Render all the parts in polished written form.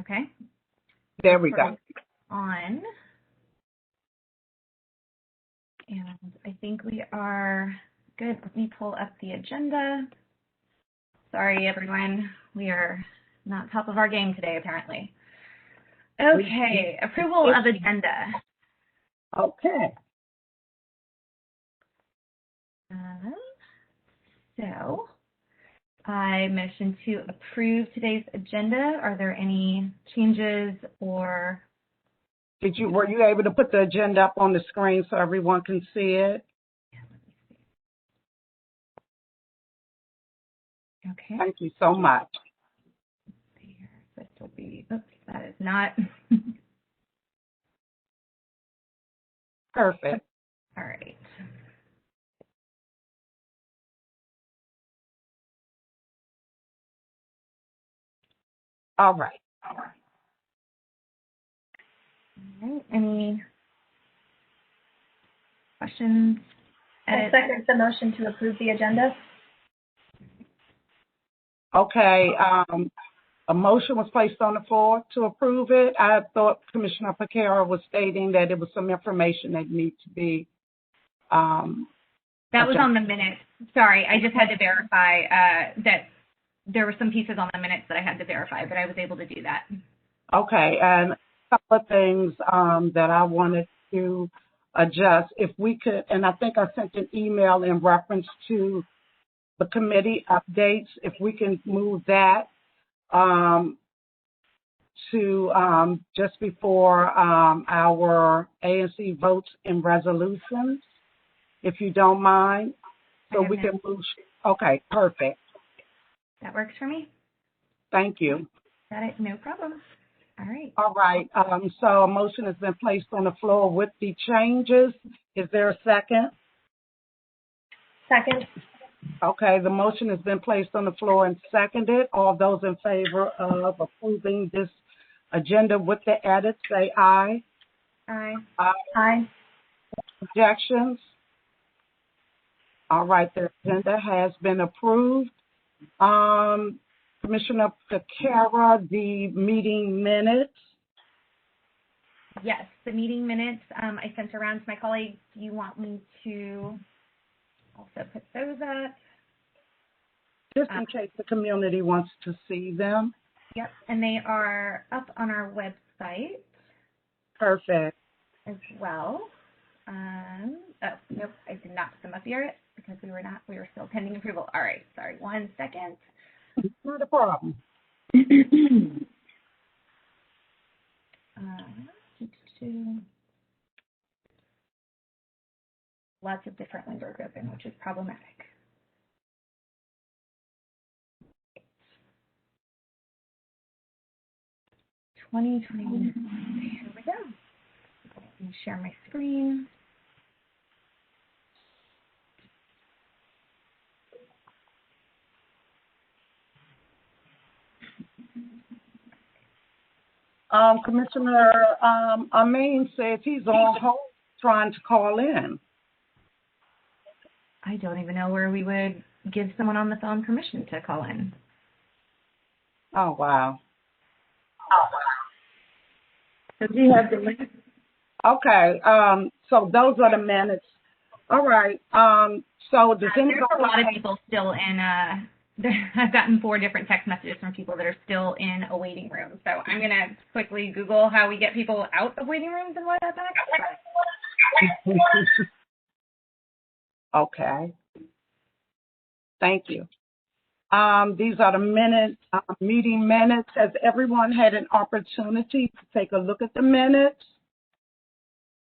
Okay. There we go. On. And I think we are good. Let me pull up the agenda. Sorry, everyone. We are not top of our game today, apparently. Okay, approval of agenda. Okay. So I motion to approve today's agenda. Are there any changes or? Were you able to put the agenda up on the screen so everyone can see it? Yeah, let me see. Okay. Thank you so much. This will be, oops, that is not. Perfect. All right. All right. All right. Any questions? I second the motion to approve the agenda. Okay. A motion was placed on the floor to approve it. I thought Commissioner Piekara was stating that it was some information that needs to be. That was on the minutes. Sorry, I just had to verify that there were some pieces on the minutes that I had to verify, but I was able to do that. Okay, and a couple of things that I wanted to adjust. If we could, and I think I sent an email in reference to the committee updates, if we can move that to just before our ANC votes and resolutions, if you don't mind, so we can move. Okay, perfect. That works for me. Thank you. Got it, no problem. All right. All right, so a motion has been placed on the floor with the changes. Is there a second? Second. Okay, the motion has been placed on the floor and seconded. All those in favor of approving this agenda with the edits, say aye. Aye. Aye. Objections? All right, the agenda has been approved. Commissioner Piekara, the meeting minutes. Yes, the meeting minutes I sent around to my colleagues. Do you want me to also put those up? Just in case the community wants to see them. Yep, and they are up on our website. Perfect. As well. Oh, nope, I did not put them up yet because we were still pending approval. All right, sorry, 1 second. Not a problem. Lots of different windows open, which is problematic. Here we go. Let me share my screen. Commissioner Amin says he's on hold trying to call in. I don't even know where we would give someone on the phone permission to call in. Oh, wow. Does he have the link? Okay, so those are the minutes. All right, so does anybody... There's a lot of people still in, I've gotten 4 different text messages from people that are still in a waiting room. So I'm going to quickly Google how we get people out of waiting rooms and what that's back. Okay. Thank you. These are the minutes, meeting minutes. Has everyone had an opportunity to take a look at the minutes?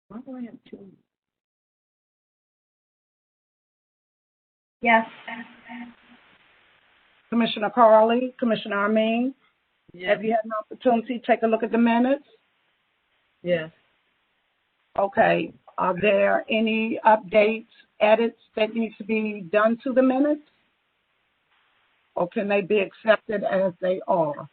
Why do I have 2? Yes. Commissioner Carley, Commissioner Amin, Yes. have you had an opportunity to take a look at the minutes? Yes. Okay. Are there any updates, edits that need to be done to the minutes? Or can they be accepted as they are?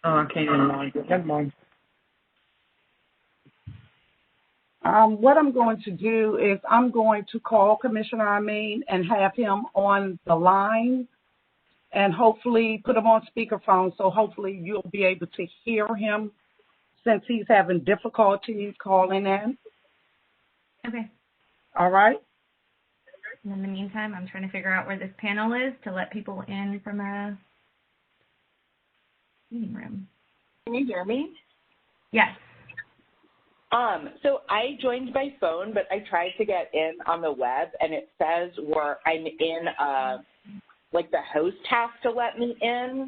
Oh, I can't even log it. Never mind. All what I'm going to do is I'm going to call Commissioner Amin and have him on the line and hopefully put him on speakerphone, so hopefully you'll be able to hear him since he's having difficulty calling in. Okay. All right? And in the meantime, I'm trying to figure out where this panel is to let people in from a meeting room. Can you hear me? Yes. So I joined by phone, but I tried to get in on the web, and it says I'm in, like the host has to let me in.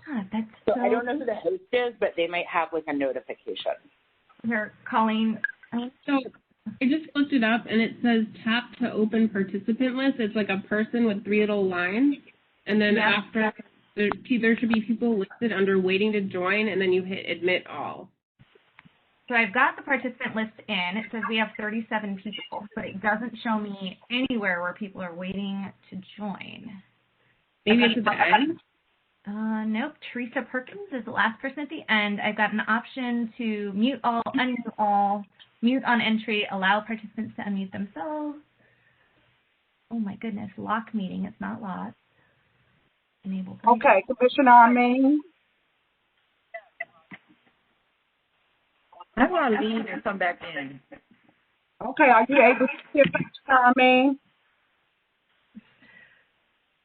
Yeah, that's so I don't know who the host is, but they might have like a notification. Here, Colleen. So I just looked it up, and it says tap to open participant list. It's like a person with 3 little lines, and then after there should be people listed under waiting to join, and then you hit admit all. So I've got the participant list in. It says we have 37 people, but it doesn't show me anywhere where people are waiting to join. Maybe it's at the end? Nope. Teresa Perkins is the last person at the end. I've got an option to mute all, unmute all, mute on entry, allow participants to unmute themselves. Oh my goodness, lock meeting. It's not locked. Enable. Okay, Commissioner Amin. I want to leave and come back in. Okay, are you able to hear Commissioner Amin?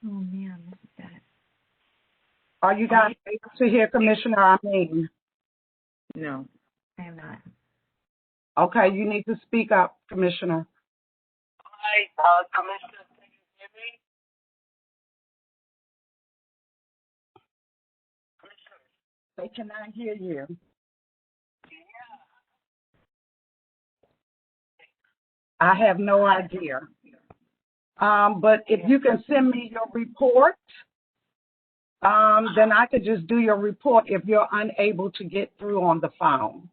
Oh man, this is bad. Are you guys able to hear Commissioner Amin? No. I am not. Okay, you need to speak up, Commissioner. Hi, Commissioner, can you hear me? They cannot hear you. I have no idea. But if you can send me your report, then I could just do your report if you're unable to get through on the phone.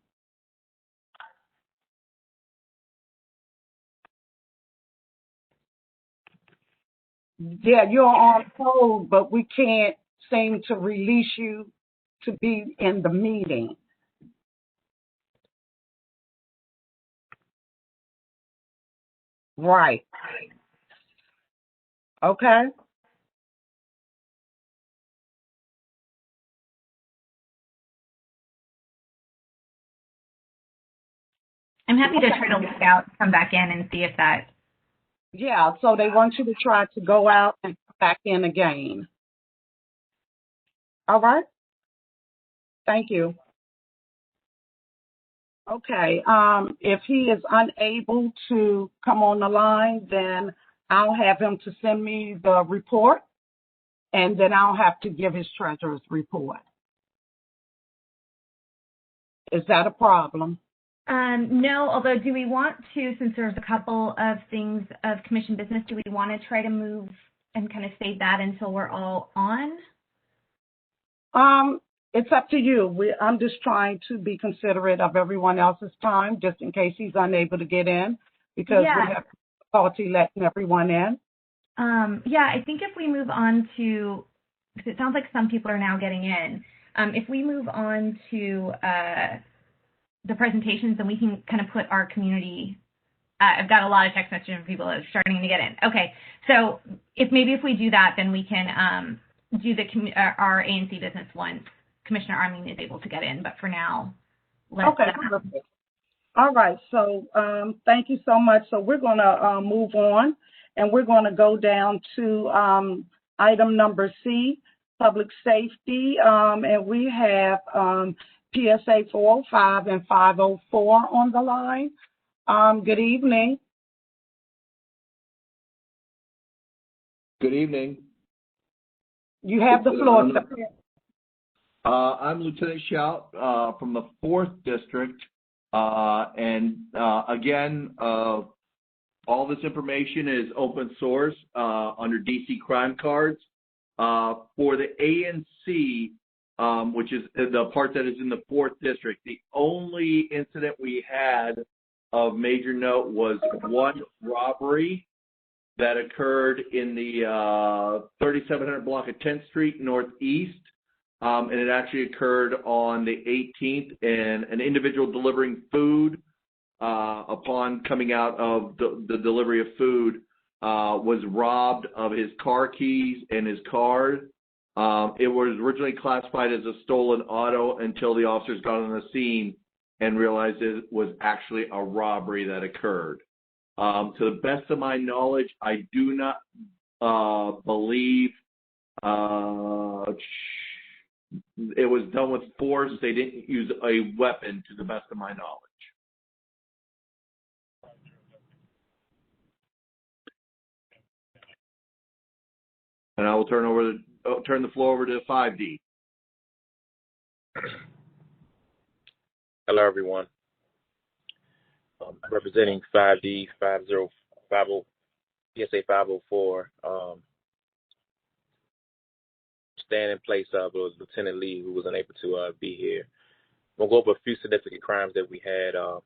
Yeah, you're on hold, but we can't seem to release you to be in the meeting. Right. Okay. I'm happy to try to look out, come back in, and see if that. Yeah, so they want you to try to go out and come back in again. All right? Thank you. Okay, if he is unable to come on the line, then I'll have him to send me the report, and then I'll have to give his treasurer's report. Is that a problem? No, although do we want to, since there's a couple of things of commission business, do we want to try to move and kind of save that until we're all on? It's up to you. I'm just trying to be considerate of everyone else's time, just in case he's unable to get in, because we have difficulty letting everyone in. Yeah, I think if we move on to, because it sounds like some people are now getting in, if we move on to the presentations, then we can kind of put our community. I've got a lot of text messages from people that are starting to get in. Okay, so if we do that, then we can do our ANC business once Commissioner Amin is able to get in. But for now, let's. Okay, perfect. All right. So thank you so much. So we're going to move on, and we're going to go down to item number C, public safety, and we have PSA 405 and 504 on the line. Good evening. Good evening. You have the floor, sir. I'm Lieutenant Shout from the 4th District. Again, all this information is open source under DC crime cards. For the ANC, which is the part that is in the 4th District, the only incident we had of major note was one robbery that occurred in the 3700 block of 10th Street Northeast. And it actually occurred on the 18th, and an individual delivering food upon coming out of the delivery of food, was robbed of his car keys and his card. It was originally classified as a stolen auto until the officers got on the scene and realized it was actually a robbery that occurred. To the best of my knowledge, I do not believe it was done with force. They didn't use a weapon, to the best of my knowledge. And I will turn the floor over to 5D. Hello, everyone. Representing 5D 5050 PSA 504. Stand in place of Lieutenant Lee, who was unable to be here. We'll go over a few significant crimes that we had on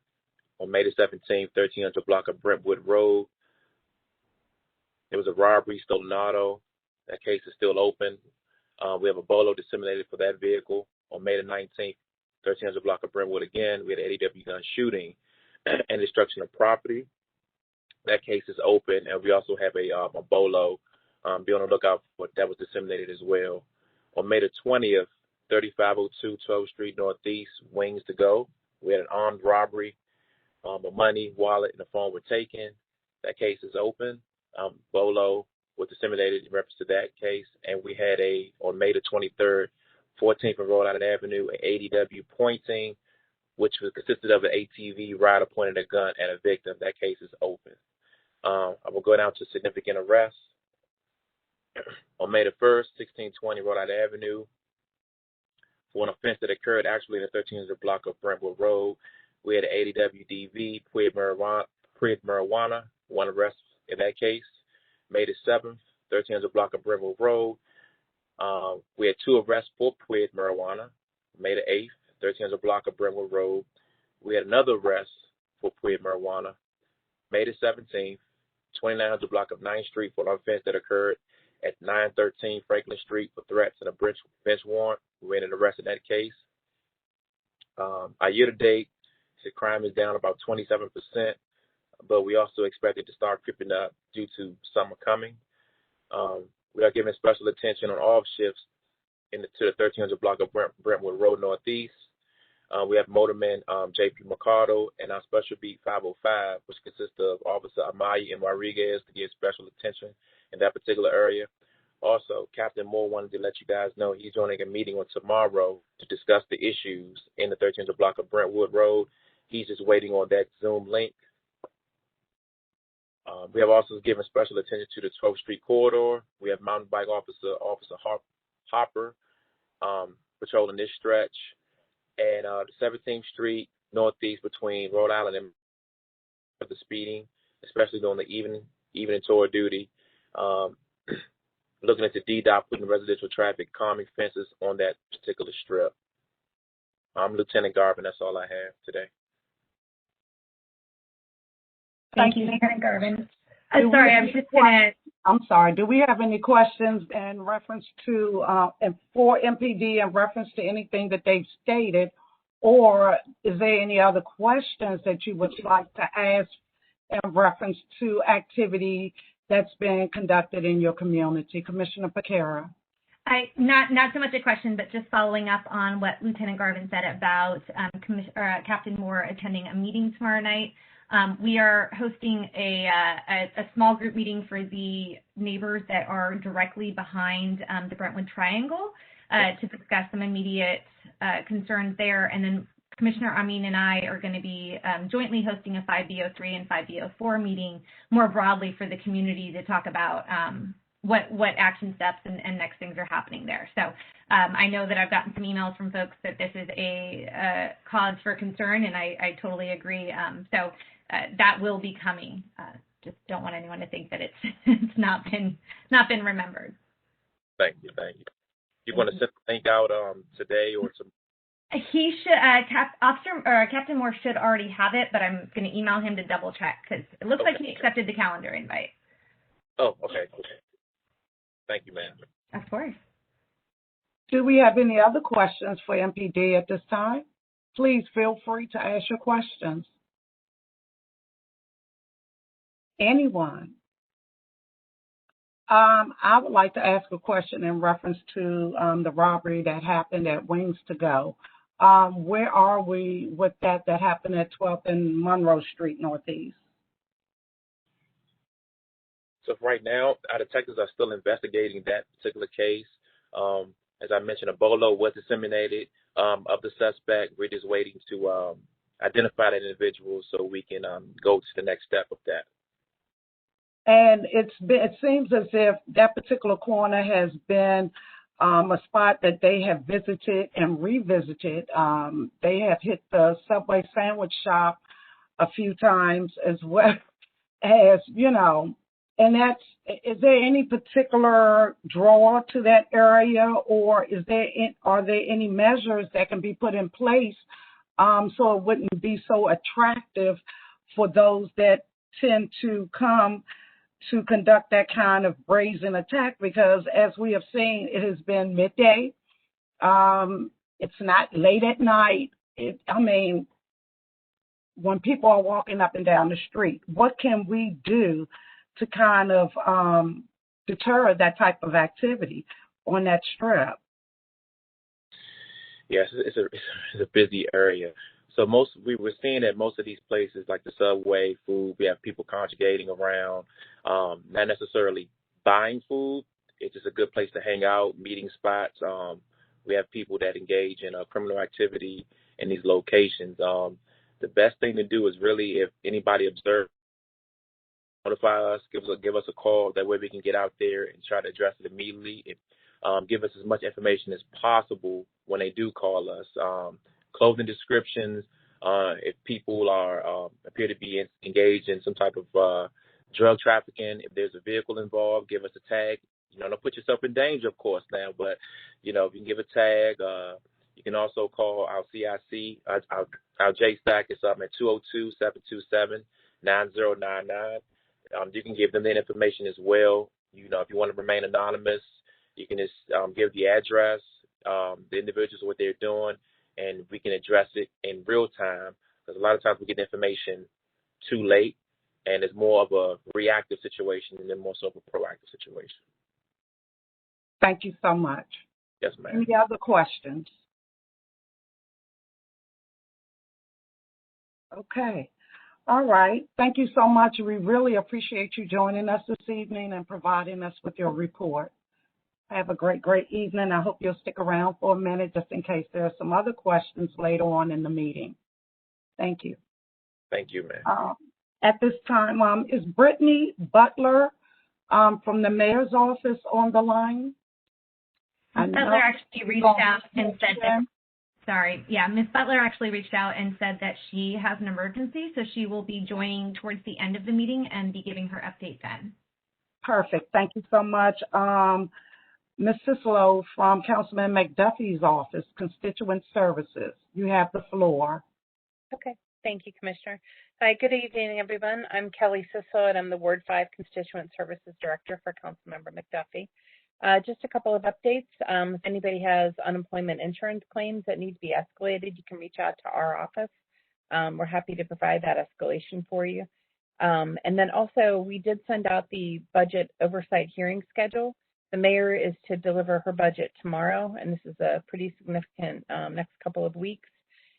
May the 17th, 1300 block of Brentwood Road. There was a robbery, stolen auto. That case is still open. We have a bolo disseminated for that vehicle. On May the 19th, 1300 block of Brentwood again, we had an ADW gun shooting and destruction of property. That case is open, and we also have a bolo. Be on the lookout for that was disseminated as well. On May the 20th, 3502 12th Street Northeast, Wings to Go. We had an armed robbery. The money, wallet, and the phone were taken. That case is open. Bolo was disseminated in reference to that case. And we had on May the 23rd, 14th and Rhode Island Avenue, an ADW pointing, which consisted of an ATV rider pointing a gun at a victim. That case is open. I will go down to significant arrests. On May the 1st, 1620 Rhode Island Avenue, for an offense that occurred actually in the 1300 block of Brentwood Road. We had an ADW DV, Puig marijuana, one arrest in that case. May the 7th, 1300 block of Brentwood Road. We had 2 arrests for Puig marijuana. May the 8th, 1300 block of Brentwood Road. We had another arrest for Puig marijuana. May the 17th, 2900 block of 9th Street for an offense that occurred at 913 Franklin Street for threats and a bench warrant. We made an arrest in that case. Our year-to-date, the crime is down about 27%, but we also expect it to start creeping up due to summer coming. We are giving special attention on all shifts to the 1300 block of Brentwood Road Northeast. We have Motorman J.P. Mercado and our Special Beat 505, which consists of Officer Amaya and Rodriguez, to give special attention in that particular area. Also, Captain Moore wanted to let you guys know he's joining a meeting on tomorrow to discuss the issues in the 1300 block of Brentwood Road. He's just waiting on that Zoom link. We have also given special attention to the 12th Street corridor. We have mountain bike officer Hopper patrolling this stretch. And the 17th Street Northeast between Rhode Island and the speeding, especially during the evening tour duty. Looking at the DDOT, putting residential traffic calming fences on that particular strip. I'm Lieutenant Garvin. That's all I have today. Thank you, Lieutenant Garvin. I'm sorry. Do we have any questions in reference to for MPD in reference to anything that they've stated, or is there any other questions that you would like to ask in reference to activity that's been conducted in your community? Commissioner Piekara. Not so much a question, but just following up on what Lieutenant Garvin said about Captain Moore attending a meeting tomorrow night. We are hosting a small group meeting for the neighbors that are directly behind the Brentwood Triangle to discuss some immediate concerns there. And then Commissioner Amin and I are going to be jointly hosting a 5B03 and 5B04 meeting more broadly for the community to talk about what action steps and next things are happening there. So I know that I've gotten some emails from folks that this is a cause for concern, and I totally agree. So that will be coming. Just don't want anyone to think that it's not been remembered. Thank you. You want to send the link out today or tomorrow? He should. Captain Moore should already have it, but I'm going to email him to double check because it looks like he accepted the calendar invite. Oh, okay. Thank you, ma'am. Of course. Do we have any other questions for MPD at this time? Please feel free to ask your questions. Anyone? I would like to ask a question in reference to the robbery that happened at Wings to Go. Where are we with that happened at 12th and Monroe Street Northeast? So right now, our detectives are still investigating that particular case. As I mentioned, a bolo was disseminated of the suspect. We're just waiting to identify that individual so we can go to the next step of that. And it seems as if that particular corner has been a spot that they have visited and revisited. They have hit the Subway sandwich shop a few times as well as, and is there any particular draw to that area, or are there any measures that can be put in place so it wouldn't be so attractive for those that tend to come to conduct that kind of brazen attack? Because as we have seen, it has been midday. It's not late at night. When people are walking up and down the street, what can we do to kind of deter that type of activity on that strip? Yes, it's a busy area. So we were seeing at most of these places, like the Subway, food, we have people congregating around, not necessarily buying food. It's just a good place to hang out, meeting spots. We have people that engage in criminal activity in these locations. The best thing to do is really, if anybody observes, notify us, give us a call. That way we can get out there and try to address it immediately. Give us as much information as possible when they do call us. Clothing descriptions, if people appear to be engaged in some type of drug trafficking, if there's a vehicle involved, give us a tag. Don't put yourself in danger, of course, now, but, if you can give a tag, you can also call our CIC, our JSTAC is up at 202-727-9099. You can give them that information as well. If you want to remain anonymous, you can just give the address, the individuals, what they're doing, and we can address it in real time, because a lot of times we get information too late, and it's more of a reactive situation than more so of a proactive situation. Thank you so much. Yes, ma'am. Any other questions? Okay. All right. Thank you so much. We really appreciate you joining us this evening and providing us with your report. Have a great, great evening. I hope you'll stick around for a minute just in case there are some other questions later on in the meeting. Thank you. Thank you, ma'am. At this time, is Brittany Butler from the mayor's office on the line? Ms. Butler actually reached out and said that, Ms. Butler actually reached out and said that she has an emergency, so she will be joining towards the end of the meeting and be giving her update then. Perfect. Thank you so much. Ms. Cicelo from Councilman McDuffie's office, Constituent Services. You have the floor. Okay. Thank you, Commissioner. Hi, good evening, everyone. I'm Kelly Cicelo, and I'm the Ward 5 Constituent Services Director for Councilmember McDuffie. Just a couple of updates. If anybody has unemployment insurance claims that need to be escalated, you can reach out to our office. We're happy to provide that escalation for you. And then also, we did send out the budget oversight hearing schedule. The mayor is to deliver her budget tomorrow, and this is a pretty significant next couple of weeks.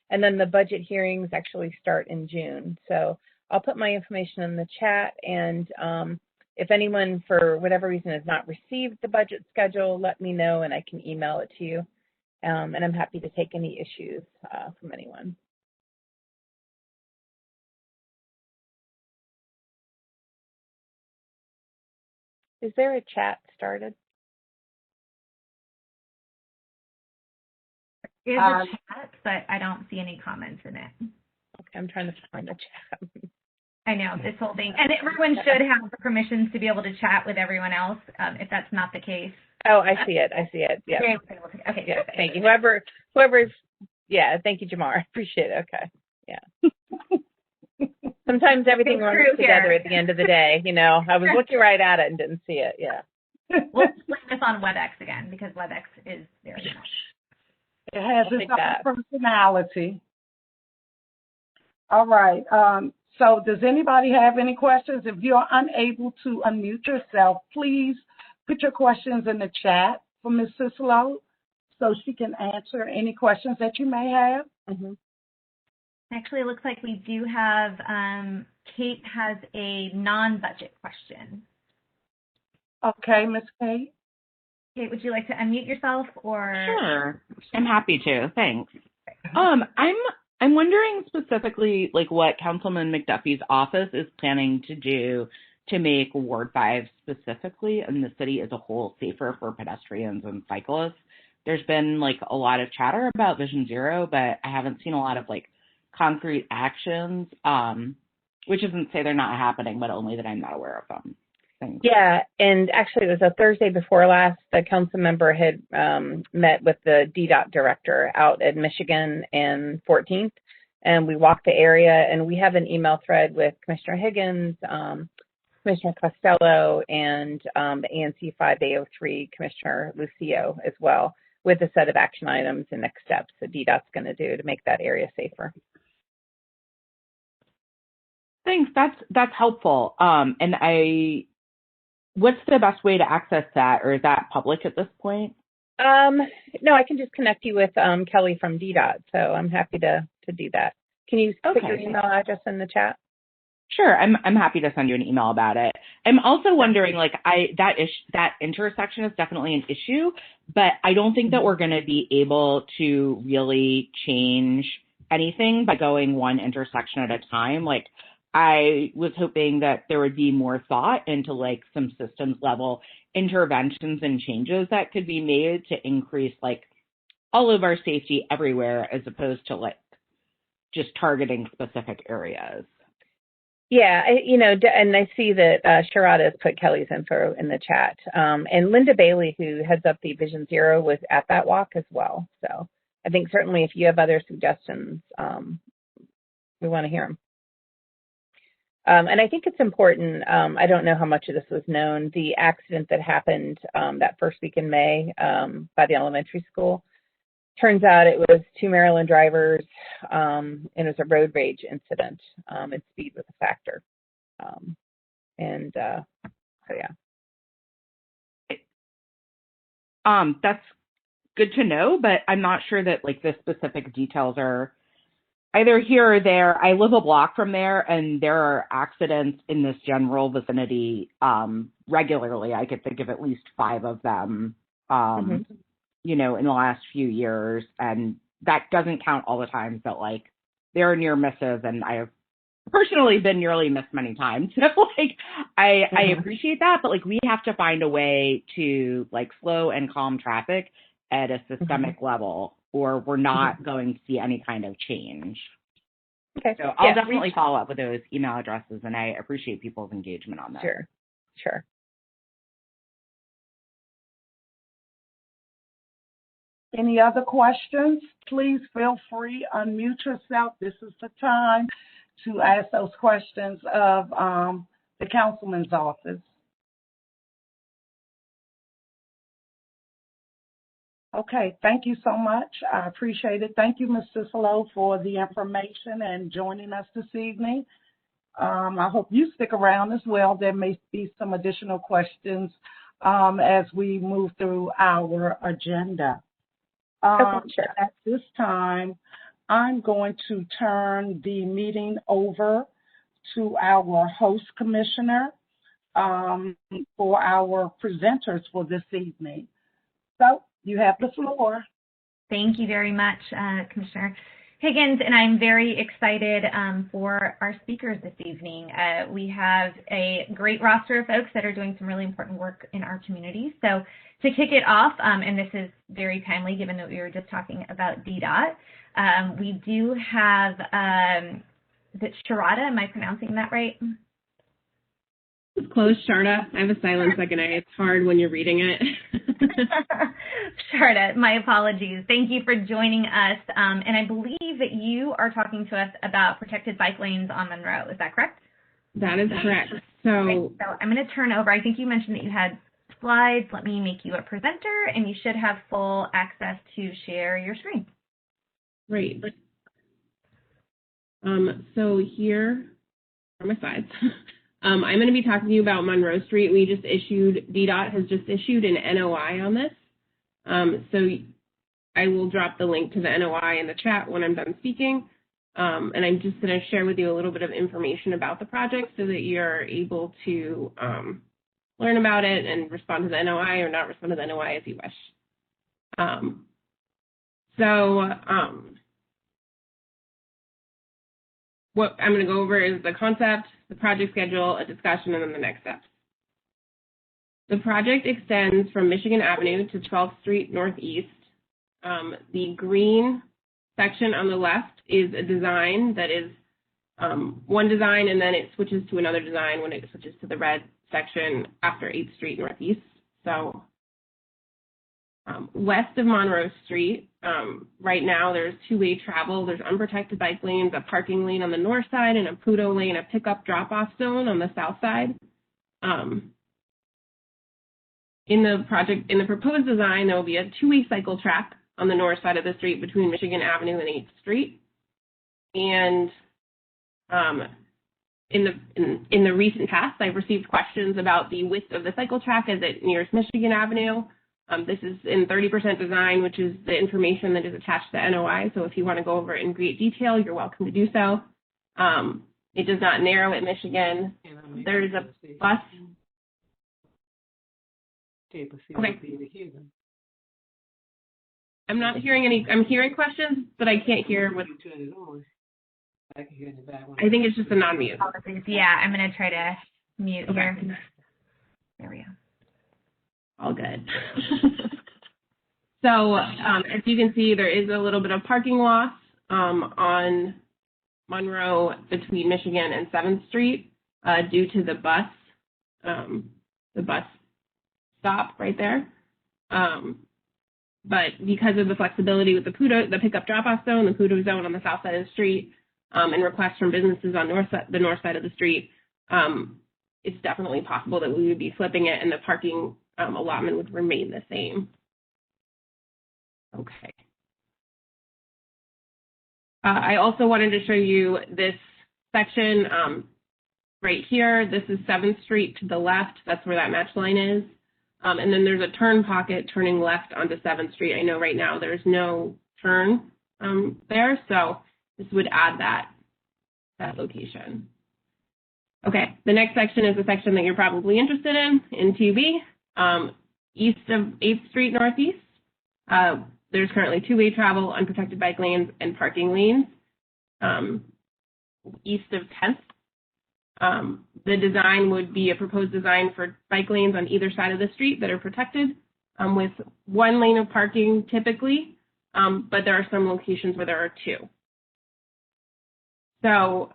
And then the budget hearings actually start in June. So I'll put my information in the chat, and if anyone, for whatever reason, has not received the budget schedule, let me know, and I can email it to you. And I'm happy to take any issues from anyone. Is there a chat started? There's a chat, but I don't see any comments in it. Okay, I'm trying to find the chat. I know, this whole thing. And everyone should have the permissions to be able to chat with everyone else, if that's not the case. Oh, I see it. Yeah. Okay. Yeah, thank you. Whoever's, yeah, thank you, Jamar. Appreciate it. Okay. Yeah. Sometimes everything runs together at the end of the day. I was looking right at it and didn't see it. Yeah. We'll explain this on WebEx again, because WebEx is very much. It has its own personality. All right. So does anybody have any questions? If you're unable to unmute yourself, please put your questions in the chat for Ms. Cicelo so she can answer any questions that you may have. Mm-hmm. Actually, it looks like we do have, Kate has a non-budget question. Okay, Ms. Kate. Kate, would you like to unmute yourself or? Sure, I'm happy to, thanks. I'm wondering specifically like what Councilman McDuffie's office is planning to do to make Ward 5 specifically and the city as a whole safer for pedestrians and cyclists. There's been like a lot of chatter about Vision Zero, but I haven't seen a lot of like concrete actions, which isn't to say they're not happening, but only that I'm not aware of them. Thanks. Yeah, and actually it was a Thursday before last, the council member had met with the DDOT director out at Michigan and 14th, and we walked the area, and we have an email thread with Commissioner Higgins, Commissioner Costello, and the ANC 5A03 Commissioner Lucio as well, with a set of action items and next steps that DDOT's going to do to make that area safer. Thanks, that's helpful. And what's the best way to access that, or is that public at this point? No, I can just connect you with Kelly from DDOT, so I'm happy to do that. Can you put your email address in the chat? Sure, I'm happy to send you an email about it. I'm also wondering, like, that intersection is definitely an issue, but I don't think that we're going to be able to really change anything by going one intersection at a time. Like, I was hoping that there would be more thought into like some systems level interventions and changes that could be made to increase like all of our safety everywhere as opposed to like just targeting specific areas. Yeah, and I see that Sharada has put Kelly's info in the chat. And Linda Bailey, who heads up the Vision Zero, was at that walk as well. So I think certainly if you have other suggestions, we want to hear them. And I think it's important, I don't know how much of this was known, the accident that happened that first week in May by the elementary school. Turns out it was two Maryland drivers, and it was a road rage incident, and speed was a factor. So, yeah. That's good to know, but I'm not sure that like the specific details are either here or there. I live a block from there, and there are accidents in this general vicinity regularly. I could think of at least 5 of them, in the last few years. And that doesn't count all the times that, like, there are near misses, and I have personally been nearly missed many times. Like, I appreciate that, but, like, we have to find a way to, like, slow and calm traffic at a systemic level, or we're not going to see any kind of change. Okay. So I'll definitely follow up with those email addresses, and I appreciate people's engagement on that. Sure. Any other questions? Please feel free, unmute yourself. This is the time to ask those questions of the councilman's office. Okay, thank you so much. I appreciate it. Thank you, Ms. Cicelo, for the information and joining us this evening. I hope you stick around as well. There may be some additional questions as we move through our agenda. Sure. At this time, I'm going to turn the meeting over to our host commissioner for our presenters for this evening. So you have the floor. Thank you very much, Commissioner Higgins, and I'm very excited for our speakers this evening. We have a great roster of folks that are doing some really important work in our community. So to kick it off, and this is very timely given that we were just talking about DDOT, we do have, is it Sharada? Am I pronouncing that right? It's close, Sharda. I have a silent second eye. It's hard when you're reading it. Sharda, my apologies. Thank you for joining us. And I believe that you are talking to us about protected bike lanes on Monroe. Is that correct? That is correct. So I'm going to turn over. I think you mentioned that you had slides. Let me make you a presenter, and you should have full access to share your screen. Great. So here on my slides. I'm going to be talking to you about Monroe Street. DDOT has just issued an NOI on this. So I will drop the link to the NOI in the chat when I'm done speaking. And I'm just going to share with you a little bit of information about the project so that you're able to learn about it and respond to the NOI or not respond to the NOI as you wish. What I'm going to go over is the concept, the project schedule, a discussion, and then the next steps. The project extends from Michigan Avenue to 12th Street Northeast. The green section on the left is a design that is one design, and then it switches to another design when it switches to the red section after 8th Street Northeast. So west of Monroe Street, right now there's two-way travel. There's unprotected bike lanes, a parking lane on the north side, and a Puto lane, a pickup drop-off zone on the south side. In the proposed design, there will be a two-way cycle track on the north side of the street between Michigan Avenue and 8th Street. And in the recent past, I've received questions about the width of the cycle track as it nears Michigan Avenue. This is in 30% design, which is the information that is attached to the NOI. So if you want to go over it in great detail, you're welcome to do so. It does not narrow at Michigan. There is a bus. Okay. I'm not hearing any. I'm hearing questions, but I can't hear what. I think it's just a non-mute. Yeah, I'm going to try to mute here. There we go. All good. So as you can see, there is a little bit of parking loss on Monroe between Michigan and 7th Street due to the bus stop right there. But because of the flexibility with the pickup drop-off zone, the Puto zone on the south side of the street, and requests from businesses on the north side of the street, it's definitely possible that we would be flipping it and the parking allotment would remain the same. Okay. I also wanted to show you this section right here. This is 7th Street to the left. That's where that match line is. And then there's a turn pocket turning left onto 7th Street. I know right now there's no turn there, so this would add that location. Okay, the next section is the section that you're probably interested in 2B. East of 8th Street Northeast, there's currently two-way travel, unprotected bike lanes, and parking lanes. East of 10th, the design would be a proposed design for bike lanes on either side of the street that are protected with one lane of parking typically, but there are some locations where there are two. So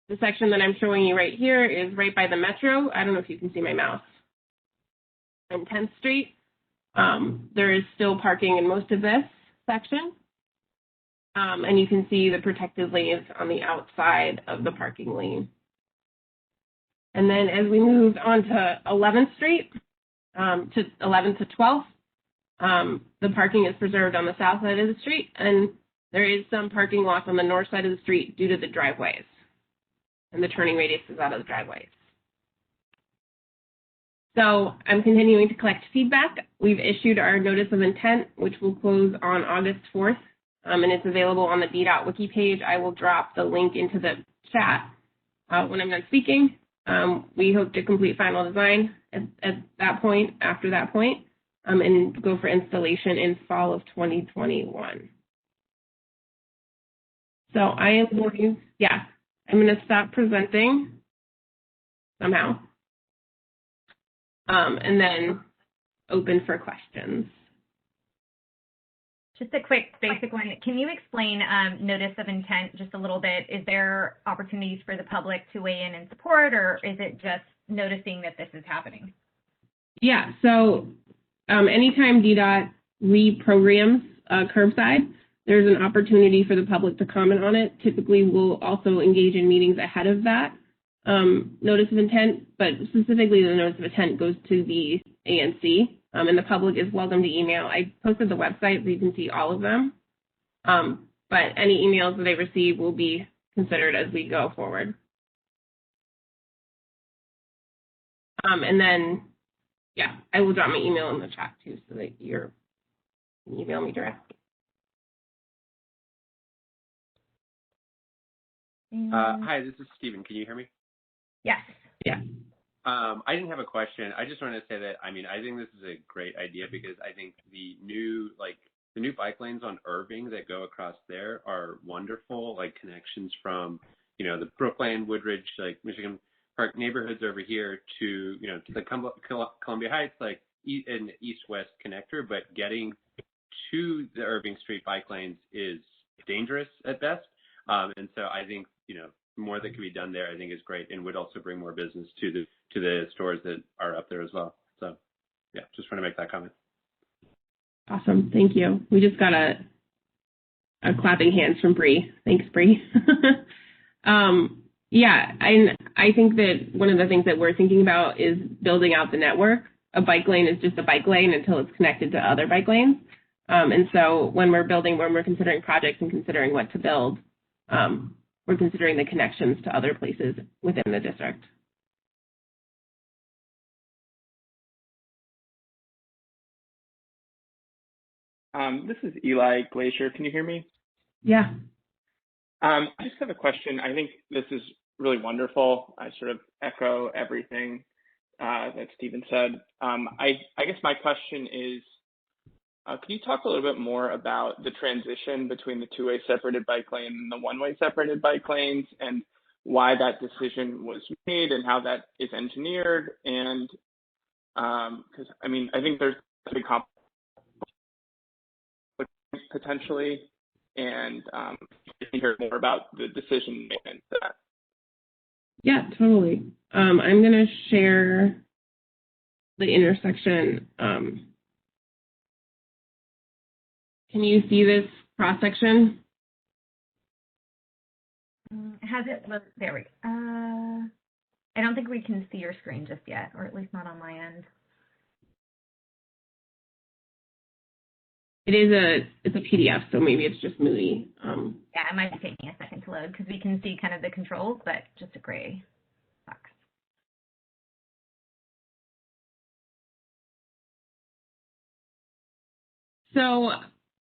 the section that I'm showing you right here is right by the Metro. I don't know if you can see my mouse. On 10th Street, there is still parking in most of this section. And you can see the protected lanes on the outside of the parking lane. And then as we moved on to 11th Street, to 11th to 12th, the parking is preserved on the south side of the street, and there is some parking loss on the north side of the street due to the driveways. And the turning radius is out of the driveways. So I'm continuing to collect feedback. We've issued our notice of intent, which will close on August 4th, and it's available on the DDOT wiki page. I will drop the link into the chat when I'm done speaking. We hope to complete final design at that point, after that point, and go for installation in fall of 2021. So I am going, I'm going to stop presenting somehow. And then open for questions. Just a quick basic one. Can you explain notice of intent just a little bit? Is there opportunities for the public to weigh in and support, or is it just noticing that this is happening? Yeah, so anytime DDOT reprograms curbside, there's an opportunity for the public to comment on it. Typically, we'll also engage in meetings ahead of that notice of intent, but specifically the notice of intent goes to the ANC, and the public is welcome to email. I posted the website so you can see all of them, but any emails that I receive will be considered as we go forward. And then, yeah, I will drop my email in the chat too so that you can email me directly. Hi, this is Steven. Can you hear me? Yes. Yeah. I didn't have a question. I just wanted to say that, I think this is a great idea because I think the new bike lanes on Irving that go across there are wonderful, like connections from, the Brookland, Woodridge, like Michigan Park neighborhoods over here to, to the Columbia Heights, like an east-west connector, but getting to the Irving Street bike lanes is dangerous at best. And so I think, more that can be done there, I think is great and would also bring more business to the stores that are up there as well. So, yeah, just want to make that comment. Awesome. Thank you. We just got a clapping hands from Bree. Thanks, Bree. Yeah, I think that one of the things that we're thinking about is building out the network. A bike lane is just a bike lane until it's connected to other bike lanes. And so when we're considering projects and considering what to build, we're considering the connections to other places within the district. This is Eli Glacier. Can you hear me? Yeah. I just have a question. I think this is really wonderful. I sort of echo everything that Stephen said. I guess my question is, can you talk a little bit more about the transition between the two-way separated bike lane and the one-way separated bike lanes and why that decision was made and how that is engineered? And because, I think there's a big conflict potentially, and you hear more about the decision making to that. Yeah, totally. I'm going to share the intersection. Can you see this cross section? Has it? There we go. I don't think we can see your screen just yet, or at least not on my end. It's a PDF, so maybe it's just moody. Yeah, it might be taking a second to load because we can see kind of the controls, but just a gray box. So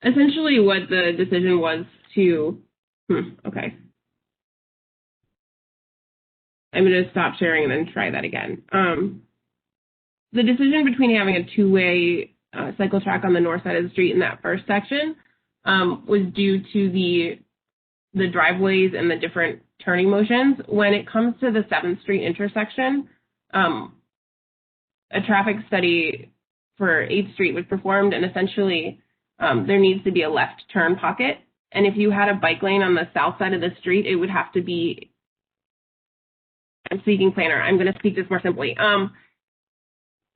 essentially what the decision was to, okay. I'm going to stop sharing and then try that again. The decision between having a two-way cycle track on the north side of the street in that first section was due to the driveways and the different turning motions. When it comes to the 7th Street intersection, a traffic study for 8th Street was performed, and essentially there needs to be a left turn pocket. And if you had a bike lane on the south side of the street, it would have to be, I'm speaking plainer, I'm going to speak this more simply.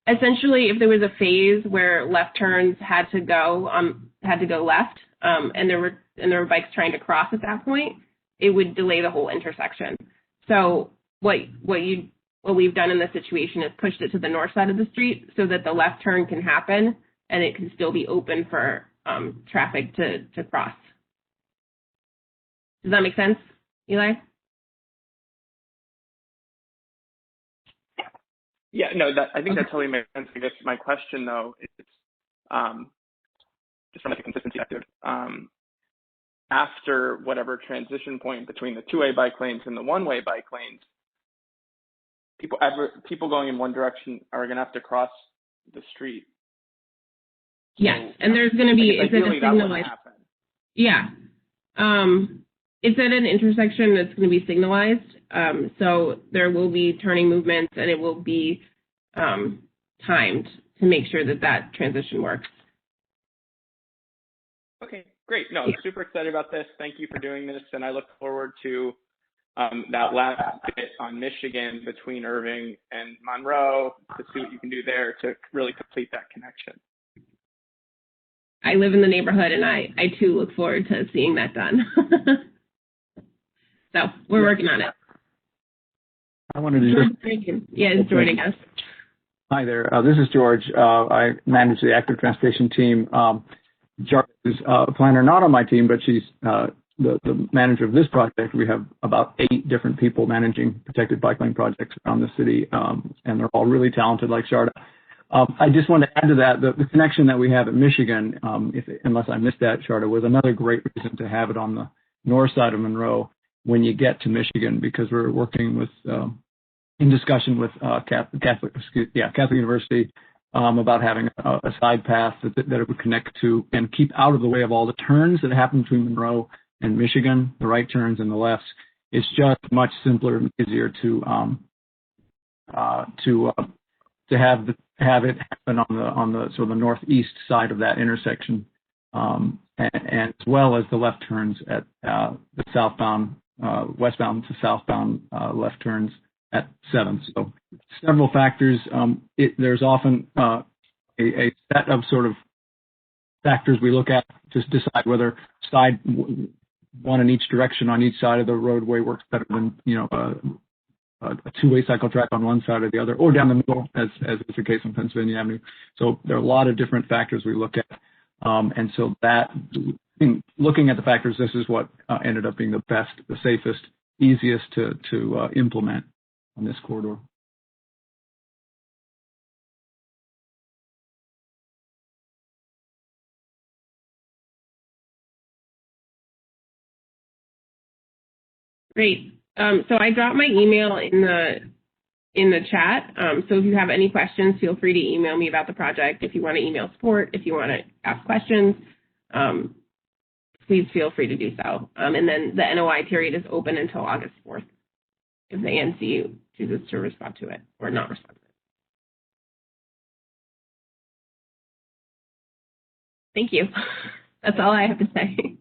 Essentially, if there was a phase where left turns had to go left, and there were bikes trying to cross at that point, it would delay the whole intersection. So what we've done in this situation is pushed it to the north side of the street so that the left turn can happen and it can still be open for traffic to cross. Does that make sense, Eli? Yeah, no, I think that totally makes sense. I guess my question, though, is just from like a consistency perspective. After whatever transition point between the two-way bike lanes and the one-way bike lanes, people going in one direction are going to have to cross the street. Yes, and there's going to be ideally that wouldn't happen. Yeah. It's at an intersection that's going to be signalized, so there will be turning movements, and it will be timed to make sure that transition works. Okay, great. No, I'm super excited about this. Thank you for doing this, and I look forward to that last bit on Michigan between Irving and Monroe to see what you can do there to really complete that connection. I live in the neighborhood, and I too look forward to seeing that done. So we're working on it. I wanted to just... Yeah, joining us. Hi there. This is George. I manage the active transportation team. George is a planner not on my team, but she's the manager of this project, we have about 8 different people managing protected bike lane projects around the city, and they're all really talented, like Sharda. I just want to add to that, the connection that we have at Michigan, unless I missed that, Sharda, was another great reason to have it on the north side of Monroe when you get to Michigan, because we're working with, in discussion with Catholic University about having a side path that it would connect to and keep out of the way of all the turns that happen between Monroe and Michigan, the right turns and the lefts. It's just much simpler and easier to have it happen on the sort of the northeast side of that intersection, and as well as the left turns at the southbound, westbound to southbound left turns at 7. So several factors. There's often a set of sort of factors we look at to decide whether side one in each direction on each side of the roadway works better than, a two-way cycle track on one side or the other, or down the middle, as is the case on Pennsylvania Avenue. So there are a lot of different factors we look at. And so that, looking at the factors, this is what ended up being the best, the safest, easiest to implement on this corridor. Great. So I dropped my email in the chat. So if you have any questions, feel free to email me about the project. If you want to email support, if you want to ask questions, please feel free to do so. And then the NOI period is open until August 4th if the ANC chooses to respond to it or not respond to it. Thank you. That's all I have to say.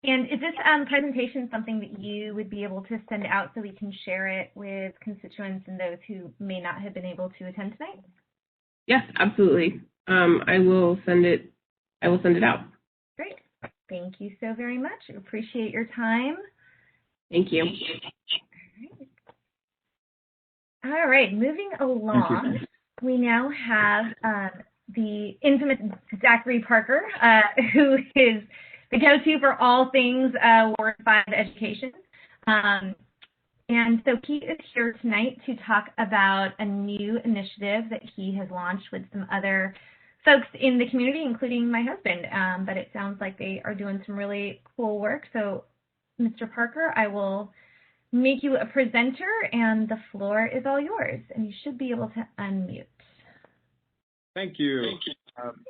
And is this presentation something that you would be able to send out so we can share it with constituents and those who may not have been able to attend tonight? Yes, absolutely. I will send it out. Great. Thank you so very much. I appreciate your time. Thank you. All right, moving along, we now have the infamous Zachary Parker, who is the go-to for all things Ward 5 education. And so he is here tonight to talk about a new initiative that he has launched with some other folks in the community, including my husband. But it sounds like they are doing some really cool work. So, Mr. Parker, I will make you a presenter, and the floor is all yours. And you should be able to unmute. Thank you.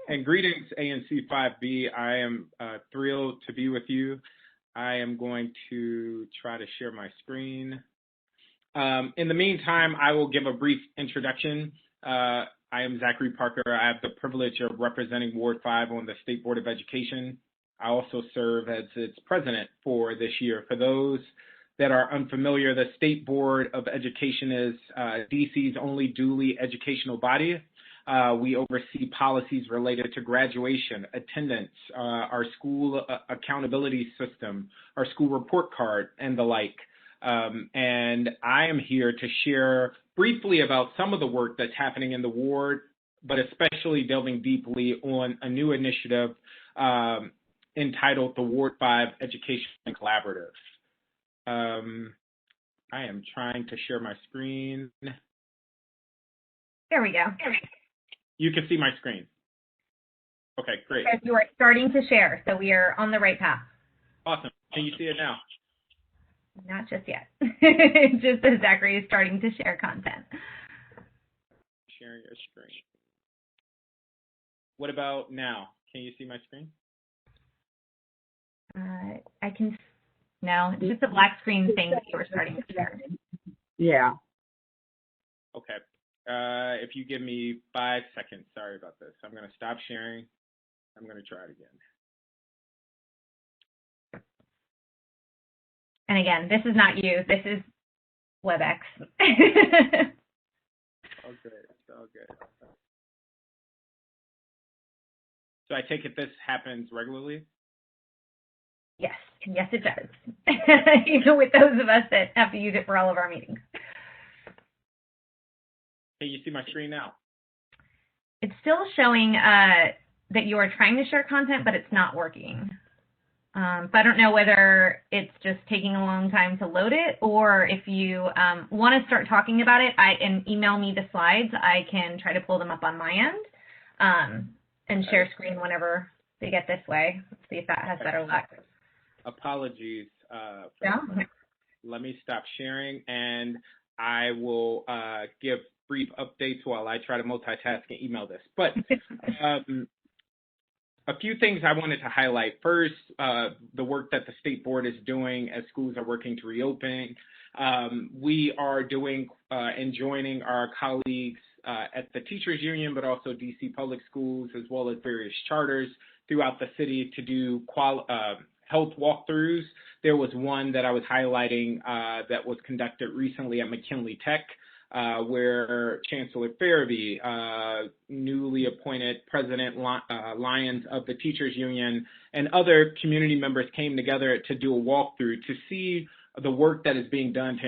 And greetings, ANC 5B. I am thrilled to be with you. I am going to try to share my screen. In the meantime, I will give a brief introduction. I am Zachary Parker. I have the privilege of representing Ward 5 on the State Board of Education. I also serve as its president for this year. For those that are unfamiliar, the State Board of Education is DC's only duly educational body. We oversee policies related to graduation, attendance, our school accountability system, our school report card, and the like. And I am here to share briefly about some of the work that's happening in the ward, but especially delving deeply on a new initiative entitled the Ward 5 Education Collaborative. I am trying to share my screen. There we go. You can see my screen. Okay, great. Because you are starting to share, so we are on the right path. Awesome. Can you see it now? Not just yet. Just as Zachary is starting to share content. Sharing your screen. What about now? Can you see my screen? I can. No, it's just a black screen thing that you were starting to share. Yeah. Okay. If you give me 5 seconds, sorry about this. I'm going to stop sharing. I'm going to try it again. And again, this is not you. This is WebEx. All good. All good. So I take it this happens regularly? Yes. Yes, it does. Even with those of us that have to use it for all of our meetings. Can you see my screen now? It's still showing that you are trying to share content, but it's not working. So I don't know whether it's just taking a long time to load it, or if you want to start talking about it, and email me the slides. I can try to pull them up on my end and share screen whenever they get this way. Let's see if that has better luck. Apologies. Yeah. Let me stop sharing, and I will give brief updates while I try to multitask and email this. But a few things I wanted to highlight. First, the work that the State Board is doing as schools are working to reopen. We are doing and joining our colleagues at the Teachers Union, but also DC Public Schools, as well as various charters throughout the city to do health walkthroughs. There was one that I was highlighting that was conducted recently at McKinley Tech, where Chancellor Farabee, newly appointed President Lyons of the Teachers Union, and other community members came together to do a walkthrough to see the work that is being done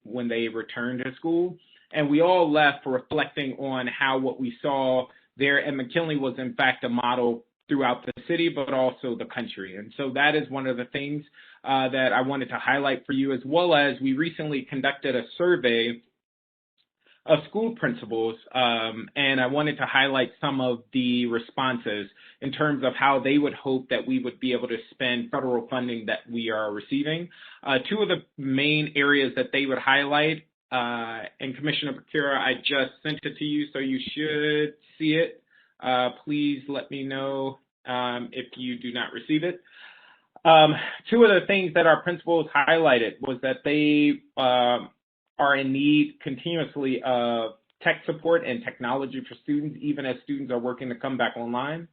when they return to school. And we all left reflecting on how what we saw there at McKinley was in fact a model throughout the city, but also the country. And so that is one of the things that I wanted to highlight for you, as well as we recently conducted a survey of school principals, and I wanted to highlight some of the responses in terms of how they would hope that we would be able to spend federal funding that we are receiving. Two of the main areas that they would highlight, and Commissioner Piekara, I just sent it to you, so you should see it. Please let me know if you do not receive it. Two of the things that our principals highlighted was that they are in need continuously of tech support and technology for students, even as students are working to come back online.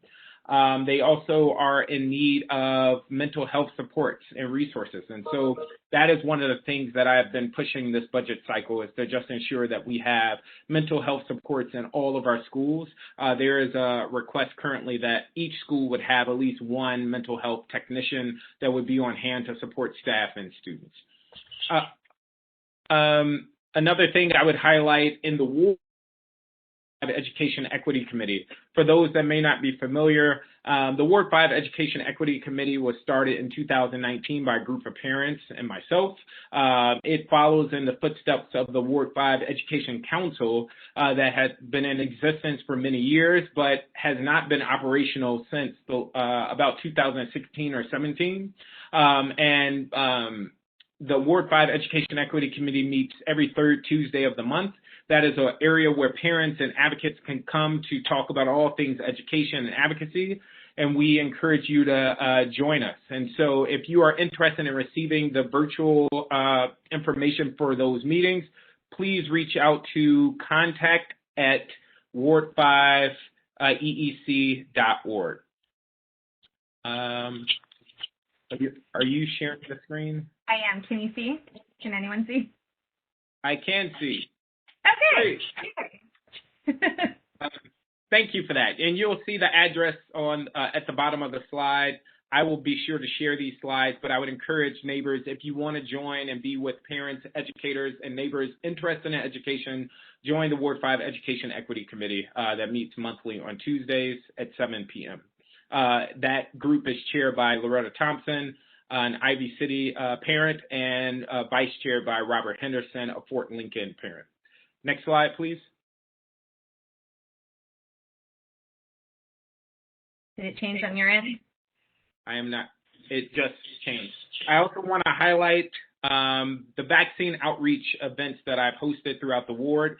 They also are in need of mental health supports and resources. And so that is one of the things that I've been pushing this budget cycle, is to just ensure that we have mental health supports in all of our schools. There is a request currently that each school would have at least one mental health technician that would be on hand to support staff and students. Another thing I would highlight in the Ward Education Equity Committee. For those that may not be familiar, the Ward 5 Education Equity Committee was started in 2019 by a group of parents and myself. It follows in the footsteps of the Ward 5 Education Council that has been in existence for many years, but has not been operational since about 2016 or 17. The Ward 5 Education Equity Committee meets every third Tuesday of the month. That is an area where parents and advocates can come to talk about all things education and advocacy, and we encourage you to join us. And so if you are interested in receiving the virtual information for those meetings, please reach out to contact@ward5eec.org. Are you sharing the screen? I am. Can you see? Can anyone see? I can see. Okay. Great. Thank you for that. And you'll see the address on at the bottom of the slide. I will be sure to share these slides, but I would encourage neighbors, if you want to join and be with parents, educators, and neighbors interested in education, join the Ward 5 Education Equity Committee that meets monthly on Tuesdays at 7 p.m. That group is chaired by Loretta Thompson, an Ivy City parent, and vice chaired by Robert Henderson, a Fort Lincoln parent. Next slide, please. Did it change on your end? I am not. It just changed. I also want to highlight the vaccine outreach events that I've hosted throughout the ward.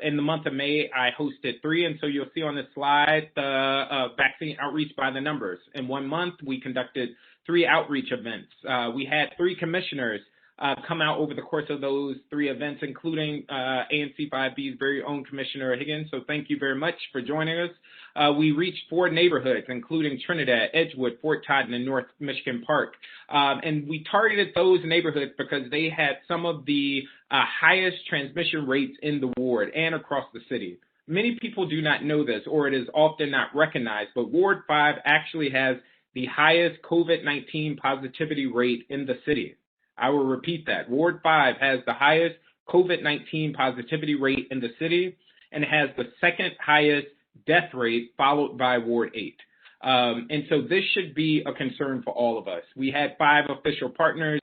In the month of May, I hosted 3, and so you'll see on this slide the vaccine outreach by the numbers. In 1 month, we conducted 3 outreach events. We had 3 commissioners come out over the course of those 3 events, including ANC 5B's very own Commissioner Higgins. So thank you very much for joining us. We reached 4 neighborhoods, including Trinidad, Edgewood, Fort Totten, and North Michigan Park. And we targeted those neighborhoods because they had some of the highest transmission rates in the ward and across the city. Many people do not know this, or it is often not recognized, but Ward 5 actually has the highest COVID-19 positivity rate in the city. I will repeat that. Ward 5 has the highest COVID-19 positivity rate in the city and has the second highest death rate, followed by Ward 8. And so this should be a concern for all of us. We had 5 official partners.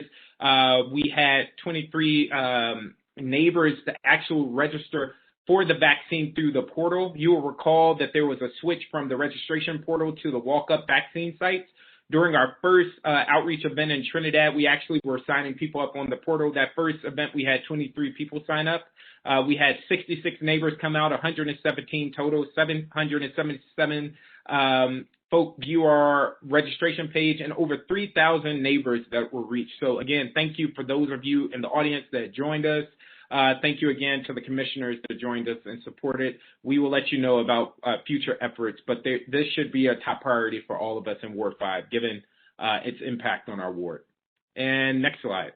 We had 23 neighbors to actually register for the vaccine through the portal. You will recall that there was a switch from the registration portal to the walk-up vaccine sites. During our first outreach event in Trinidad, we actually were signing people up on the portal. That first event, we had 23 people sign up. We had 66 neighbors come out, 117 total, 777 folk view our registration page, and over 3,000 neighbors that were reached. So again, thank you for those of you in the audience that joined us. Thank you again to the commissioners that joined us and supported. We will let you know about future efforts, but this should be a top priority for all of us in Ward 5, given its impact on our ward. And next slide.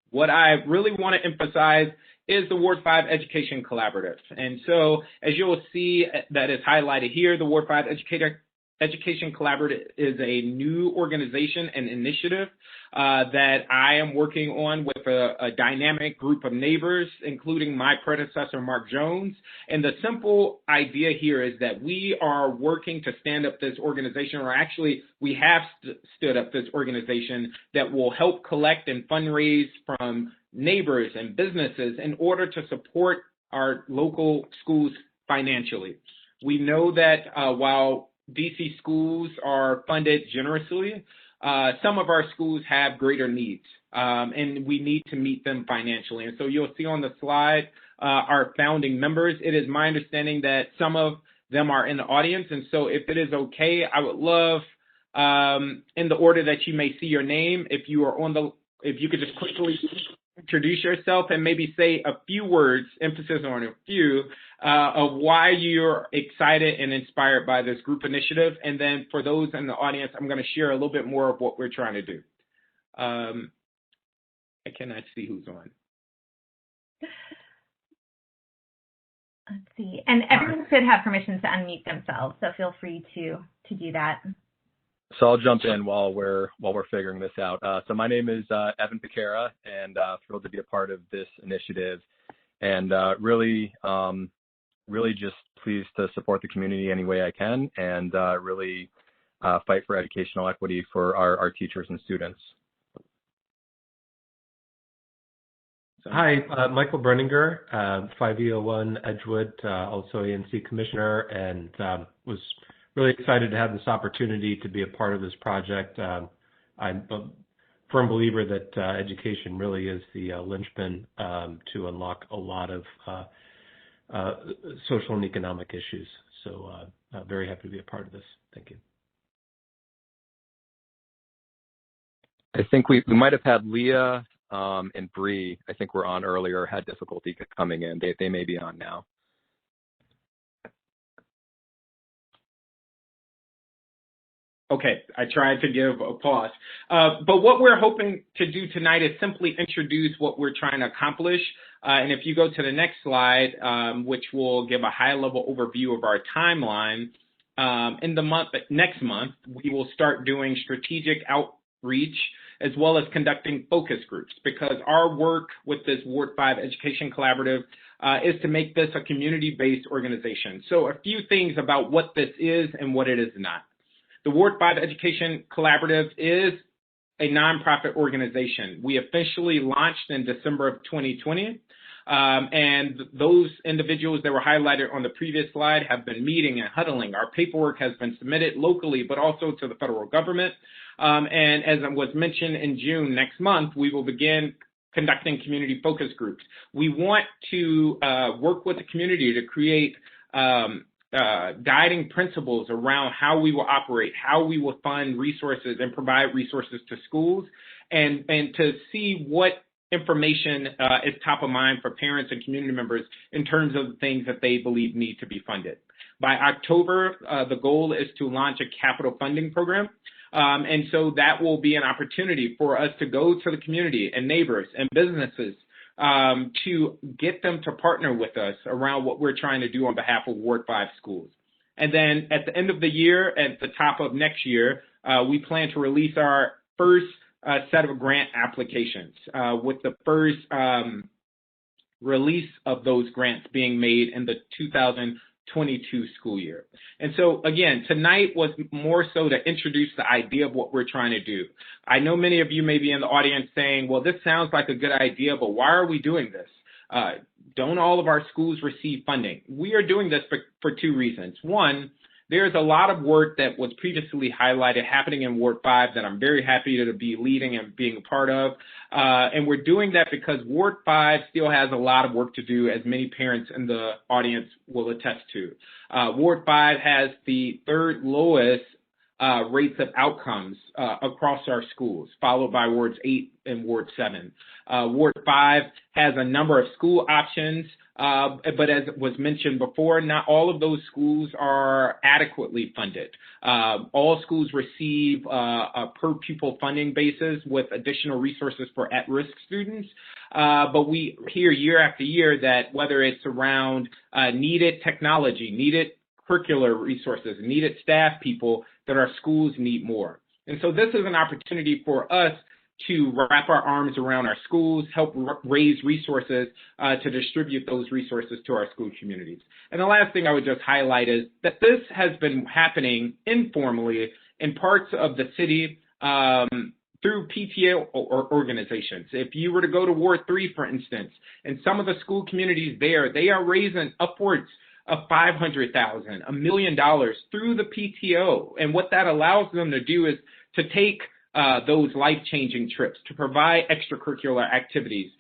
What I really want to emphasize is the Ward 5 Education Collaborative. And so, as you'll see that is highlighted here, the Ward 5 Education Collaborative is a new organization and initiative that I am working on with a dynamic group of neighbors, including my predecessor, Mark Jones. And the simple idea here is that we are working to stand up this organization, or actually we have stood up this organization that will help collect and fundraise from neighbors and businesses in order to support our local schools financially. We know that while DC schools are funded generously, some of our schools have greater needs, and we need to meet them financially. And so you'll see on the slide our founding members. It is my understanding that some of them are in the audience, and so if it is okay, I would love, in the order that you may see your name, if you could just quickly introduce yourself and maybe say a few words, emphasis on a few, of why you're excited and inspired by this group initiative. And then for those in the audience, I'm going to share a little bit more of what we're trying to do. I cannot see who's on. Let's see. And everyone should have permission to unmute themselves, so feel free to do that. So I'll jump in while we're figuring this out. So my name is Evan Piekara, and thrilled to be a part of this initiative, and really just pleased to support the community any way I can, and really fight for educational equity for our teachers and students. Hi, Michael Brenninger, 5E01 Edgewood, also ANC Commissioner, and was really excited to have this opportunity to be a part of this project. I'm a firm believer that education really is the linchpin to unlock a lot of social and economic issues. So very happy to be a part of this. Thank you. I think we might have had Leah and Bree, I think were on earlier, had difficulty coming in. They may be on now. Okay, I tried to give a pause. But what we're hoping to do tonight is simply introduce what we're trying to accomplish. And if you go to the next slide, which will give a high-level overview of our timeline, next month, we will start doing strategic outreach as well as conducting focus groups, because our work with this Ward 5 Education Collaborative is to make this a community-based organization. So a few things about what this is and what it is not. The Ward 5 Education Collaborative is a nonprofit organization. We officially launched in December of 2020, and those individuals that were highlighted on the previous slide have been meeting and huddling. Our paperwork has been submitted locally, but also to the federal government. And as was mentioned in June next month, we will begin conducting community focus groups. We want to work with the community to create guiding principles around how we will operate, how we will fund resources and provide resources to schools, and to see what information is top of mind for parents and community members in terms of the things that they believe need to be funded. By October, the goal is to launch a capital funding program. And so that will be an opportunity for us to go to the community and neighbors and businesses to get them to partner with us around what we're trying to do on behalf of Ward 5 schools. And then at the end of the year, at the top of next year, we plan to release our first set of grant applications, with the first release of those grants being made in the 22 school year. And so, again, tonight was more so to introduce the idea of what we're trying to do. I know many of you may be in the audience saying, well, this sounds like a good idea, but why are we doing this? Don't all of our schools receive funding? We are doing this for two reasons. One, there's a lot of work that was previously highlighted happening in Ward 5 that I'm very happy to be leading and being a part of. And we're doing that because Ward 5 still has a lot of work to do, as many parents in the audience will attest to. Ward 5 has the third lowest rates of outcomes across our schools, followed by Wards 8 and Ward 7. Ward 5 has a number of school options, but as was mentioned before, not all of those schools are adequately funded. All schools receive a per pupil funding basis with additional resources for at-risk students. But we hear year after year that whether it's around needed technology, needed curricular resources, needed staff people, that our schools need more. And so this is an opportunity for us to wrap our arms around our schools, help raise resources to distribute those resources to our school communities. And the last thing I would just highlight is that this has been happening informally in parts of the city through PTA organizations. If you were to go to Ward 3, for instance, and some of the school communities there, they are raising upwards of $500,000, $1 million through the PTO. And what that allows them to do is to take those life-changing trips, to provide extracurricular activities,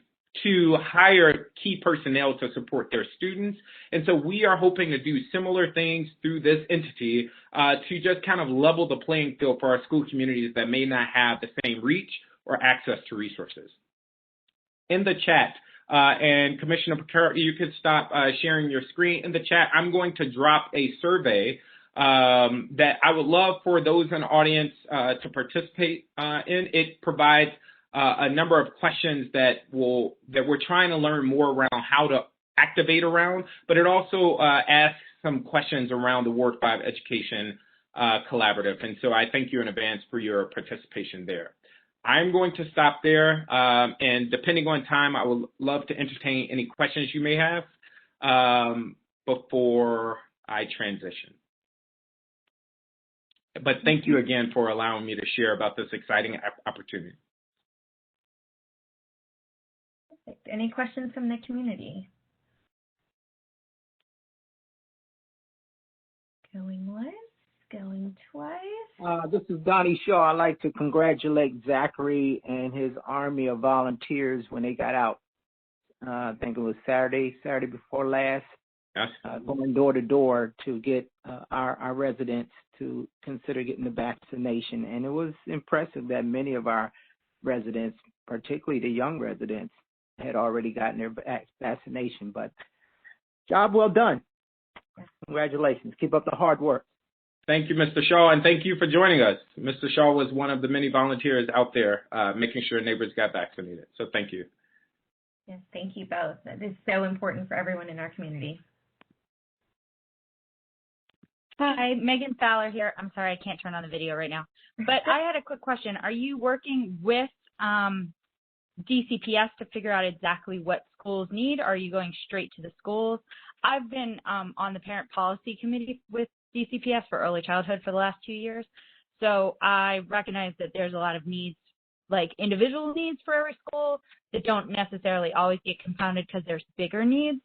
to hire key personnel to support their students. And so we are hoping to do similar things through this entity to just kind of level the playing field for our school communities that may not have the same reach or access to resources. In the chat, and Commissioner Piekara, you could stop sharing your screen. In the chat, I'm going to drop a survey that I would love for those in the audience to participate in. It provides a number of questions that we're trying to learn more around how to activate around, but it also asks some questions around the Ward 5 Education Collaborative. And so I thank you in advance for your participation there. I'm going to stop there, and depending on time, I would love to entertain any questions you may have before I transition. But thank you again for allowing me to share about this exciting opportunity. Any questions from the community? Going once, going twice. This is Donnie Shaw. I'd like to congratulate Zachary and his army of volunteers when they got out. I think it was Saturday before last, going door to door to get our residents to consider getting the vaccination. And it was impressive that many of our residents, particularly the young residents, had already gotten their vaccination. But job well done. Congratulations. Keep up the hard work. Thank you, Mr. Shaw, and thank you for joining us. Mr. Shaw was one of the many volunteers out there making sure neighbors got vaccinated. So thank you. Yes, thank you both. That is so important for everyone in our community. Hi, Megan Fowler here. I'm sorry, I can't turn on the video right now. But I had a quick question. Are you working with DCPS to figure out exactly what schools need? Or are you going straight to the schools? I've been on the parent policy committee with DCPS for early childhood for the last 2 years. So I recognize that there's a lot of needs, like individual needs for every school that don't necessarily always get compounded because there's bigger needs.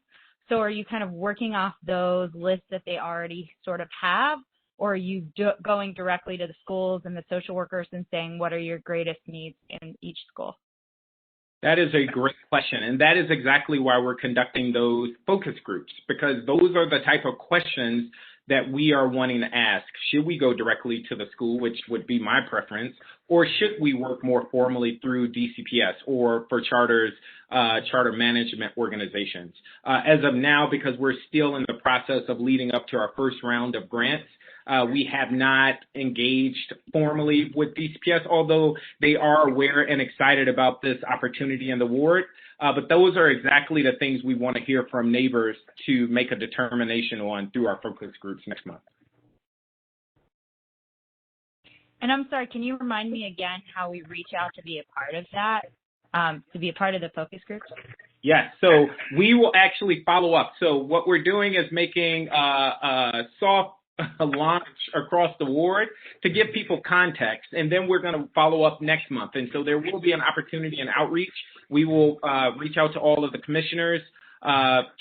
So are you kind of working off those lists that they already sort of have, or are you going directly to the schools and the social workers and saying, what are your greatest needs in each school? That is a great question, and that is exactly why we're conducting those focus groups, because those are the type of questions that we are wanting to ask. Should we go directly to the school, which would be my preference, or should we work more formally through DCPS or for charter management organizations? As of now, because we're still in the process of leading up to our first round of grants, we have not engaged formally with DCPS, although they are aware and excited about this opportunity in the ward. But those are exactly the things we want to hear from neighbors to make a determination on through our focus groups next month. And I'm sorry, can you remind me again how we reach out to be a part of that, to be a part of the focus groups? Yes, so we will actually follow up. So what we're doing is making a soft launch across the ward to give people context, and then we're going to follow up next month. And so there will be an opportunity and outreach. We will reach out to all of the commissioners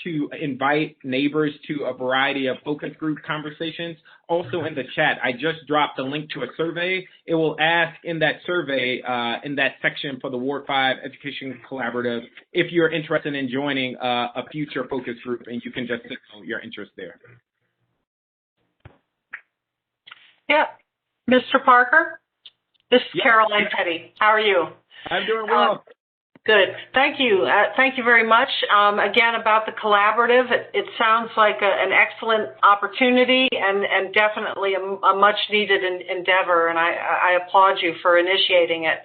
to invite neighbors to a variety of focus group conversations. Also in the chat, I just dropped a link to a survey. It will ask in that survey, in that section for the Ward 5 Education Collaborative, if you're interested in joining a future focus group, and you can just signal your interest there. Yeah. Mr. Parker, this is Caroline Petty. How are you? I'm doing well. Good. Thank you. Thank you very much. Again, about the collaborative, it sounds like an excellent opportunity and definitely a much needed endeavor, and I applaud you for initiating it.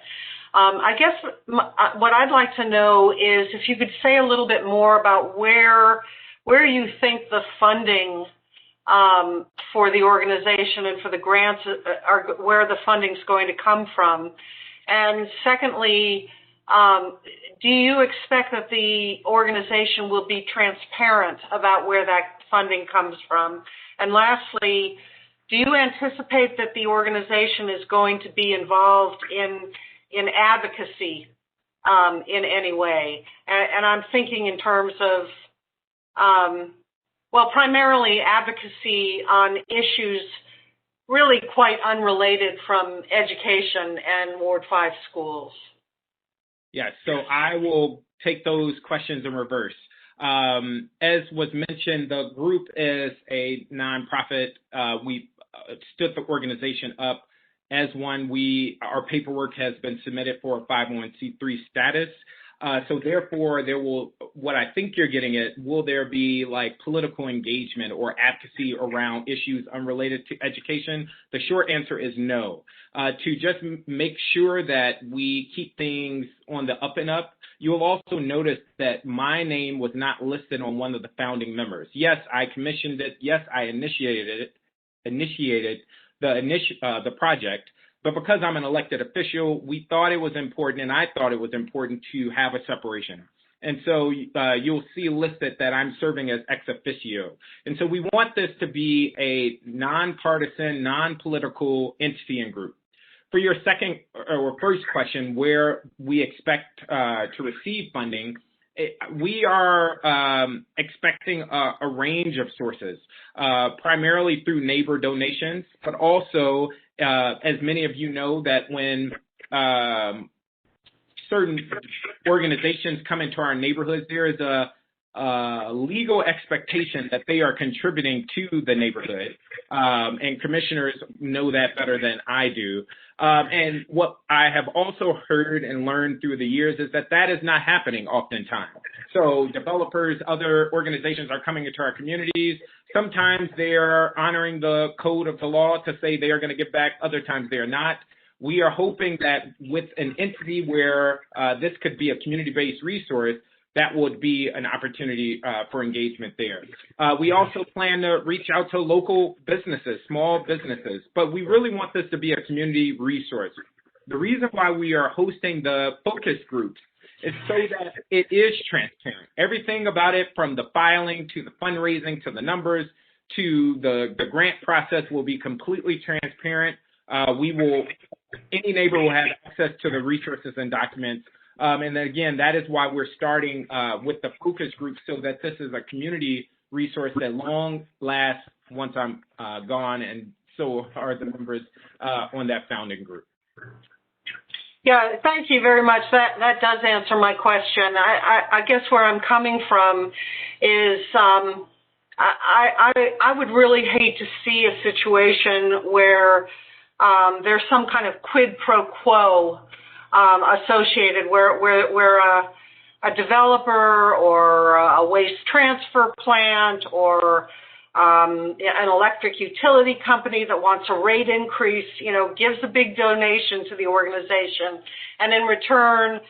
I guess what I'd like to know is if you could say a little bit more about where you think the funding for the organization and for the grants where the funding is going to come from. And secondly, do you expect that the organization will be transparent about where that funding comes from? And lastly, do you anticipate that the organization is going to be involved in advocacy in any way? And I'm thinking in terms of, well, primarily advocacy on issues really quite unrelated from education and Ward 5 schools. Yes, so I will take those questions in reverse. As was mentioned, the group is a nonprofit. We stood the organization up as one. Our paperwork has been submitted for a 501c3 status. So therefore, there will, what I think you're getting at, will there be like political engagement or advocacy around issues unrelated to education? The short answer is no. To just make sure that we keep things on the up and up, you'll also notice that my name was not listed on one of the founding members. Yes, I commissioned it. Yes, I initiated the project. But because I'm an elected official, we thought it was important, and I thought it was important to have a separation. And so you'll see listed that I'm serving as ex officio. And so we want this to be a nonpartisan, non-political entity and group. For your second or first question, where we expect to receive funding, we are expecting a range of sources, primarily through neighbor donations, but also, as many of you know, that when certain organizations come into our neighborhoods, there is a legal expectation that they are contributing to the neighborhood, and commissioners know that better than I do. And what I have also heard and learned through the years is that that is not happening oftentimes. So developers, other organizations are coming into our communities. Sometimes they are honoring the code of the law to say they are going to give back. Other times they are not. We are hoping that with an entity where this could be a community-based resource, that would be an opportunity for engagement there. We also plan to reach out to local businesses, small businesses, but we really want this to be a community resource. The reason why we are hosting the focus groups is so that it is transparent. Everything about it, from the filing to the fundraising to the numbers to the grant process, will be completely transparent. Any neighbor will have access to the resources and documents. And again, that is why we're starting with the focus group, so that this is a community resource that long lasts once I'm gone, and so are the members on that founding group. Yeah, thank you very much. That does answer my question. I guess where I'm coming from is I would really hate to see a situation where there's some kind of quid pro quo associated where a developer or a waste transfer plant or an electric utility company that wants a rate increase, gives a big donation to the organization, and in return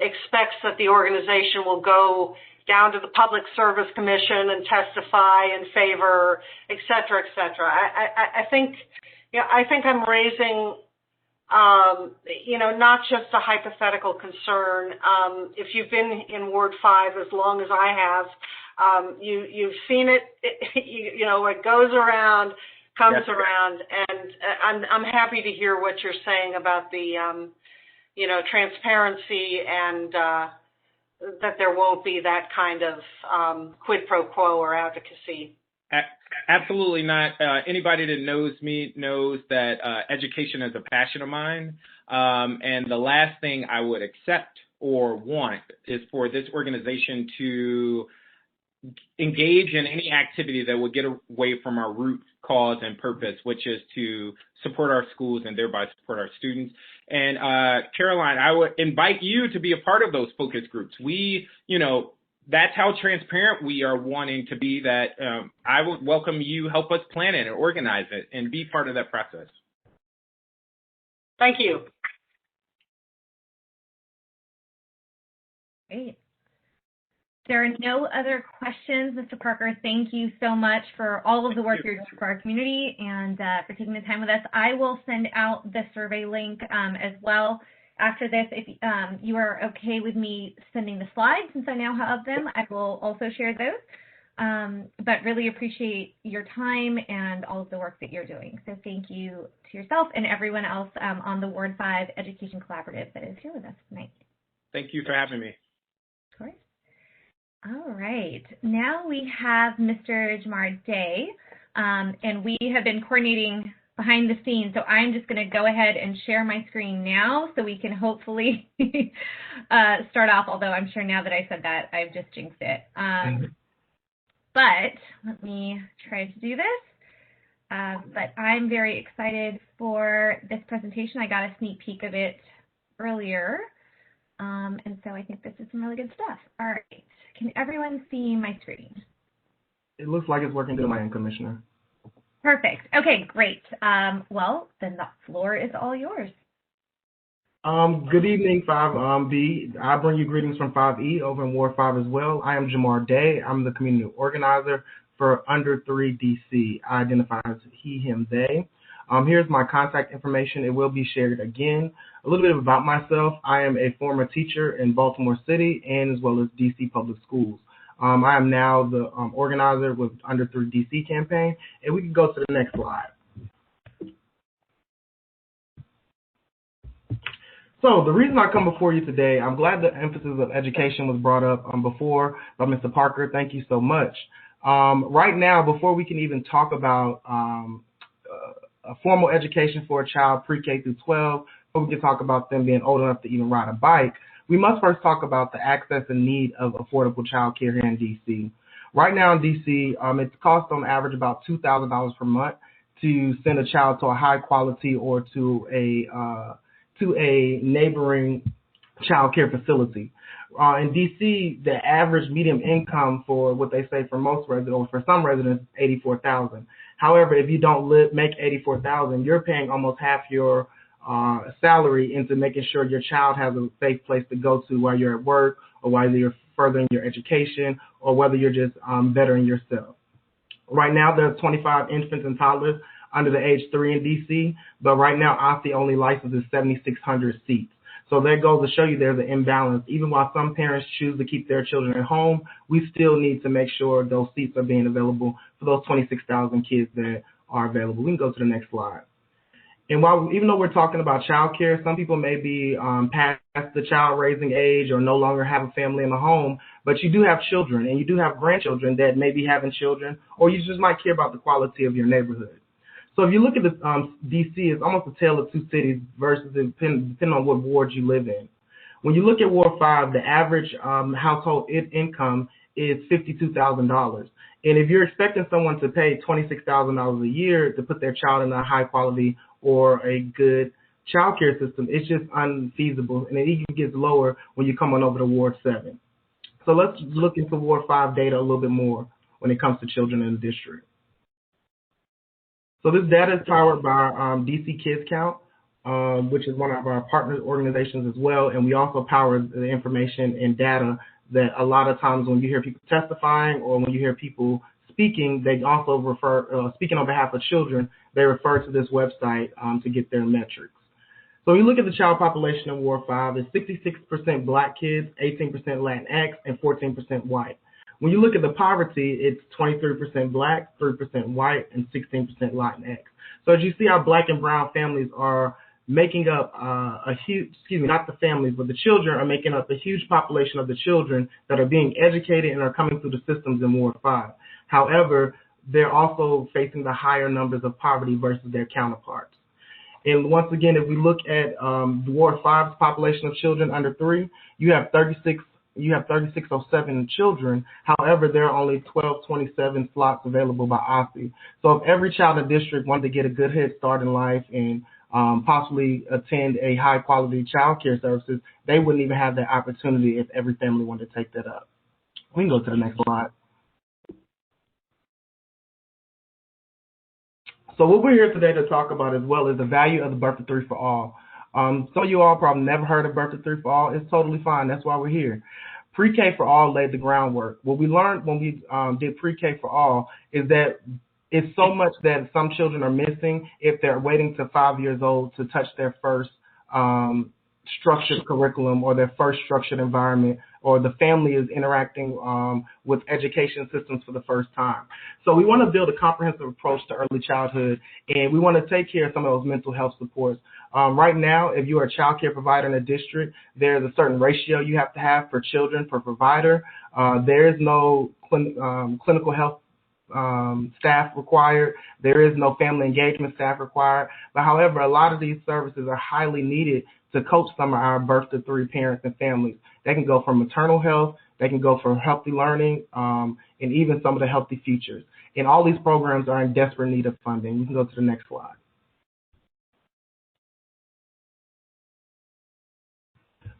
expects that the organization will go down to the Public Service Commission and testify in favor, et cetera, et cetera. I think I'm raising not just a hypothetical concern. If you've been in Ward 5 as long as I have, you've seen it. It goes around, comes around, and I'm happy to hear what you're saying about the, transparency and that there won't be that kind of quid pro quo or advocacy. Absolutely not. Anybody that knows me knows that education is a passion of mine. And the last thing I would accept or want is for this organization to engage in any activity that would get away from our root cause and purpose, which is to support our schools and thereby support our students. And Caroline, I would invite you to be a part of those focus groups. That's how transparent we are wanting to be, that I would welcome you, help us plan it and organize it and be part of that process. Thank you. Great. There are no other questions, Mr. Parker. Thank you so much for all of the work you're doing for our community and for taking the time with us. I will send out the survey link as well. After this, if you are okay with me sending the slides, since I now have them, I will also share those. But really appreciate your time and all of the work that you're doing. So thank you to yourself and everyone else on the Ward 5 Education Collaborative that is here with us tonight. Thank you for having me. Of course. All right. Now we have Mr. Jamar Day, and we have been coordinating behind the scenes. So I'm just going to go ahead and share my screen now so we can hopefully start off, although I'm sure now that I said that, I've just jinxed it. But let me try to do this. But I'm very excited for this presentation. I got a sneak peek of it earlier. And so I think this is some really good stuff. All right. Can everyone see my screen? It looks like it's working good on my end, Commissioner. Perfect. Okay, great. Well, then the floor is all yours. Good evening, 5B. I bring you greetings from 5E over in Ward 5 as well. I am Jamar Day. I'm the community organizer for Under 3 DC. I identify as he, him, they. Here's my contact information. It will be shared again. A little bit about myself. I am a former teacher in Baltimore City and as well as DC Public Schools. I am now the organizer with Under 3 DC campaign, and we can go to the next slide. So the reason I come before you today, I'm glad the emphasis of education was brought up before by Mr. Parker. Thank you so much. Right now, before we can even talk about a formal education for a child pre-K through 12, before we can talk about them being old enough to even ride a bike, we must first talk about the access and need of affordable child care here in D.C. Right now in D.C., it costs on average about $2,000 per month to send a child to a high quality or to a neighboring child care facility. In D.C., the average median income for what they say for most residents, or for some residents, is $84,000. However, if you don't make $84,000, you're paying almost half your salary into making sure your child has a safe place to go to while you're at work, or while you're furthering your education, or whether you're just bettering yourself. Right now, there's 25 infants and toddlers under the age 3 in D.C., but right now, OSSI only licenses 7,600 seats. So that goes to show you there's an imbalance. Even while some parents choose to keep their children at home, we still need to make sure those seats are being available for those 26,000 kids that are available. We can go to the next slide. And even though we're talking about child care, some people may be past the child raising age or no longer have a family in the home, but you do have children and you do have grandchildren that may be having children, or you just might care about the quality of your neighborhood. So if you look at the DC, it's almost a tale of two cities versus depending on what ward you live in. When you look at Ward 5, the average household income is $52,000. And if you're expecting someone to pay $26,000 a year to put their child in a high quality or a good child care system, it's just unfeasible. And it even gets lower when you come on over to Ward 7. So let's look into Ward 5 data a little bit more when it comes to children in the district. So this data is powered by DC Kids Count, which is one of our partner organizations as well. And we also power the information and data that a lot of times when you hear people testifying or when you hear people speaking, they also refer, speaking on behalf of children, they refer to this website to get their metrics. So we look at the child population in Ward 5, it's 66% Black kids, 18% Latinx, and 14% white. When you look at the poverty, it's 23% Black, 3% white, and 16% Latinx. So as you see, our Black and brown families are making up a huge, not the families, but the children are making up a huge population of the children that are being educated and are coming through the systems in Ward 5. However, they're also facing the higher numbers of poverty versus their counterparts. And once again, if we look at Ward 5's population of children under 3, you have 3607 children. However, there are only 1227 slots available by OSSI. So if every child in the district wanted to get a good head start in life and possibly attend a high quality child care services, they wouldn't even have that opportunity if every family wanted to take that up. We can go to the next slide. So what we're here today to talk about as well is the value of the Birth to 3 for All. Some of you all probably never heard of Birth to 3 for All. It's totally fine. That's why we're here. Pre-K for All laid the groundwork. What we learned when we did Pre-K for All is that it's so much that some children are missing if they're waiting to 5 years old to touch their first structured curriculum or their first structured environment, or the family is interacting with education systems for the first time. So we want to build a comprehensive approach to early childhood, and we want to take care of some of those mental health supports. Right now, if you are a child care provider in a district, there's a certain ratio you have to have per children per provider. There is no clinical health staff required. There is no family engagement staff required. But however, a lot of these services are highly needed to coach some of our birth to 3 parents and families. They can go for maternal health, they can go for healthy learning, and even some of the healthy futures. And all these programs are in desperate need of funding. You can go to the next slide.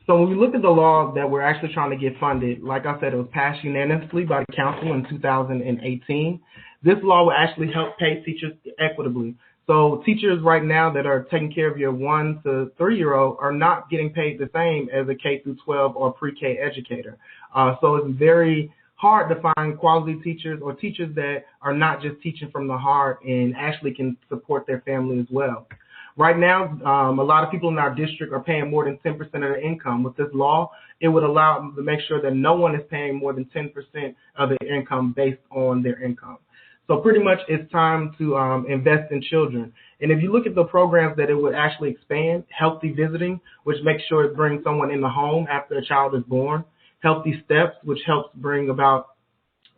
So when we look at the law that we're actually trying to get funded, like I said, it was passed unanimously by the council in 2018. This law will actually help pay teachers equitably. So teachers right now that are taking care of your 1 to 3-year-old are not getting paid the same as a K through 12 or pre-K educator. So it's very hard to find quality teachers or teachers that are not just teaching from the heart and actually can support their family as well. Right now, a lot of people in our district are paying more than 10% of their income. With this law, it would allow them to make sure that no one is paying more than 10% of their income based on their income. So pretty much it's time to invest in children. And if you look at the programs that it would actually expand, healthy visiting, which makes sure it brings someone in the home after a child is born, healthy steps, which helps bring about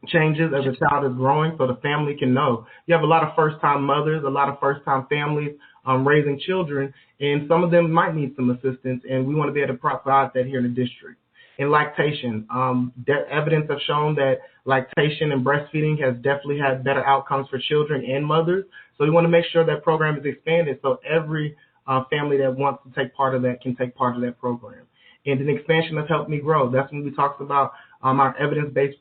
changes as a child is growing so the family can know. You have a lot of first-time mothers, a lot of first-time families raising children, and some of them might need some assistance, and we want to be able to provide that here in the district. In lactation, evidence has shown that lactation and breastfeeding has definitely had better outcomes for children and mothers. So we want to make sure that program is expanded so every family that wants to take part of that can take part of that program. And an expansion of Help Me Grow. That's when we talked about our evidence-based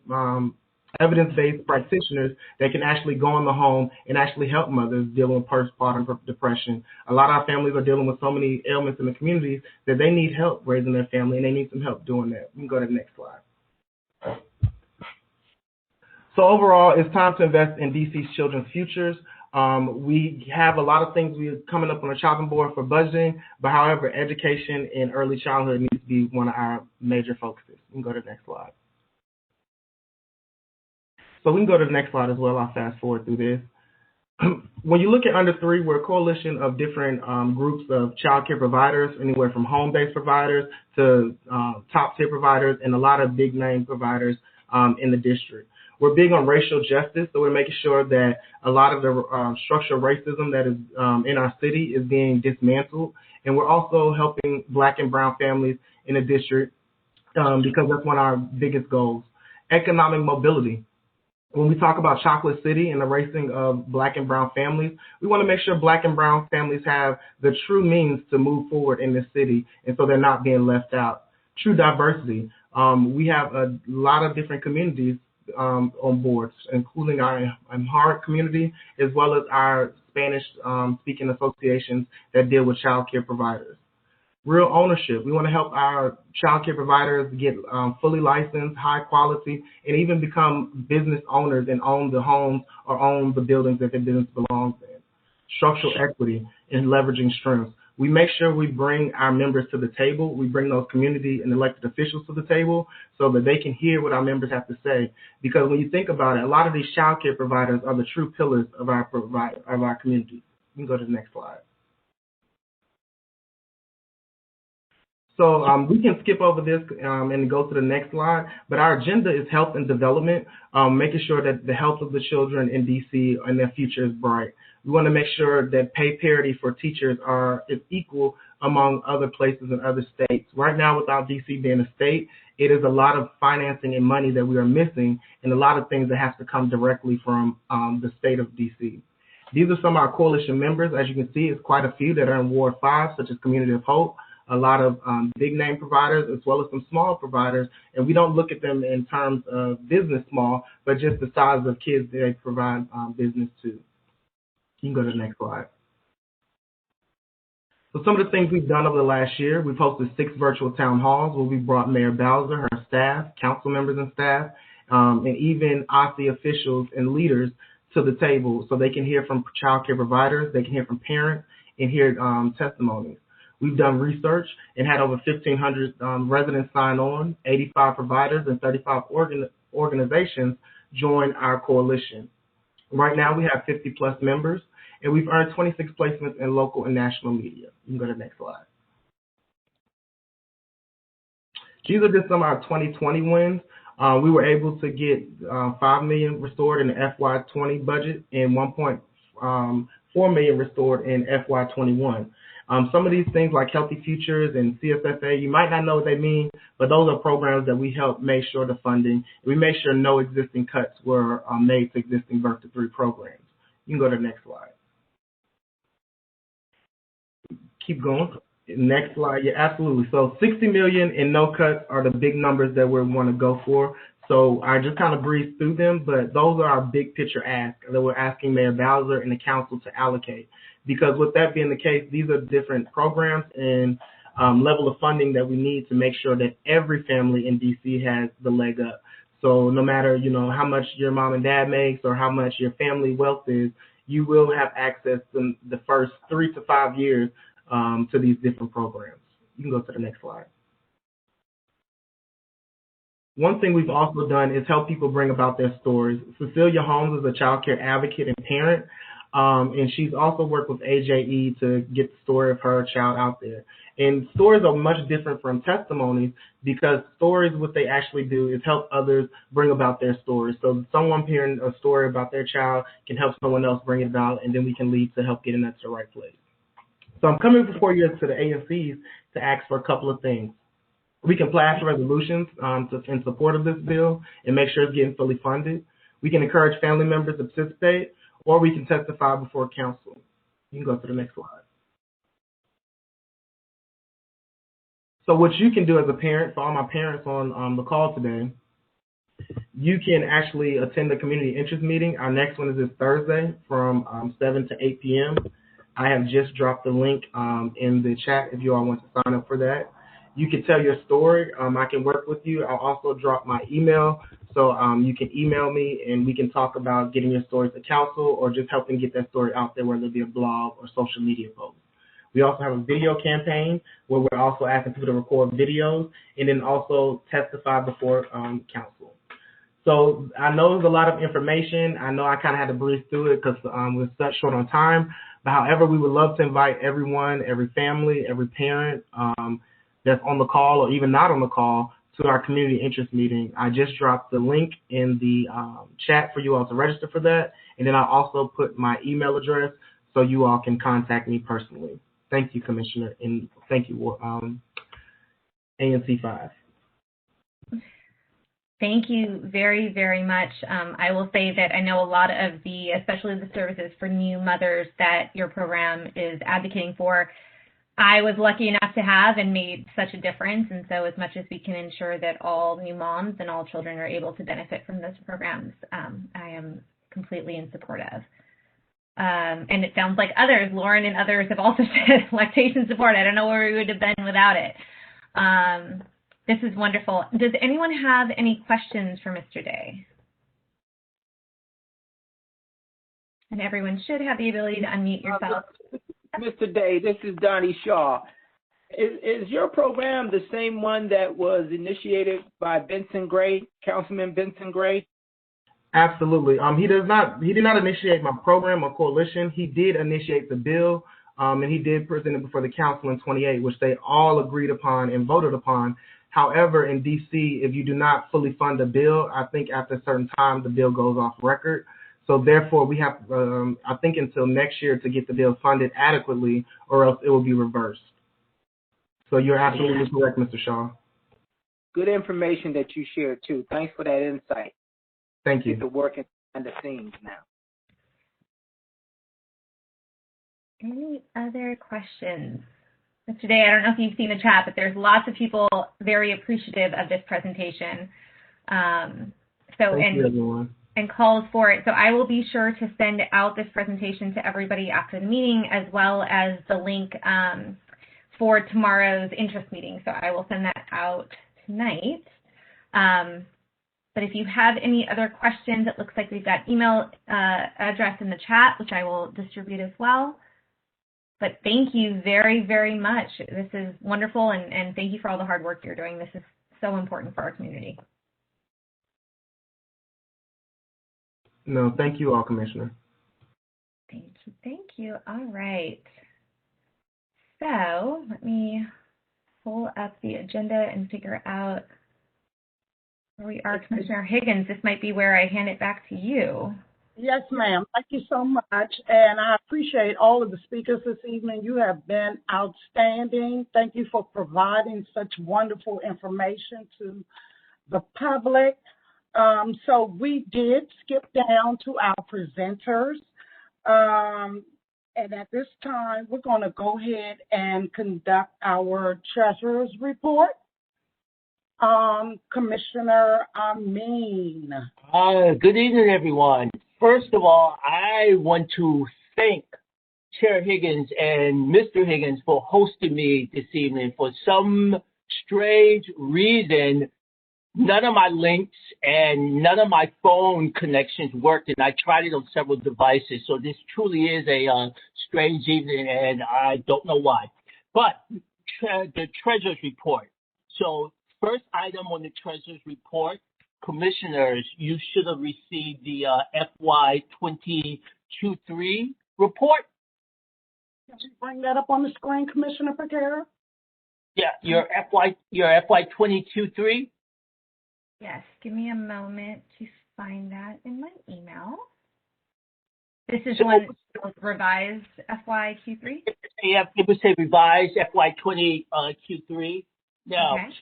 practitioners that can actually go in the home and actually help mothers dealing with postpartum depression. A lot of our families are dealing with so many ailments in the communities that they need help raising their family, and they need some help doing that. We can go to the next slide. So overall, it's time to invest in DC's children's futures. We have a lot of things we're coming up on the chopping board for budgeting, but however, education and early childhood needs to be one of our major focuses. We can go to the next slide. So we can go to the next slide as well. I'll fast forward through this. When you look at under 3, we're a coalition of different groups of child care providers, anywhere from home-based providers to top-tier providers and a lot of big-name providers in the district. We're big on racial justice, so we're making sure that a lot of the structural racism that is in our city is being dismantled. And we're also helping Black and brown families in the district because that's one of our biggest goals. Economic mobility. When we talk about Chocolate City and the raising of Black and brown families, we want to make sure Black and brown families have the true means to move forward in this city, and so they're not being left out. True diversity. We have a lot of different communities on boards, including our Amharic community, as well as our Spanish-speaking associations that deal with child care providers. Real ownership. We want to help our child care providers get fully licensed, high quality, and even become business owners and own the homes or own the buildings that their business belongs in. Structural equity and leveraging strengths. We make sure we bring our members to the table. We bring those community and elected officials to the table so that they can hear what our members have to say. Because when you think about it, a lot of these child care providers are the true pillars of our community. You can go to the next slide. So we can skip over this and go to the next slide, but our agenda is health and development, making sure that the health of the children in DC and their future is bright. We want to make sure that pay parity for teachers is equal among other places and other states. Right now, without DC being a state, it is a lot of financing and money that we are missing and a lot of things that have to come directly from the state of DC. These are some of our coalition members. As you can see, it's quite a few that are in Ward 5, such as Community of Hope, a lot of big name providers as well as some small providers, and we don't look at them in terms of business small, but just the size of kids they provide business to. You can go to the next slide. So some of the things we've done over the last year, we've hosted 6 virtual town halls where we brought Mayor Bowser, her staff, council members and staff, and even OSSI officials and leaders to the table so they can hear from child care providers, they can hear from parents, and hear testimonies. We've done research and had over 1,500 residents sign on, 85 providers and 35 organizations join our coalition. Right now we have 50 plus members and we've earned 26 placements in local and national media. You can go to the next slide. These are just some of our 2020 wins. We were able to get $5 million restored in the FY20 budget and $1.4 million restored in FY21. Some of these things like Healthy Futures and CSFA, you might not know what they mean, but those are programs that we help make sure the funding. We make sure no existing cuts were made to existing birth to 3 programs. You can go to the next slide. Keep going. Next slide. Yeah, absolutely. So 60 million and no cuts are the big numbers that we want to go for. So I just kind of breezed through them, but those are our big picture asks that we're asking Mayor Bowser and the council to allocate. Because with that being the case, these are different programs and level of funding that we need to make sure that every family in DC has the leg up. So no matter, you know, how much your mom and dad makes or how much your family wealth is, you will have access to the first 3 to 5 years to these different programs. You can go to the next slide. One thing we've also done is help people bring about their stories. Cecilia Holmes is a child care advocate and parent, and she's also worked with AJE to get the story of her child out there. And stories are much different from testimonies because stories, what they actually do is help others bring about their stories. So someone hearing a story about their child can help someone else bring it about, and then we can lead to help getting that to the right place. So I'm coming before you to the ANCs to ask for a couple of things. We can pass resolutions in support of this bill and make sure it's getting fully funded. We can encourage family members to participate, or we can testify before council. You can go to the next slide. So what you can do as a parent, for all my parents on the call today, you can actually attend the community interest meeting. Our next one is this Thursday from 7 to 8 p.m. I have just dropped the link in the chat if you all want to sign up for that. You can tell your story. I can work with you. I'll also drop my email, so you can email me and we can talk about getting your story to council or just helping get that story out there, whether it be a blog or social media post. We also have a video campaign where we're also asking people to record videos and then also testify before council. So I know there's a lot of information. I know I kind of had to breeze through it because we're such short on time. But however, we would love to invite everyone, every family, every parent that's on the call or even not on the call to our community interest meeting. I just dropped the link in the chat for you all to register for that. And then I also put my email address so you all can contact me personally. Thank you, Commissioner, and thank you, ANC 5. Thank you very, very much. I will say that I know a lot of especially the services for new mothers that your program is advocating for, I was lucky enough to have and made such a difference. And so as much as we can ensure that all new moms and all children are able to benefit from those programs, I am completely in support of. And it sounds like others, Lauren and others, have also said lactation support. I don't know where we would have been without it. This is wonderful. Does anyone have any questions for Mr. Day? And everyone should have the ability to unmute yourself. Mr. Day, this is Donnie Shaw. Is your program the same one that was initiated by Benson Gray, Councilman Benson Gray? Absolutely. He did not initiate my program or coalition. He did initiate the bill, and he did present it before the council in 28, which they all agreed upon and voted upon. However, in DC, if you do not fully fund a bill, I think after a certain time the bill goes off record. So therefore, we have, I think, until next year to get the bill funded adequately, or else it will be reversed. So you're absolutely correct, Mr. Shaw. Good information that you shared too. Thanks for that insight. Thank you. Get to working behind the scenes now. Any other questions? Today, I don't know if you've seen the chat, but there's lots of people very appreciative of this presentation. Thank you, everyone. And calls for it. So I will be sure to send out this presentation to everybody after the meeting, as well as the link for tomorrow's interest meeting. So I will send that out tonight. But if you have any other questions, it looks like we've got email address in the chat, which I will distribute as well. But thank you very, very much. This is wonderful, and thank you for all the hard work you're doing. This is so important for our community. No, thank you all, Commissioner. Thank you. Thank you. All right. So let me pull up the agenda and figure out where we are. Commissioner Higgins, this might be where I hand it back to you. Yes, ma'am. Thank you so much. And I appreciate all of the speakers this evening. You have been outstanding. Thank you for providing such wonderful information to the public. So we did skip down to our presenters. And at this time, we're going to go ahead and conduct our treasurer's report. Commissioner Amin. Good evening, everyone. First of all, I want to thank Chair Higgins and Mr. Higgins for hosting me this evening. For some strange reason, none of my links and none of my phone connections worked, and I tried it on several devices. So this truly is a strange evening, and I don't know why. But the treasurer's report. So first item on the treasurer's report, commissioners, you should have received the FY 22-3 report. Can you bring that up on the screen, Commissioner Piekara? Yeah, your FY 22-3. Yes, give me a moment to find that in my email. This is one revised FY Q3? Yeah, it would say revised FY 20 Q3. Now, okay.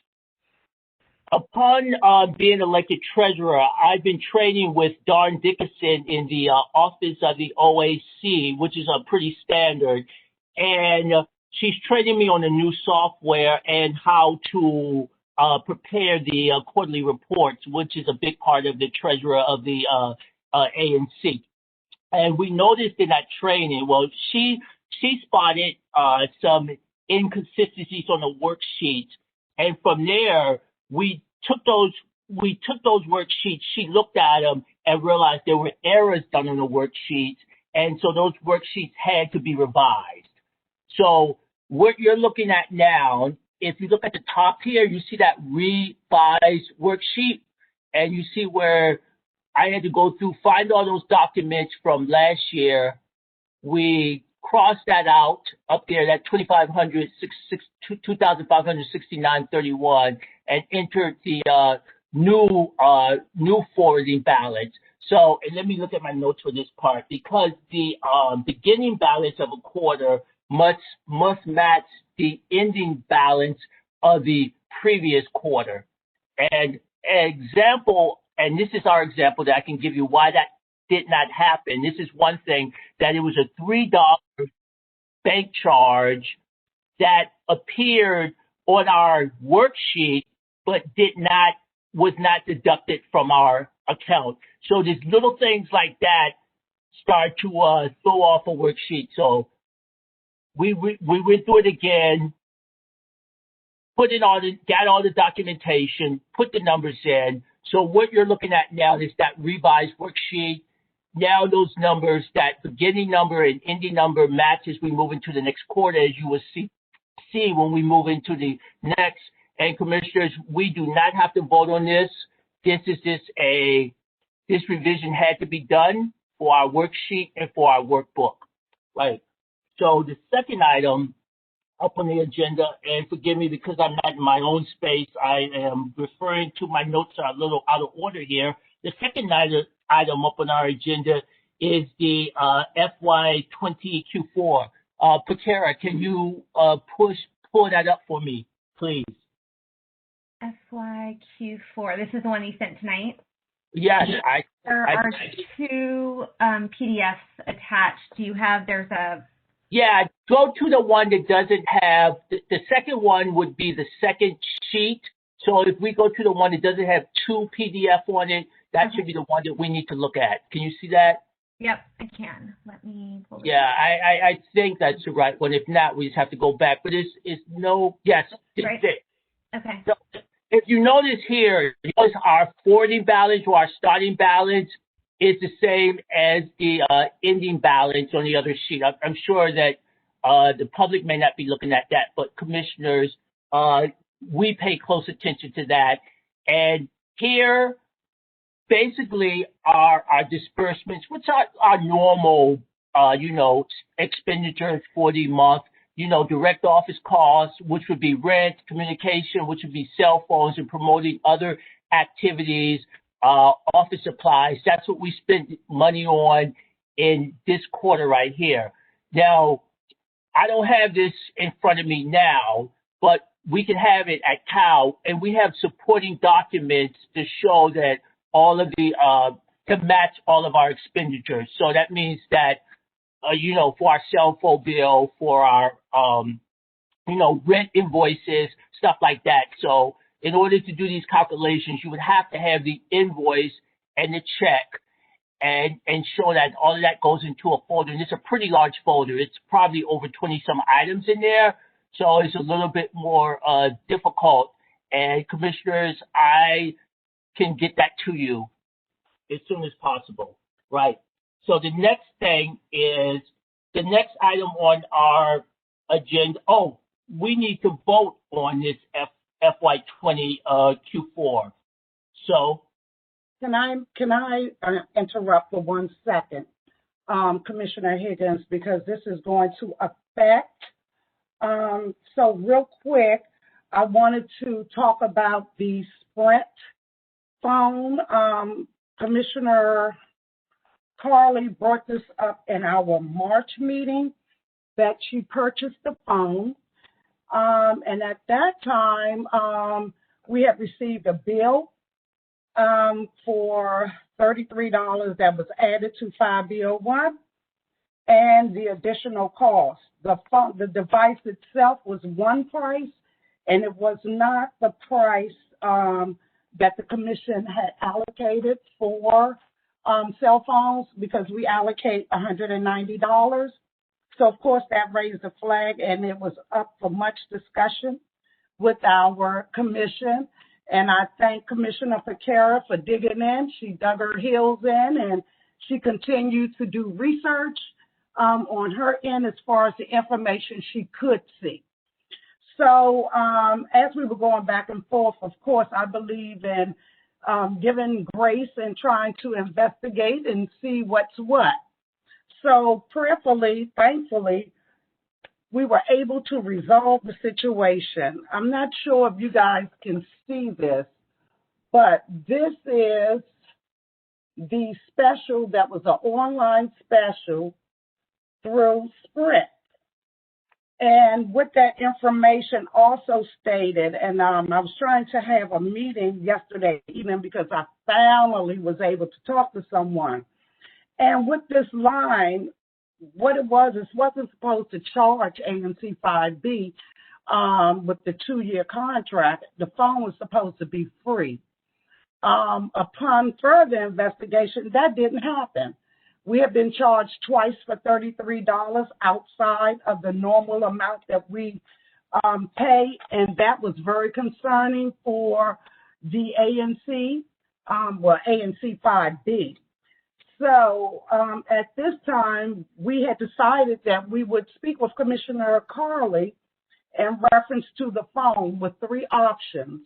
Upon being elected treasurer, I've been training with Dawn Dickinson in the office of the OAC, which is pretty standard. And she's training me on the new software and how to prepare the quarterly reports, which is a big part of the treasurer of the ANC. And we noticed in that training, well, she spotted some inconsistencies on the worksheets, and from there we took those worksheets. She looked at them and realized there were errors done on the worksheets, and so those worksheets had to be revised. So what you're looking at now, if you look at the top here, you see that revised worksheet, and you see where I had to go through, find all those documents from last year. We crossed that out up there, that 2,569.31, and entered the new forwarding balance. So, and let me look at my notes for this part, because the beginning balance of a quarter must match the ending balance of the previous quarter. And example, and this is our example that I can give you why that did not happen. This is one thing, that it was a $3 bank charge that appeared on our worksheet, but was not deducted from our account. So there's little things like that start to throw off a worksheet. So we went through it again, got all the documentation, put the numbers in. So what you're looking at now is that revised worksheet. now those numbers, that beginning number and ending number match as we move into the next quarter, as you will see when we move into the next. And commissioners, we do not have to vote on this. This revision had to be done for our worksheet and for our workbook, right? So the second item up on the agenda, and forgive me because I'm not in my own space, I am referring to my notes are a little out of order here. The second item up on our agenda is the FY20 Q4. Piekara, can you pull that up for me, please? FY Q4. This is the one you sent tonight? Yes. There are two PDFs attached. Do you have, Yeah, go to the one that doesn't have, the second one would be the second sheet. So if we go to the one that doesn't have two PDF on it, that should be the one that we need to look at. Can you see that? Yep, I can. Let me pull it Yeah, up. I think that's the right one. If not, we just have to go back. But it's yes, it's right. it. Okay. So if you notice here, our forwarding balance or our starting balance is the same as the ending balance on the other sheet. I'm sure that the public may not be looking at that, but commissioners, we pay close attention to that. And here, basically, our disbursements, which are our normal, expenditures for the month, direct office costs, which would be rent, communication, which would be cell phones and promoting other activities, office supplies. That's what we spend money on in this quarter right here. Now, I don't have this in front of me now, but we can have it at CAL, and we have supporting documents to show that all of the, to match all of our expenditures. So that means that, for our cell phone bill, for our, rent invoices, stuff like that. So in order to do these calculations, you would have to have the invoice and the check and show that all of that goes into a folder. And it's a pretty large folder. It's probably over 20 some items in there. So it's a little bit more difficult. And commissioners, I can get that to you as soon as possible. Right. So the next thing is the next item on our agenda. Oh, we need to vote on this FY20 Q4. So can I interrupt for 1 second, Commissioner Higgins, because this is going to affect. So real quick, I wanted to talk about the Sprint phone. Commissioner Carley brought this up in our March meeting that she purchased the phone. And at that time, we had received a bill for $33 that was added to 5B01 and the additional cost. The device itself was one price, and it was not the price that the commission had allocated for cell phones, because we allocate $190. So, of course, that raised a flag, and it was up for much discussion with our commission. And I thank Commissioner Piekara for digging in. She dug her heels in, and she continued to do research on her end as far as the information she could see. So as we were going back and forth, of course, I believe in giving grace and trying to investigate and see what's what. So prayerfully, thankfully, we were able to resolve the situation. I'm not sure if you guys can see this, but this is the special that was an online special through Sprint. And with that information also stated, and I was trying to have a meeting yesterday evening because I finally was able to talk to someone. And with this line, what it wasn't supposed to charge ANC 5B with the 2-year contract. The phone was supposed to be free. Upon further investigation, that didn't happen. We have been charged twice for $33 outside of the normal amount that we pay, and that was very concerning for the ANC, ANC 5B. So at this time, we had decided that we would speak with Commissioner Carley in reference to the phone with three options.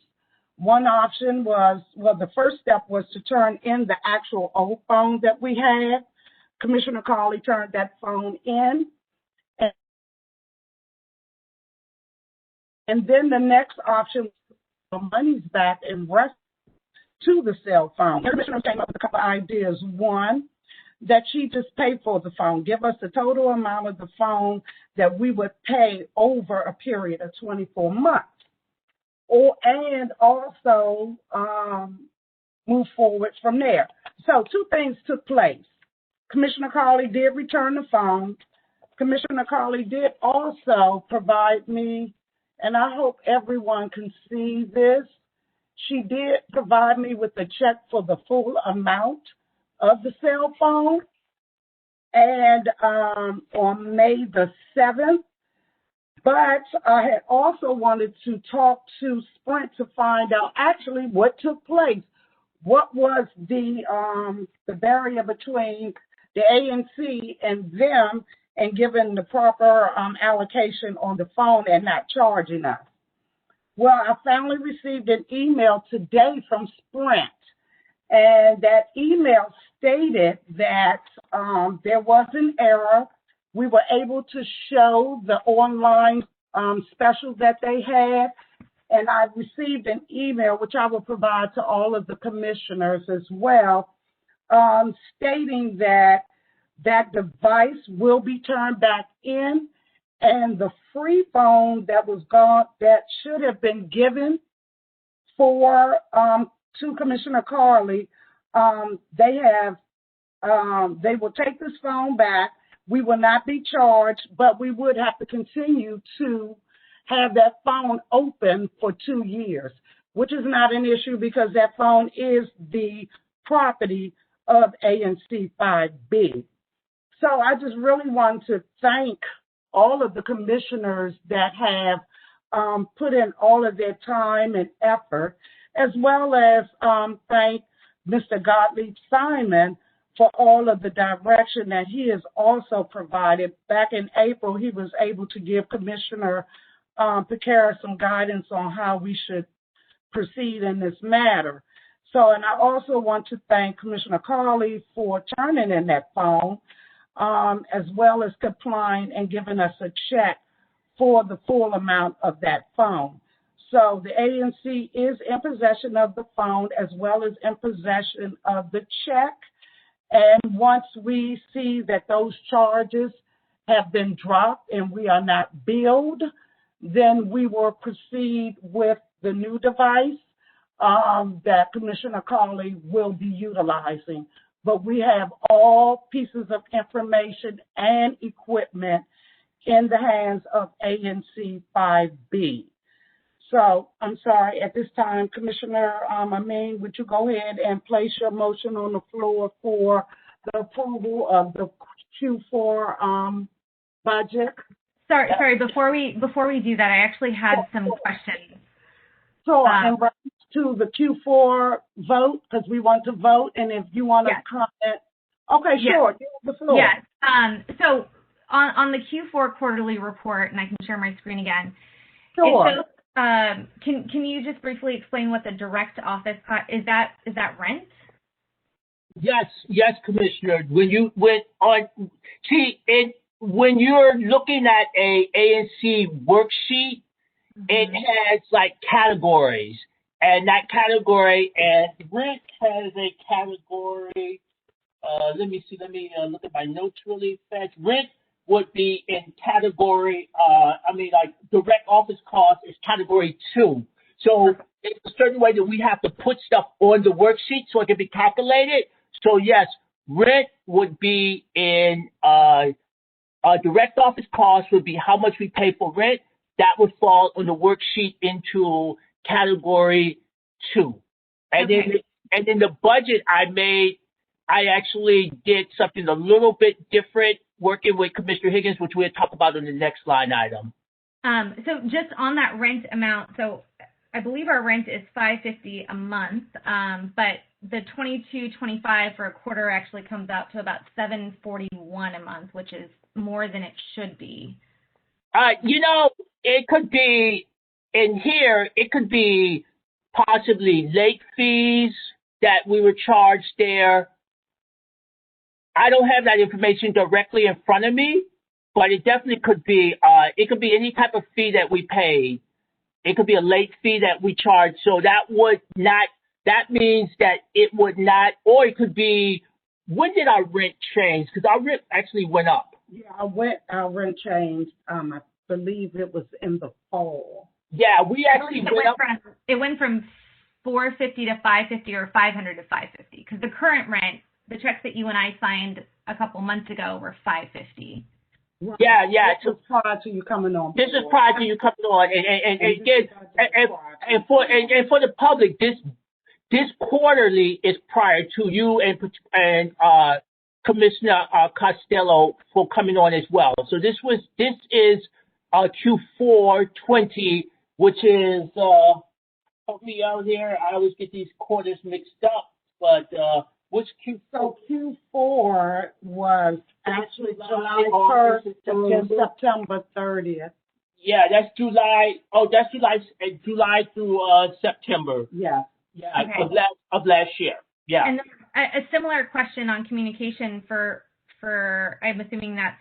One option was, well, the first step was to turn in the actual old phone that we had. Commissioner Carley turned that phone in. And then the next option was the money's back and rest to the cell phone. The commissioner came up with a couple of ideas. One, that she just pay for the phone, give us the total amount of the phone that we would pay over a period of 24 months. And also move forward from there. So two things took place. Commissioner Carley did return the phone. Commissioner Carley did also provide me, and I hope everyone can see this, she did provide me with a check for the full amount of the cell phone. And on May the 7th, but I had also wanted to talk to Sprint to find out actually what took place. What was the barrier between the ANC and them and giving the proper allocation on the phone and not charging us? Well, I finally received an email today from Sprint, and that email stated that there was an error. We were able to show the online special that they had, and I received an email, which I will provide to all of the commissioners as well, stating that that device will be turned back in, and the free phone that was gone, that should have been given for to Commissioner Carley, they will take this phone back. We will not be charged, but we would have to continue to have that phone open for 2 years, which is not an issue because that phone is the property of ANC 5B. So I just really want to thank all of the commissioners that have put in all of their time and effort, as well as thank Mr. Gottlieb Simon for all of the direction that he has also provided. Back in April, he was able to give Commissioner Piekara some guidance on how we should proceed in this matter. So, and I also want to thank Commissioner Carley for turning in that phone, as well as complying and giving us a check for the full amount of that phone. So the ANC is in possession of the phone as well as in possession of the check. And once we see that those charges have been dropped and we are not billed, then we will proceed with the new device that Commissioner Carley will be utilizing. But we have all pieces of information and equipment in the hands of ANC 5B. So I'm sorry, at this time, Commissioner Amin, would you go ahead and place your motion on the floor for the approval of the Q4 budget? Sorry. Before we do that, I actually had some questions. So in reference to the Q4 vote, because we want to vote, and if you want to comment, okay, sure, give the floor. Yes. So on the Q4 quarterly report, and I can share my screen again. Sure. It shows, can you just briefly explain what the direct office is? That rent? Yes, Commissioner. When you're looking at a ANC worksheet, it has like categories, and that category, and rent has a category. Let me look at my notes really fast. Rent would be in category, like direct office cost is category 2. So it's a certain way that we have to put stuff on the worksheet so it can be calculated. So yes, rent would be in direct office cost would be how much we pay for rent. That would fall on the worksheet into category 2. And then the budget I actually did something a little bit different working with Commissioner Higgins, which we'll talk about in the next line item. So just on that rent amount, so I believe our rent is $550 a month, but the $22.25 for a quarter actually comes out to about $741 a month, which is more than it should be. It could be in here. It could be possibly late fees that we were charged there. I don't have that information directly in front of me, but it definitely could be. It could be any type of fee that we paid. It could be a late fee that we charge. So that would not. That means that it would not. Or it could be. When did our rent change? Because our rent actually went up. Yeah, our rent changed. I believe it was in the fall. Yeah, we actually went up. It went from $450 to $550 or $500 to $550 because the current rent, the checks that you and I signed a couple months ago were $550. Yeah. This is prior to you coming on. This is prior to you coming on, and again, and for the public, this quarterly is prior to you and Commissioner Costello for coming on as well. So this is Q4 20, which is help me out here. I always get these quarters mixed up, but which Q4? So Q4 was actually July 1st to September 30th. Yeah, that's July. Oh, that's July through September. Yeah. Yeah, okay. of last year. Yeah. And a similar question on communication for I'm assuming that's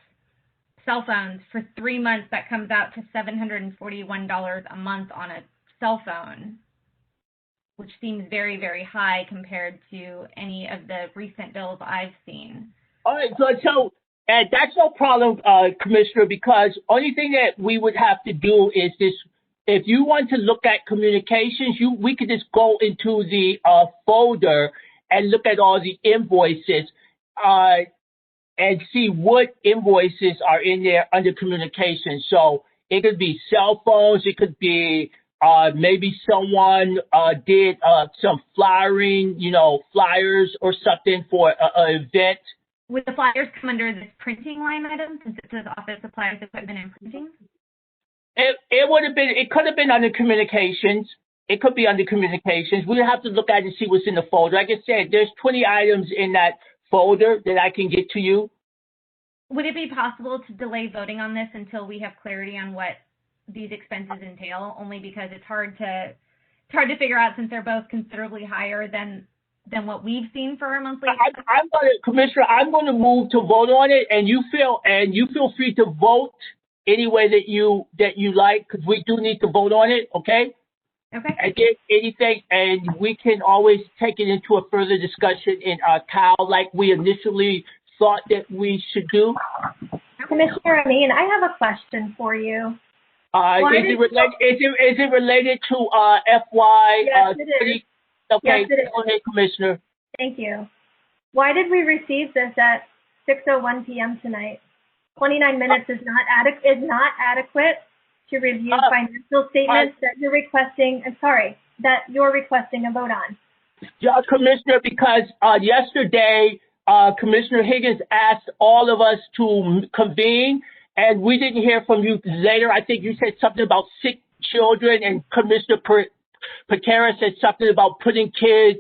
cell phones. For 3 months, that comes out to $741 a month on a cell phone, which seems very, very high compared to any of the recent bills I've seen. All right, so that's no problem, Commissioner, because only thing that we would have to do is this. If you want to look at communications, we could just go into the folder and look at all the invoices and see what invoices are in there under communications. So it could be cell phones. It could be maybe someone did some flyering, flyers or something for an event. Would the flyers come under this printing line item since it says office supplies, equipment, and printing? It could have been under communications. It could be under communications. We'll have to look at it and see what's in the folder. Like I said, there's 20 items in that folder that I can get to you. Would it be possible to delay voting on this until we have clarity on what these expenses entail? Only because it's hard to figure out since they're both considerably higher than what we've seen for our monthly. Commissioner, I'm going to move to vote on it, and you feel free to vote any way that you like, because we do need to vote on it, okay? Okay. Again, anything, and we can always take it into a further discussion in Cal, like we initially thought that we should do. Commissioner Amin, I have a question for you. Is it related to FY? Yes, it is. Okay, yes, it is. Go ahead, Commissioner. Thank you. Why did we receive this at 6:01 p.m. tonight? 29 minutes is not adequate to review financial statements that you're requesting. That you're requesting a vote on. Yeah, Commissioner, because yesterday Commissioner Higgins asked all of us to convene, and we didn't hear from you later. I think you said something about sick children, and Commissioner Piekara said something about putting kids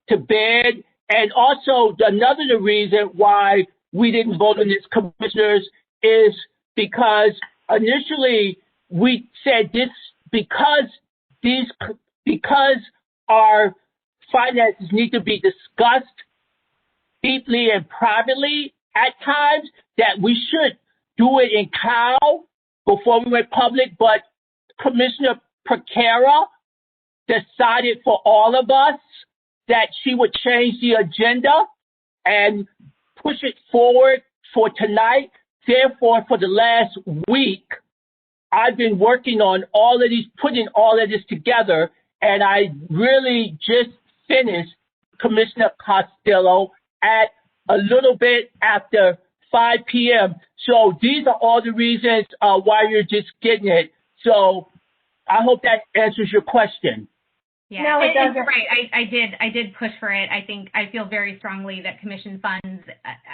to bed. And also, another reason why we didn't vote on this, Commissioners, is because initially we said this because our finances need to be discussed deeply and privately at times, that we should do it in Cal before we went public. But Commissioner Piekara decided for all of us that she would change the agenda and push it forward for tonight. Therefore, for the last week, I've been working on putting all of this together, and I really just finished Commissioner Costello at a little bit after 5 p.m. So these are all the reasons why you're just getting it. So I hope that answers your question. Yeah, no, it doesn't. Right. I did push for it. I feel very strongly that commission funds,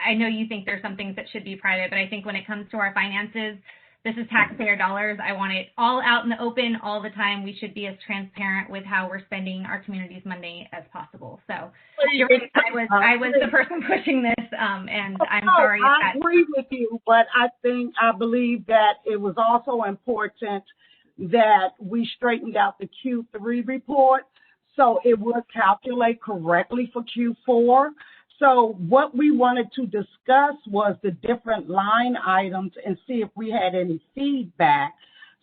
I know you think there's some things that should be private, but I think when it comes to our finances, this is taxpayer dollars. I want it all out in the open all the time. We should be as transparent with how we're spending our community's money as possible. So you're right. I was the person pushing this, and I'm sorry. I agree with you, but I believe that it was also important that we straightened out the Q3 report so it would calculate correctly for Q4. So what we wanted to discuss was the different line items and see if we had any feedback.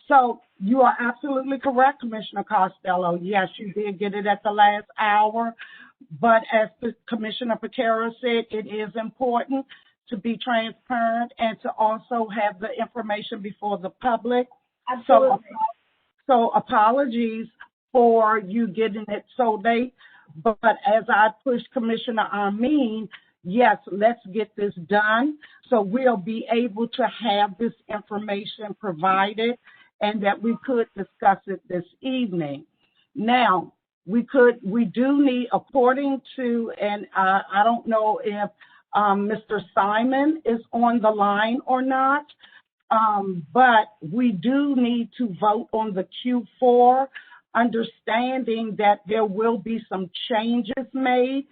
So you are absolutely correct, Commissioner Costello. Yes, you did get it at the last hour. But as the Commissioner Piekara said, it is important to be transparent and to also have the information before the public. Absolutely. So apologies for you getting it so late. But as I pushed Commissioner Amin, yes, let's get this done so we'll be able to have this information provided and that we could discuss it this evening. Now, we do need, according to, and I don't know if Mr. Simon is on the line or not, but we do need to vote on the Q4, understanding that there will be some changes made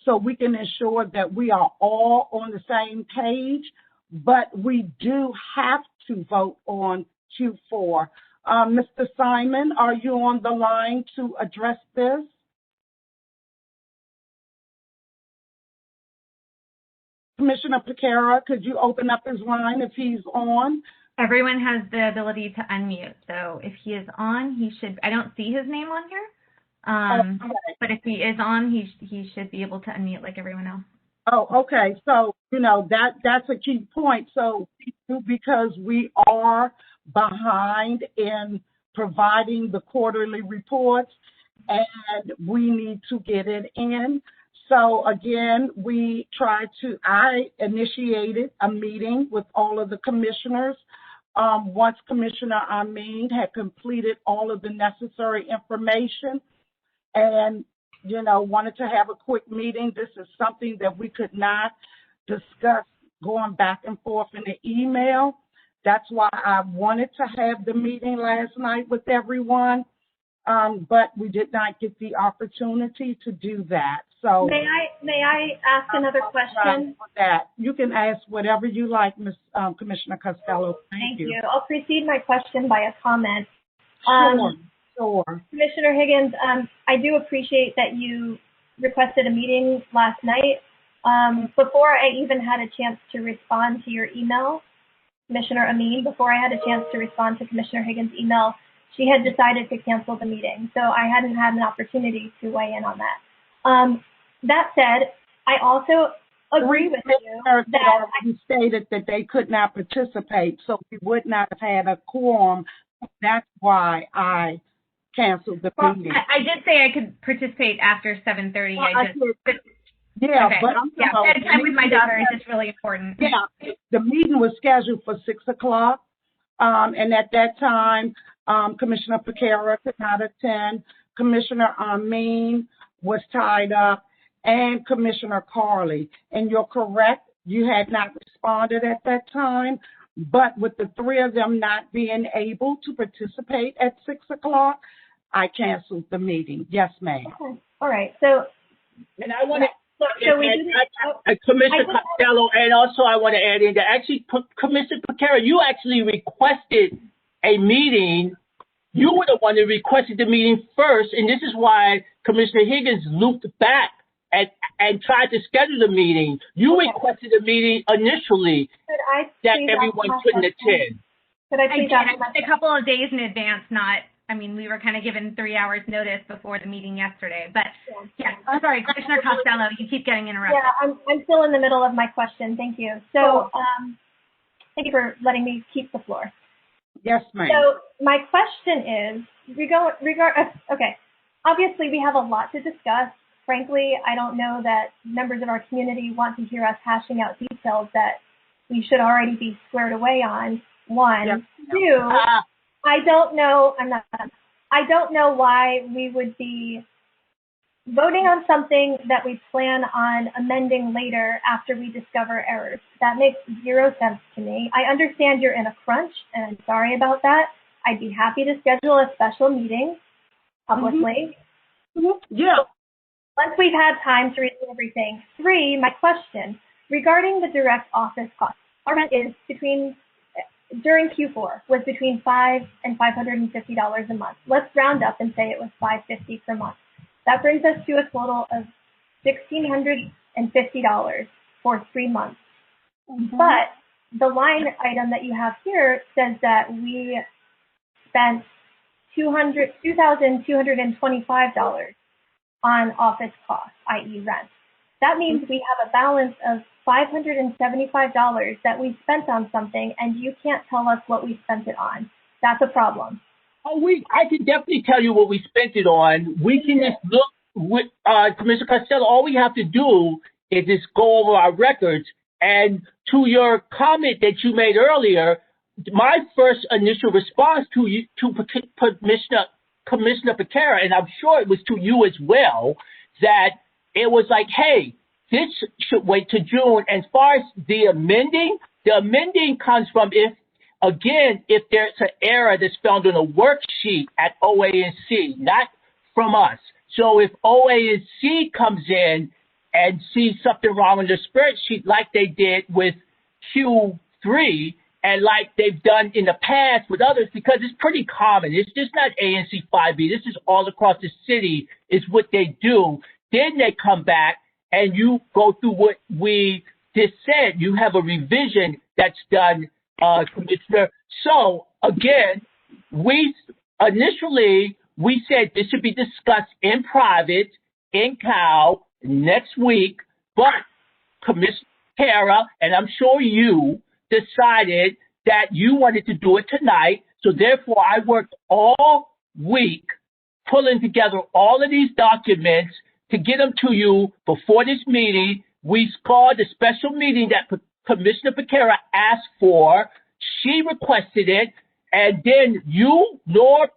so we can ensure that we are all on the same page, but we do have to vote on Q4. Mr. Simon, are you on the line to address this? Commissioner Piekara, could you open up his line if he's on? Everyone has the ability to unmute, so if he is on, he should. I don't see his name on here, Okay. but if he is on, he should be able to unmute like everyone else. Oh, okay. So, that's a key point. So, because we are behind in providing the quarterly reports and we need to get it in. So again, I initiated a meeting with all of the commissioners. Once Commissioner Amin had completed all of the necessary information and, wanted to have a quick meeting. This is something that we could not discuss going back and forth in the email. That's why I wanted to have the meeting last night with everyone, but we did not get the opportunity to do that. So may I ask another question? You can ask whatever you like, Ms. Commissioner Costello. Thank you. I'll precede my question by a comment. Sure. Commissioner Higgins, I do appreciate that you requested a meeting last night. Before I even had a chance to respond to your email, Commissioner Amin, before I had a chance to respond to Commissioner Higgins' email, she had decided to cancel the meeting. So I hadn't had an opportunity to weigh in on that. That said, I also agree with you that already stated that they could not participate, so we would not have had a quorum. That's why I canceled the meeting. I did say I could participate after 7:30. Yeah, okay. But I'm spending time with my daughter is just really important. Yeah, the meeting was scheduled for 6 o'clock, and at that time, Commissioner Piekara could not attend. Commissioner Amin was tied up, and Commissioner Carley. And you're correct, you had not responded at that time, but with the three of them not being able to participate at 6 o'clock, I canceled the meeting. Yes, ma'am. Okay. All right. So, and I want to. So Commissioner Costello, and also I want to add in that actually, Commissioner Piekara, you actually requested a meeting. You were the one that requested the meeting first, and this is why Commissioner Higgins looped back and tried to schedule the meeting. You requested a meeting initially that everyone couldn't attend. I did a couple of days in advance, we were kind of given 3 hours notice before the meeting yesterday. But yeah, sorry, Commissioner Costello, you keep getting interrupted. Yeah, I'm still in the middle of my question. Thank you. So thank you for letting me keep the floor. Yes, ma'am. So my question is, okay, obviously we have a lot to discuss. Frankly, I don't know that members of our community want to hear us hashing out details that we should already be squared away on. One. Yep. Two, I don't know why we would be voting on something that we plan on amending later after we discover errors. That makes zero sense to me. I understand you're in a crunch, and I'm sorry about that. I'd be happy to schedule a special meeting publicly. Yeah. Once we've had time to review everything. 3, my question regarding the direct office cost. Our rent is during Q4 was between $500 and $550 a month. Let's round up and say it was $550 per month. That brings us to a total of $1,650 for 3 months. But the line item that you have here says that we spent $2,225 on office costs, i.e. rent. That means we have a balance of $575 that we spent on something, and you can't tell us what we spent it on. That's a problem. I can definitely tell you what we spent it on. We can just look with Commissioner Costello. All we have to do is just go over our records. And to your comment that you made earlier, my first initial response to you, to Commissioner Piekara, and I'm sure it was to you as well, that it was like, hey, this should wait to June. As far as the amending comes from if there's an error that's found on a worksheet at OANC, not from us. So if OANC comes in and sees something wrong on the spreadsheet like they did with Q3 and like they've done in the past with others, because it's pretty common. It's just not ANC 5B. This is all across the city is what they do. Then they come back and you go through what we just said. You have a revision that's done, Commissioner. So again, we said this should be discussed in private, in COW next week, but Commissioner Piekara, and I'm sure you decided that you wanted to do it tonight. So therefore, I worked all week pulling together all of these documents to get them to you before this meeting. We called a special meeting that Commissioner Piekara asked for. She requested it, and then you nor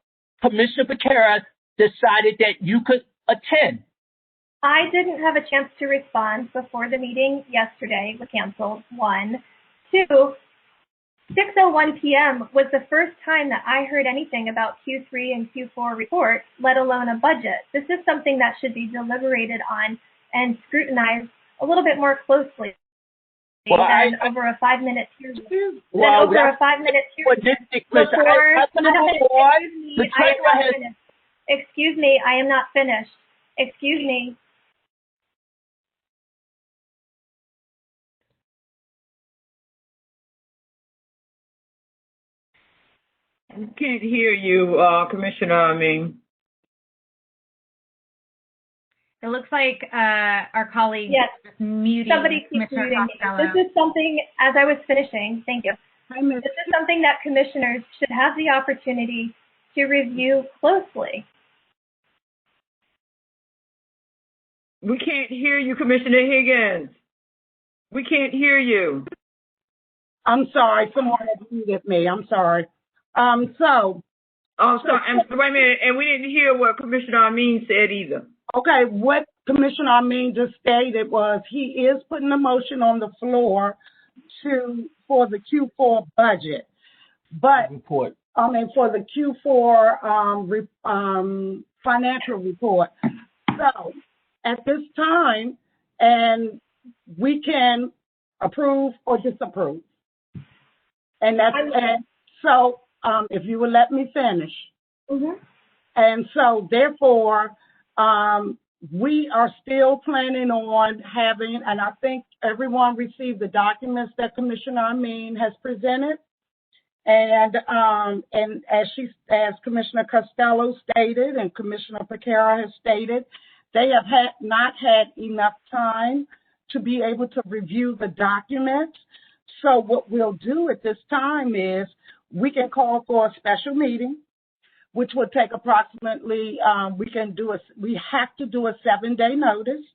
Commissioner Piekara decided that you could attend. I didn't have a chance to respond before the meeting yesterday was canceled, 1. 2, 6:01 p.m. was the first time that I heard anything about Q3 and Q4 reports, let alone a budget. This is something that should be deliberated on and scrutinized a little bit more closely than over a 5-minute period. Excuse me, I am not finished. Excuse me. We can't hear you, Commissioner Amin. It looks like our colleague is muting. Somebody keeps muting me. This is something, as I was finishing, thank you. This is something that commissioners should have the opportunity to review closely. We can't hear you, Commissioner Higgins. We can't hear you. I'm sorry. Someone had muted me. I'm sorry. Wait a minute, and we didn't hear what Commissioner Amin said either. Okay, what Commissioner Amin just stated was he is putting a motion on the floor for the Q4 budget, but for the Q4 financial report. So at this time, and we can approve or disapprove, and so. If you would let me finish. And so therefore, we are still planning on having, and I think everyone received the documents that Commissioner Amin has presented. And as Commissioner Costello stated and Commissioner Piekara has stated, they have not had enough time to be able to review the documents. So what we'll do at this time is we can call for a special meeting, which will take approximately, we have to do a 7-day notice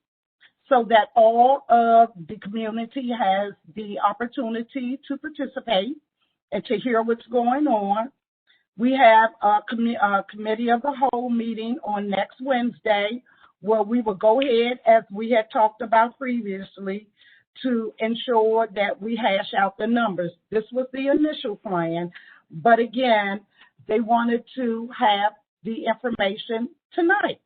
so that all of the community has the opportunity to participate and to hear what's going on. We have a committee of the whole meeting on next Wednesday where we will go ahead, as we had talked about previously, to ensure that we hash out the numbers. This was the initial plan, but again, they wanted to have the information tonight.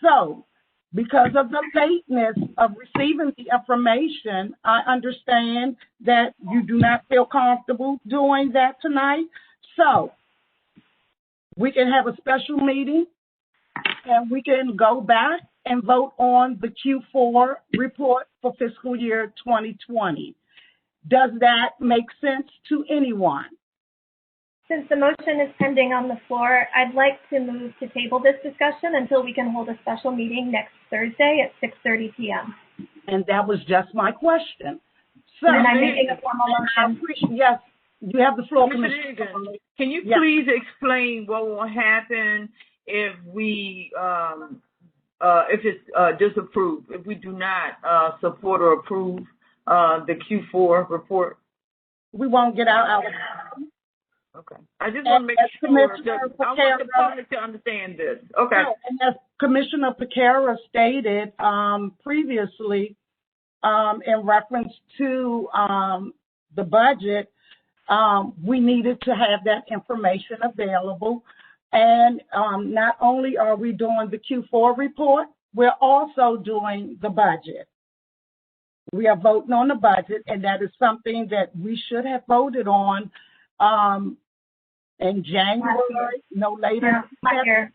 So, because of the lateness of receiving the information, I understand that you do not feel comfortable doing that tonight. So, we can have a special meeting and we can go back and vote on the Q4 report for fiscal year 2020. Does that make sense to anyone? Since the motion is pending on the floor, I'd like to move to table this discussion until we can hold a special meeting next Thursday at 6:30 p.m. And that was just my question. So, and I'm making a formal motion. Yes, you have the floor, Commissioner Higgins. Can you please explain what will happen if we, if it's disapproved, if we do not support or approve the Q4 report? We won't get our Okay. I just want to make sure that I want the public to understand this. Okay. And as Commissioner Piekara stated previously, in reference to the budget, we needed to have that information available. And not only are we doing the Q4 report, we're also doing the budget. We are voting on the budget, and that is something that we should have voted on in January, no later than December.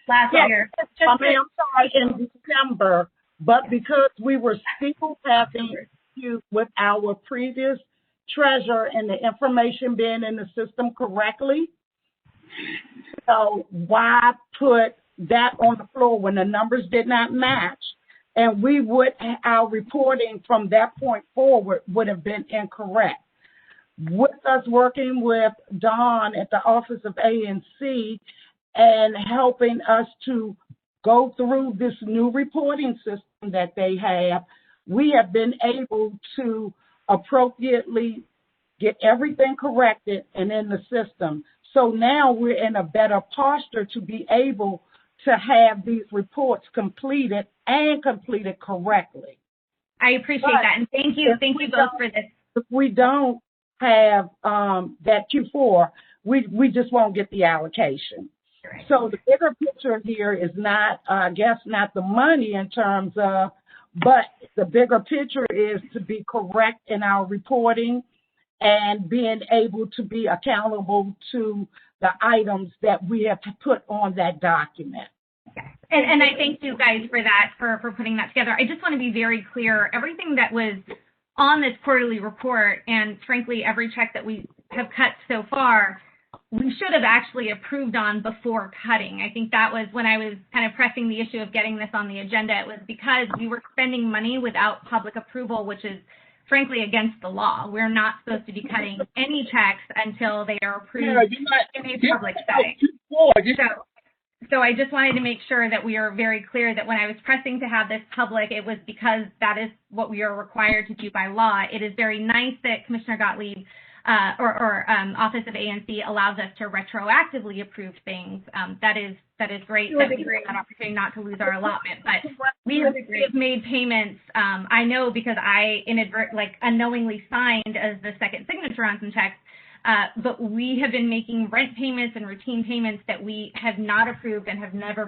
Last year. I'm sorry, in December, but because we were still having issues with our previous treasurer and the information being in the system correctly, so why put that on the floor when the numbers did not match? And we would, our reporting from that point forward would have been incorrect. With us working with Don at the Office of ANC and helping us to go through this new reporting system that they have, we have been able to appropriately get everything corrected and in the system. So now we're in a better posture to be able to have these reports completed and completed correctly. I appreciate that, and thank you both for this. If we don't have that Q4, we just won't get the allocation. Right. So the bigger picture here is not, I guess, not the money in terms of, but the bigger picture is to be correct in our reporting and being able to be accountable to the items that we have to put on that document. And I thank you guys for that, for putting that together. I just want to be very clear. Everything that was on this quarterly report, and frankly, every check that we have cut so far, we should have actually approved on before cutting. I think that was when I was kind of pressing the issue of getting this on the agenda. It was because we were spending money without public approval, which is frankly against the law. We're not supposed to be cutting any checks until they are approved in a public setting. So I just wanted to make sure that we are very clear that when I was pressing to have this public, it was because that is what we are required to do by law. It is very nice that Commissioner Gottlieb Office of ANC allows us to retroactively approve things. That is great that we have that opportunity not to lose our allotment. But we have made payments. I know because I unknowingly signed as the second signature on some checks. But we have been making rent payments and routine payments that we have not approved and have never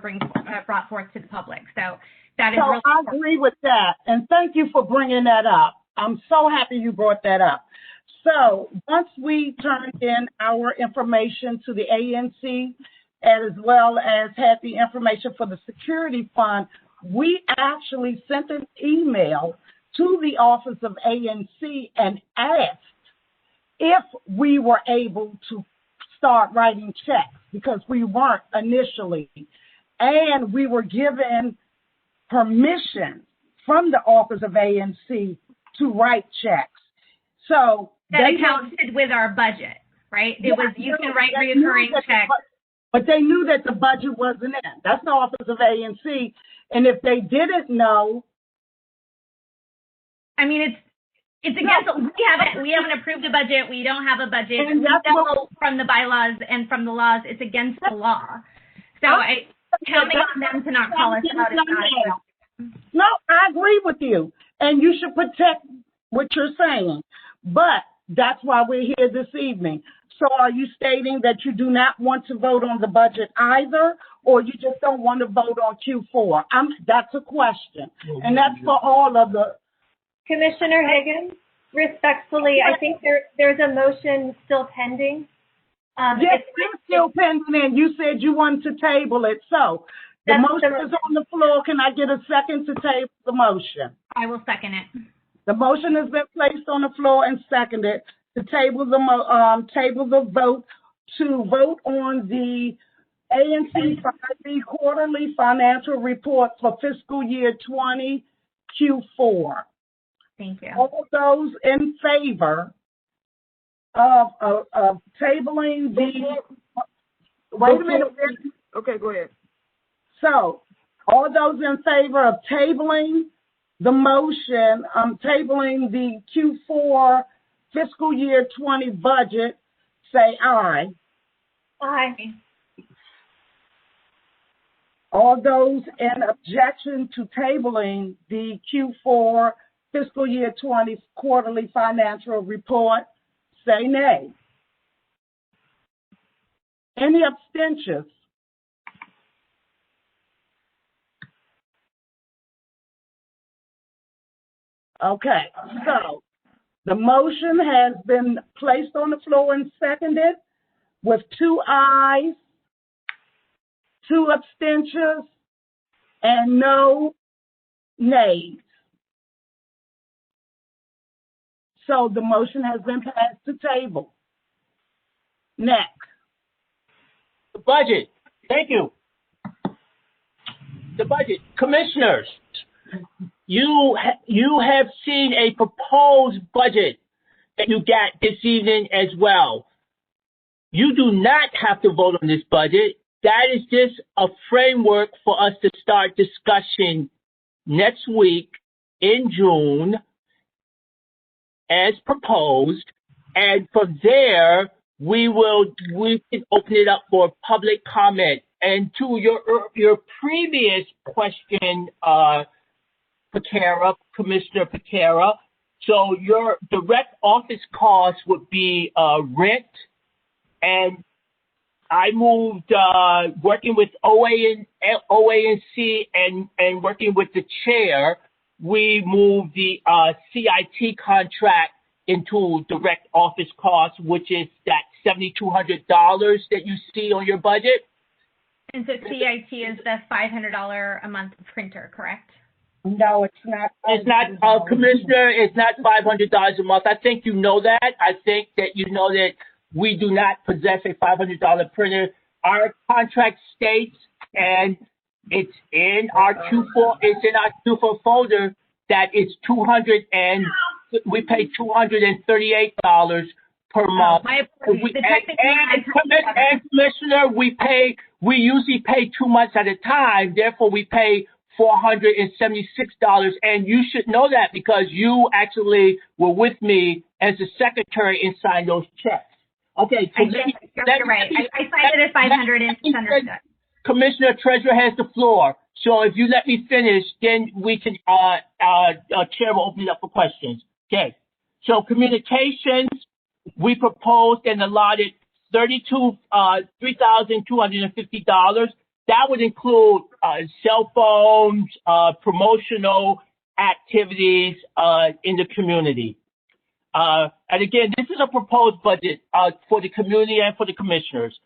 brought forth to the public. So that is really I agree with that. And thank you for bringing that up. I'm so happy you brought that up. So once we turned in our information to the ANC, as well as had the information for the security fund, we actually sent an email to the Office of ANC and asked if we were able to start writing checks, because we weren't initially. And we were given permission from the Office of ANC to write checks. So that accounted with our budget, right? It was, you can write reoccurring checks. But they knew that the budget wasn't in. That's the Office of ANC. And if they didn't know, I mean, it's against, we haven't approved a budget. We don't have a budget. We know from the bylaws and from the laws, it's against the law. So counting on them to not call us out. No, I agree with you. And you should protect what you're saying. But that's why we're here this evening. So are you stating that you do not want to vote on the budget either, or you just don't want to vote on Q4? That's a question. And that's for all of the... Commissioner Higgins, respectfully, I think there's a motion still pending. Yes, it's still pending, and you said you wanted to table it. So the motion is on the floor. Can I get a second to table the motion? I will second it. The motion has been placed on the floor and seconded to table the vote to vote on the ANC 5B quarterly financial report for fiscal year 20 Q4. Thank you. All those in favor of tabling the... Wait a minute. Okay, go ahead. So, all those in favor of tabling the motion, tabling the Q4 fiscal year 20 budget, say aye. Aye. All those in objection to tabling the Q4 fiscal year 20 quarterly financial report, say nay. Any abstentions? Okay, so the motion has been placed on the floor and seconded with 2 ayes, 2 abstentions, and no nays. So the motion has been passed to table. Next. The budget. Thank you. The budget. Commissioners, you have seen a proposed budget that you got this evening as well. You do not have to vote on this budget. That is just a framework for us to start discussion next week in June as proposed. And from there, we can open it up for public comment. And to your previous question, Commissioner Piekara, so your direct office costs would be rent, and I moved working with OANC and working with the chair. We moved the CIT contract into direct office costs, which is that $7,200 that you see on your budget. And so CIT is the $500 a month printer, correct? No, it's not. It's not, Commissioner, it's not $500 a month. I think you know that. I think that you know that we do not possess a $500 printer. Our contract states, and it's in our Q4 folder, that it's we pay $238 per month. And Commissioner, we usually pay 2 months at a time. Therefore, we pay $476, and you should know that because you actually were with me as the secretary and signed those checks. Okay, so you're right. I cited it 500 and misunderstood. Commissioner Treasurer has the floor. So if you let me finish, then we can Chair will open it up for questions. Okay. So communications, we proposed and allotted $3,250. That would include cell phones, promotional activities in the community. And again, this is a proposed budget for the community and for the commissioners.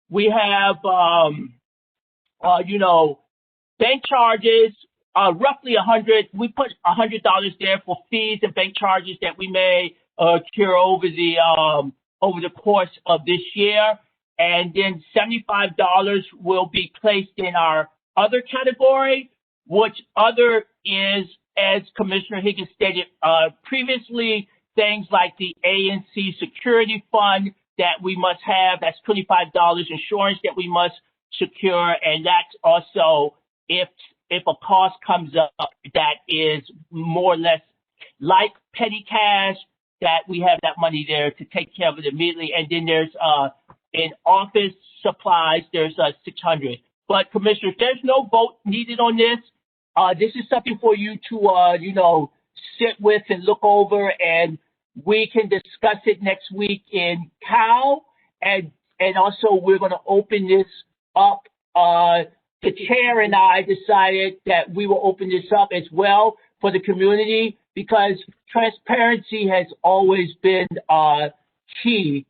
We have, bank charges, roughly $100. We put $100 there for fees and bank charges that we may incur over the course of this year. And then $75 will be placed in our other category, which other is, as Commissioner Higgins stated previously, things like the ANC security fund that we must have. That's $25 insurance that we must secure. And that's also if a cost comes up that is more or less like petty cash, that we have that money there to take care of it immediately. And then there's in office supplies, there's $600. But Commissioner, there's no vote needed on this. This is something for you to, sit with and look over, and we can discuss it next week in Cal. And also we're going to open this up. The chair and I decided that we will open this up as well for the community, because transparency has always been key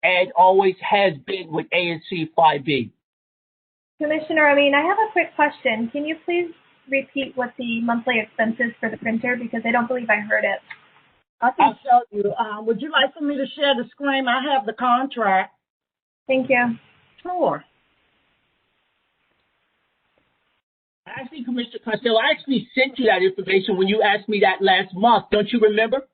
and always has been with ANC 5B. Commissioner Amin, I have a quick question. Can you please repeat what the monthly expenses for the printer, because I don't believe I heard it. I can show you. Would you like for me to share the screen? I have the contract. Thank you. Sure. Actually, Commissioner Costello, I actually sent you that information when you asked me that last month. Don't you remember?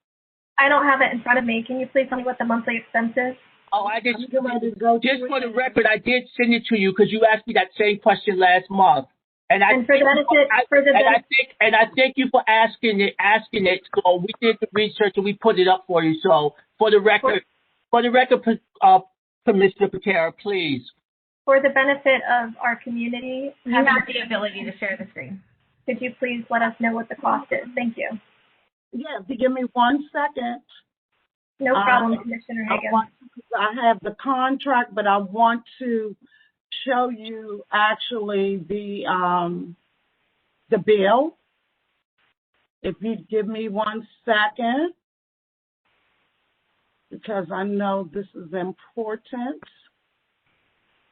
I don't have it in front of me. Can you please tell me what the monthly expense is? Oh, I did. Just for the record, I did send it to you because you asked me that same question last month. I thank you for asking it. So we did the research and we put it up for you. So for the record, Commissioner Piekara, please. For the benefit of our community, you have the ability to share the screen. Could you please let us know what the cost is? Thank you. Yeah, give me 1 second. No problem, Commissioner Higgins. I have the contract, but I want to show you actually the bill. If you'd give me 1 second, because I know this is important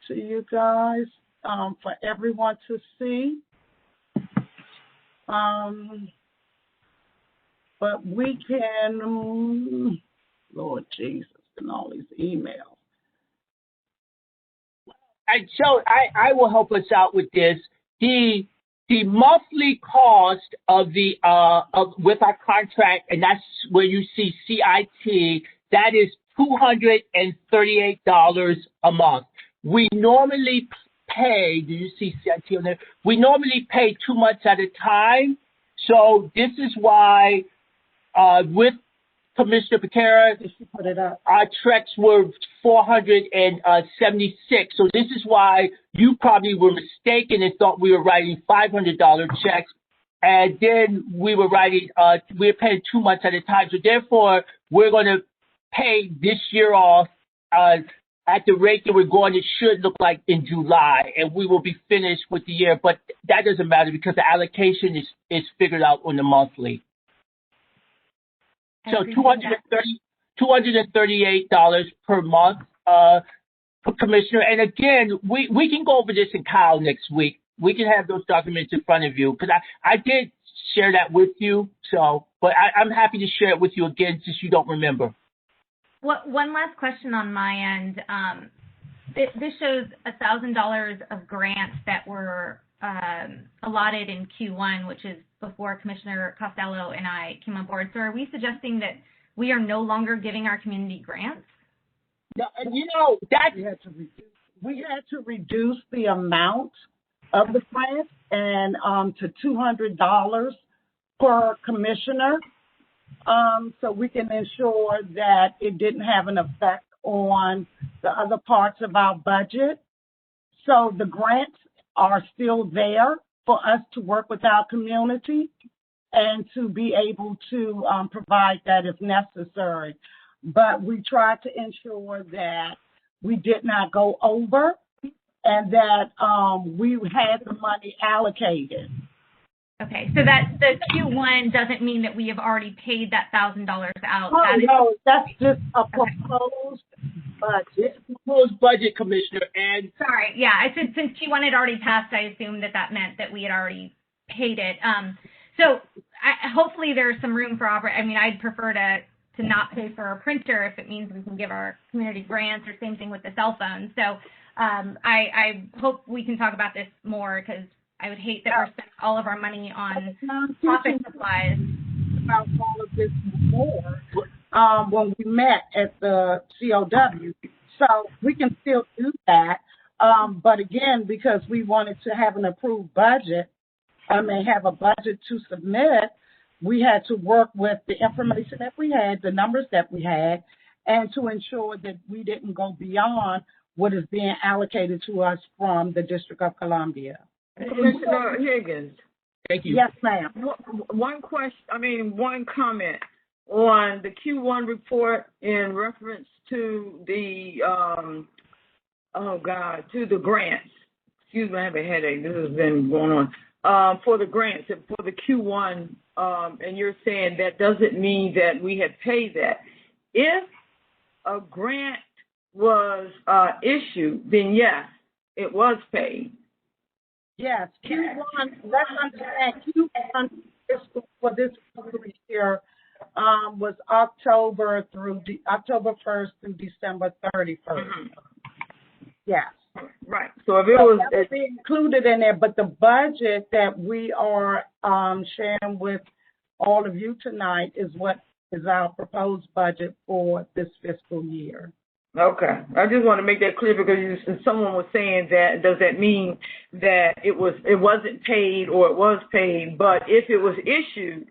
to you guys, for everyone to see. But we can, Lord Jesus, and all these emails. So I will help us out with this. The monthly cost of with our contract, and that's where you see CIT, that is $238 a month. We normally pay, do you see CIT on there? We normally pay 2 months at a time. So this is why with Commissioner Piekara, our checks were $476. So this is why you probably were mistaken and thought we were writing $500 checks. And then we were we're paying 2 months at a time. So therefore, we're going to pay this year off at the rate that we're going. It should look like in July, and we will be finished with the year. But that doesn't matter because the allocation is figured out on the monthly. So $238 per month, Commissioner. And again, we can go over this in Kyle next week. We can have those documents in front of you because I did share that with you. So, but I'm happy to share it with you again since you don't remember. One last question on my end. This shows $1,000 of grants that were allotted in Q1, which is before Commissioner Costello and I came on board. So are we suggesting that we are no longer giving our community grants? No, we had to reduce the amount of the grant and to $200 per commissioner, so we can ensure that it didn't have an effect on the other parts of our budget. So the grants are still there for us to work with our community and to be able to provide that if necessary. But we tried to ensure that we did not go over and that we had the money allocated. Okay, so that the Q1 doesn't mean that we have already paid that $1,000 out. No, that's just a proposed budget. Proposed budget, Commissioner. And sorry, yeah, I said since Q1 had already passed, I assumed that meant that we had already paid it. So hopefully there's some room for I'd prefer to not pay for a printer if it means we can give our community grants, or same thing with the cell phone. So I hope we can talk about this more, because I would hate that we're spending all of our money on office supplies. About all of this more when we met at the COW. So we can still do that. But again, because we wanted to have an approved budget, have a budget to submit, we had to work with the information that we had, the numbers that we had, and to ensure that we didn't go beyond what is being allocated to us from the District of Columbia. Commissioner Higgins. Thank you. Yes, ma'am. One comment on the Q1 report in reference to the, to the grants. Excuse me, I have a headache. This has been going on. For the grants, for the Q1, and you're saying that doesn't mean that we had paid that. If a grant was issued, then yes, it was paid. Yes, Q1, let's understand, Q1 for this year was October 1st through December 31st. Mm-hmm. Yes. Right. So if it was included in there, but the budget that we are sharing with all of you tonight is what is our proposed budget for this fiscal year. Okay. I just want to make that clear because someone was saying that, does that mean that it wasn't paid or it was paid? But if it was issued,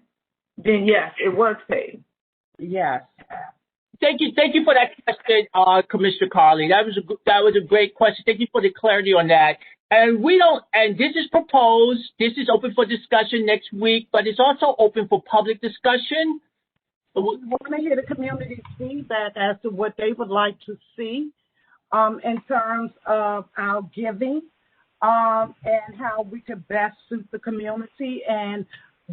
then yes, it was paid. Yes. Thank you for that question, Commissioner Carley. That was a great question. Thank you for the clarity on that. And this is proposed. This is open for discussion next week, but it's also open for public discussion. We want to hear the community's feedback as to what they would like to see in terms of our giving and how we could best suit the community and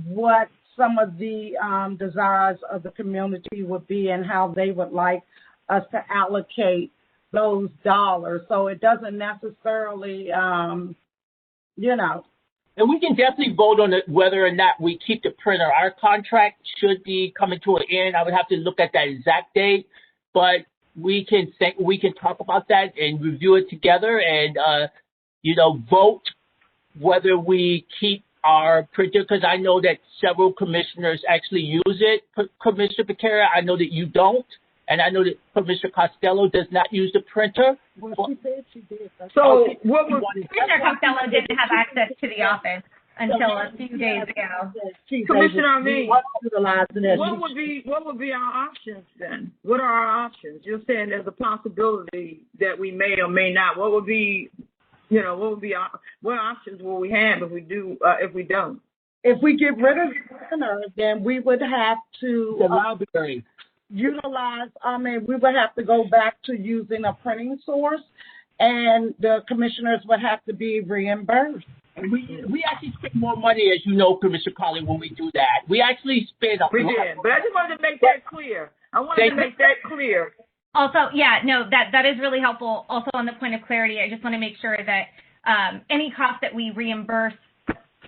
what some of the desires of the community would be and how they would like us to allocate those dollars. So it doesn't necessarily, And we can definitely vote on whether or not we keep the printer. Our contract should be coming to an end. I would have to look at that exact date, but we can talk about that and review it together and, vote whether we keep our printer, because I know that several commissioners actually use it. Commissioner Piekara, I know that you don't, and I know that Commissioner Costello does not use the printer. Well, she did. So Commissioner Costello didn't have access to the office until a few days ago. Commissioner Amin, what would be our options then? What are our options? You're saying there's a possibility that we may or may not. What would be what options will we have if we don't? If we get rid of the printer, then we would have to the library utilize. We would have to go back to using a printing source, and the commissioners would have to be reimbursed. And we actually spend more money, as you know, Commissioner Carley, when we do that. We actually spend We did, but I just wanted to make that clear. Also, that is really helpful. Also, on the point of clarity, I just want to make sure that any cost that we reimburse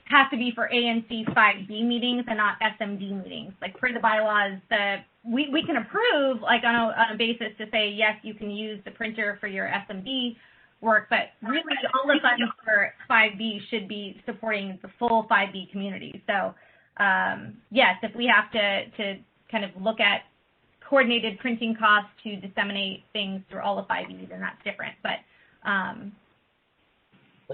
has to be for ANC 5B meetings and not SMD meetings. Like for the bylaws, we can approve like on a basis to say, yes, you can use the printer for your SMD work, but really all the funds for 5B should be supporting the full 5B community. So, yes, if we have to kind of look at coordinated printing costs to disseminate things through all the 5Bs, and that's different. But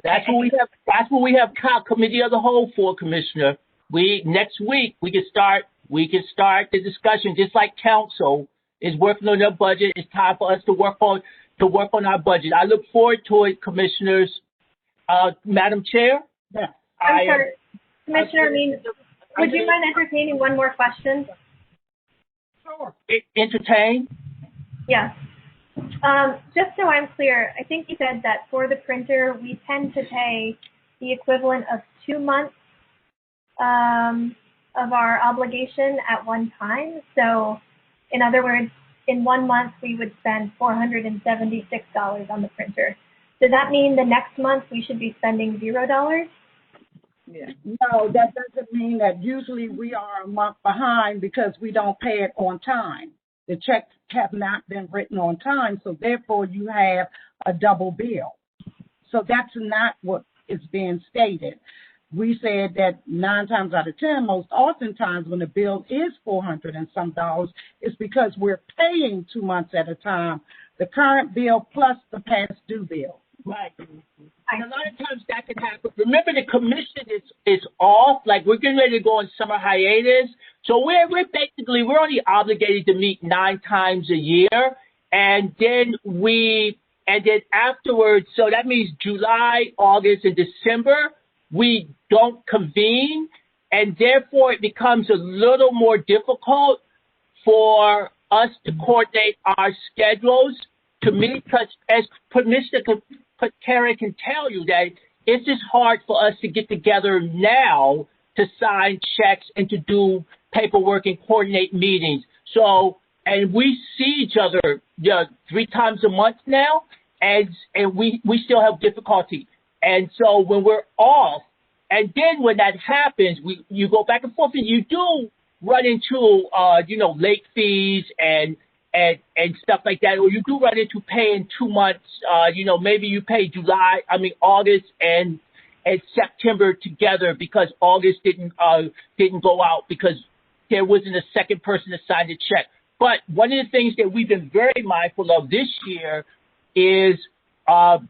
that's what we have committee of the whole for, Commissioner. Next week we can start the discussion just like council is working on their budget. It's time for us to work on our budget. I look forward to it, Commissioners. Madam Chair? Yeah. I'm sorry. Commissioner Amin, would you mind entertaining one more question? Sure. Entertain? Yes. Just so I'm clear, I think you said that for the printer, we tend to pay the equivalent of 2 months of our obligation at one time. So, in other words, in 1 month, we would spend $476 on the printer. Does that mean the next month we should be spending $0? Yeah. No, that doesn't mean that. Usually we are a month behind because we don't pay it on time. The checks have not been written on time, so therefore you have a double bill. So that's not what is being stated. We said that 9 times out of 10, most oftentimes when the bill is $400 and some dollars, it's because we're paying 2 months at a time, the current bill plus the past due bill. Right. And a lot of times that can happen. Remember, the commission is off. Like, we're getting ready to go on summer hiatus. So we're only obligated to meet 9 times a year. And then we And then afterwards, so that means July, August, and December, we don't convene. And therefore, it becomes a little more difficult for us to coordinate our schedules to meet, because as Commissioner Piekara can tell you, that it's just hard for us to get together now to sign checks and to do paperwork and coordinate meetings. So, and we see each other 3 times a month now, and we still have difficulty. And so when we're off, and then when that happens, you go back and forth, and you do run into late fees and stuff like that, or you do run into paying 2 months. Maybe you pay August and September together because August didn't go out because there wasn't a second person to sign the check. But one of the things that we've been very mindful of this year is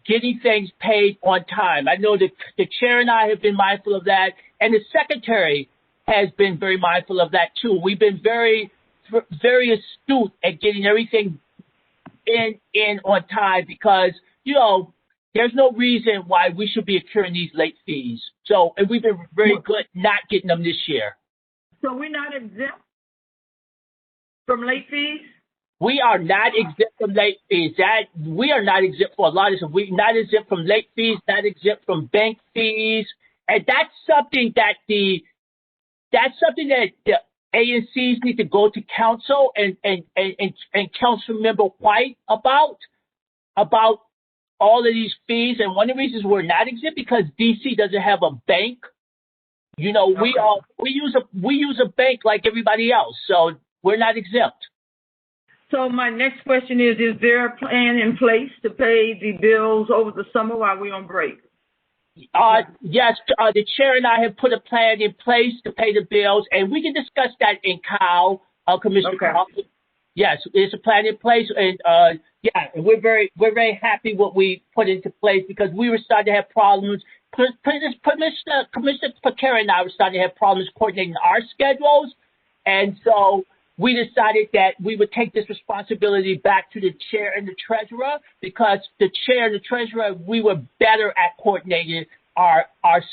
getting things paid on time. I know that the chair and I have been mindful of that, and the secretary has been very mindful of that too. We've been very, very astute at getting everything in on time because, there's no reason why we should be accruing these late fees. So, and we've been very good not getting them this year. So we're not exempt from late fees? We are not exempt from late fees. We are not exempt for a lot of stuff. We're not exempt from late fees, not exempt from bank fees. And that's something that the ANCs need to go to council and Councilmember White about all of these fees. And one of the reasons we're not exempt because DC doesn't have a bank. We use a bank like everybody else, so we're not exempt. So my next question is there a plan in place to pay the bills over the summer while we're on break? Yes, the chair and I have put a plan in place to pay the bills, and we can discuss that in COW, Commissioner Carley. Yes, there's a plan in place, and and we're very happy what we put into place because we were starting to have problems. Commissioner Piekara and I were starting to have problems coordinating our schedules, and so we decided that we would take this responsibility back to the chair and the treasurer because the chair and the treasurer, we were better at coordinating our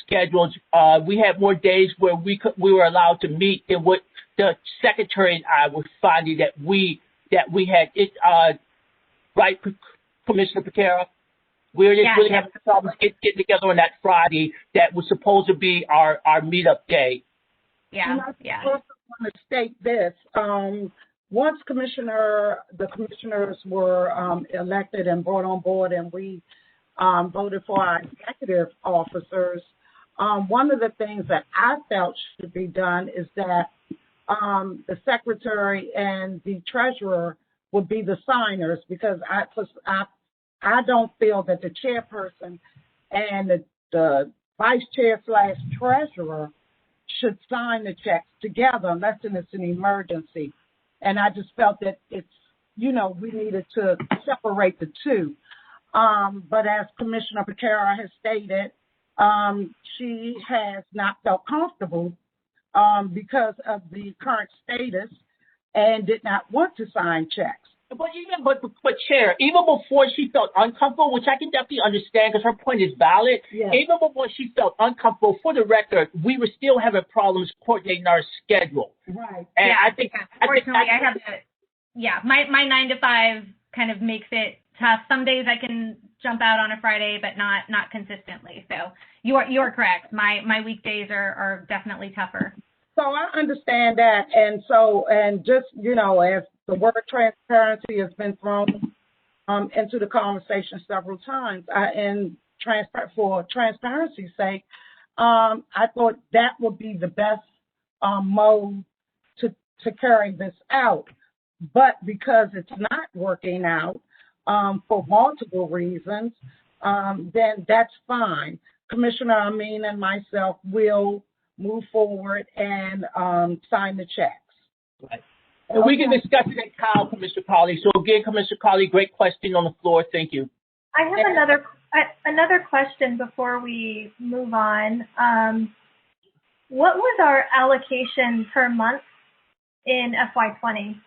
schedules. We had more days where we were allowed to meet than what the secretary and I were finding that we had it. Right, Commissioner Piekara? We were just really having problems getting together on that Friday that was supposed to be our meetup day. And I also want to state this. Once the commissioners were elected and brought on board and we voted for our executive officers, one of the things that I felt should be done is that the secretary and the treasurer would be the signers because I don't feel that the chairperson and the vice chair / treasurer should sign the checks together unless it's an emergency. And I just felt that we needed to separate the two. But as Commissioner Piekara has stated, she has not felt comfortable because of the current status and did not want to sign checks. But Chair, even before she felt uncomfortable, which I can definitely understand because her point is valid, even before she felt uncomfortable, for the record, we were still having problems coordinating our schedule. Right. And Unfortunately, I have my 9 to 5 kind of makes it tough. Some days I can jump out on a Friday, but not consistently. So you are correct. My weekdays are definitely tougher. So I understand that, and just as the word transparency has been thrown into the conversation several times, for transparency's sake, I thought that would be the best mode to carry this out. But because it's not working out for multiple reasons, then that's fine. Commissioner Amin and myself will move forward and sign the checks. Right. And we can discuss it at COW, Commissioner Carley. So again, Commissioner Carley, great question on the floor. Thank you. I have another question before we move on. What was our allocation per month in FY20?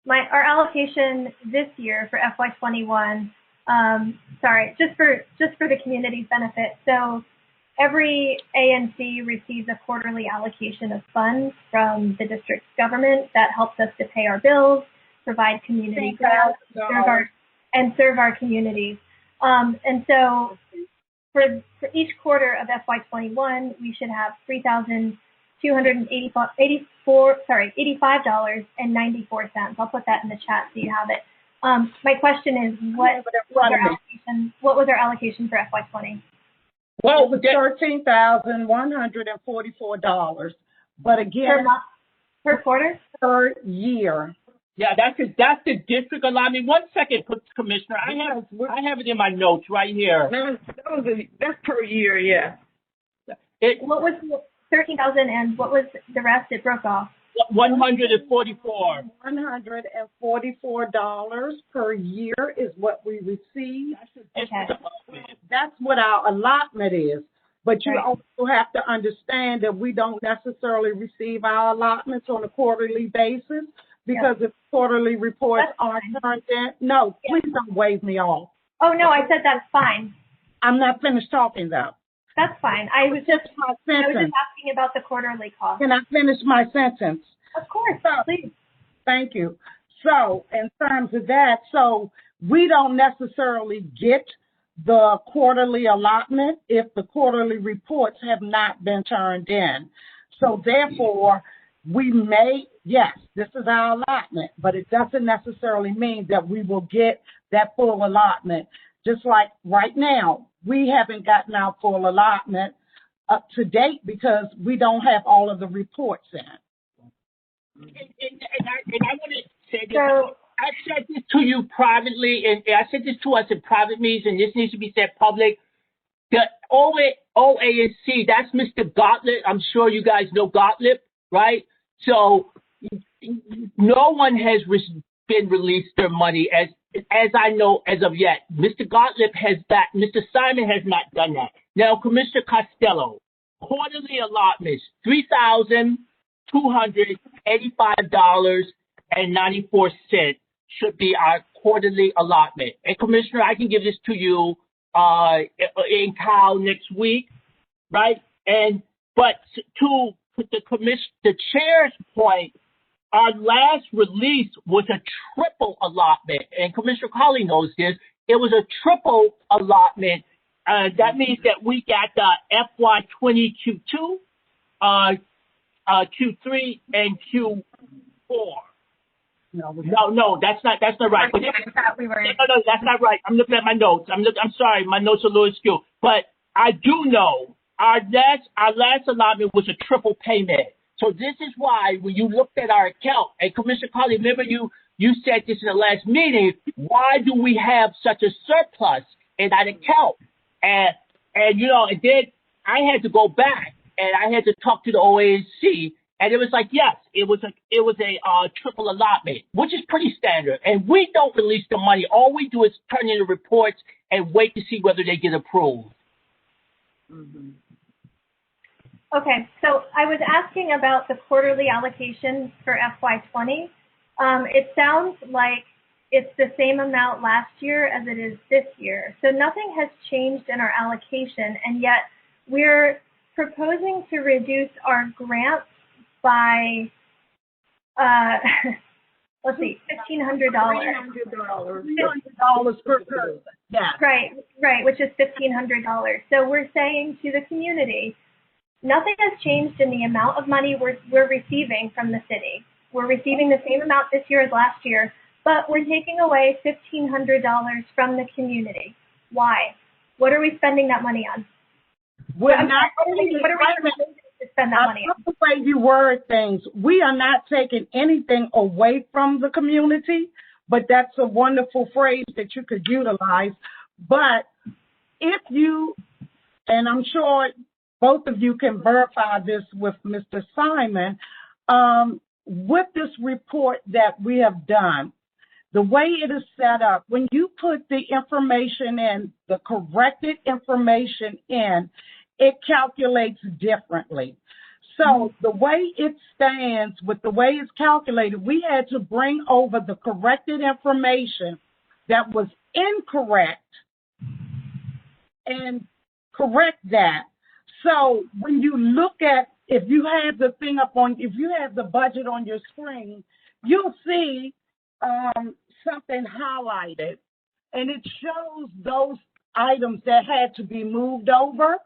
Our allocation this year for FY21 sorry, just for the community's benefit. So every ANC receives a quarterly allocation of funds from the district's government that helps us to pay our bills, provide community grants, serve our communities. And so for each quarter of FY21, we should have $3,285.94. I'll put that in the chat so you have it. My question is, what was our allocation for FY20? Well, it was $13,144. But again, per quarter? Per year. Yeah, that's the district allotment. 1 second, Commissioner. I have it in my notes right here. That's per year, yeah. What was 13,000 and what was the rest? It broke off. $144. $144 per year is what we receive. Okay. That's what our allotment is. But you also have to understand that we don't necessarily receive our allotments on a quarterly basis because if quarterly reports aren't turned in. No, please don't wave me off. Oh, no, I said that's fine. I'm not finished talking, though. That's fine. I was just asking about the quarterly cost. Can I finish my sentence? Of course, please. Thank you. So in terms of that, so we don't necessarily get the quarterly allotment if the quarterly reports have not been turned in. So therefore, we may, yes, this is our allotment, but it doesn't necessarily mean that we will get that full allotment. Just like right now, we haven't gotten our full allotment up to date because we don't have all of the reports in. And I want to say this. I said this to you privately, and I said this to us in private meetings, and this needs to be said public. The OANC, that's Mr. Gottlieb. I'm sure you guys know Gottlieb, right? So no one has been released their money as I know as of yet. Mr. Gottlieb has that. Mr. Simon has not done that. Now, Commissioner Costello, quarterly allotments, $3,285.94 should be our quarterly allotment. And Commissioner, I can give this to you in Cal next week, right? But to the chair's point, our last release was a triple allotment, and Commissioner Carley knows this. It was a triple allotment. That means that we got the FY20 Q2, Q3, and Q4. No, that's not right. No, that's not right. I'm looking at my notes. I'm sorry, my notes are a little skewed. But I do know our last allotment was a triple payment. So this is why when you looked at our account, and Commissioner Carley, remember you said this in the last meeting, why do we have such a surplus in that account? And then I had to go back and I had to talk to the OANC, and it was like, yes, it was a triple allotment, which is pretty standard. And we don't release the money. All we do is turn in the reports and wait to see whether they get approved. Mm-hmm. Okay, so I was asking about the quarterly allocation for FY20. It sounds like it's the same amount last year as it is this year. So nothing has changed in our allocation, and yet we're proposing to reduce our grants by, let's see, $1,500. $300 per person. Yeah. Right, which is $1,500. So we're saying to the community, nothing has changed in the amount of money we're receiving from the city. We're receiving the same amount this year as last year, but we're taking away $1,500 from the community. Why? What are we spending that money on? What are we to spend that money on? The way you word things, we are not taking anything away from the community, but that's a wonderful phrase that you could utilize. But if you, and I'm sure both of you can verify this with Mr. Simon, with this report that we have done, the way it is set up, when you put the information in, the corrected information in, it calculates differently. So the way it stands with the way it's calculated, we had to bring over the corrected information that was incorrect and correct that. So when you look at, if you have the thing if you have the budget on your screen, you'll see something highlighted, and it shows those items that had to be moved over.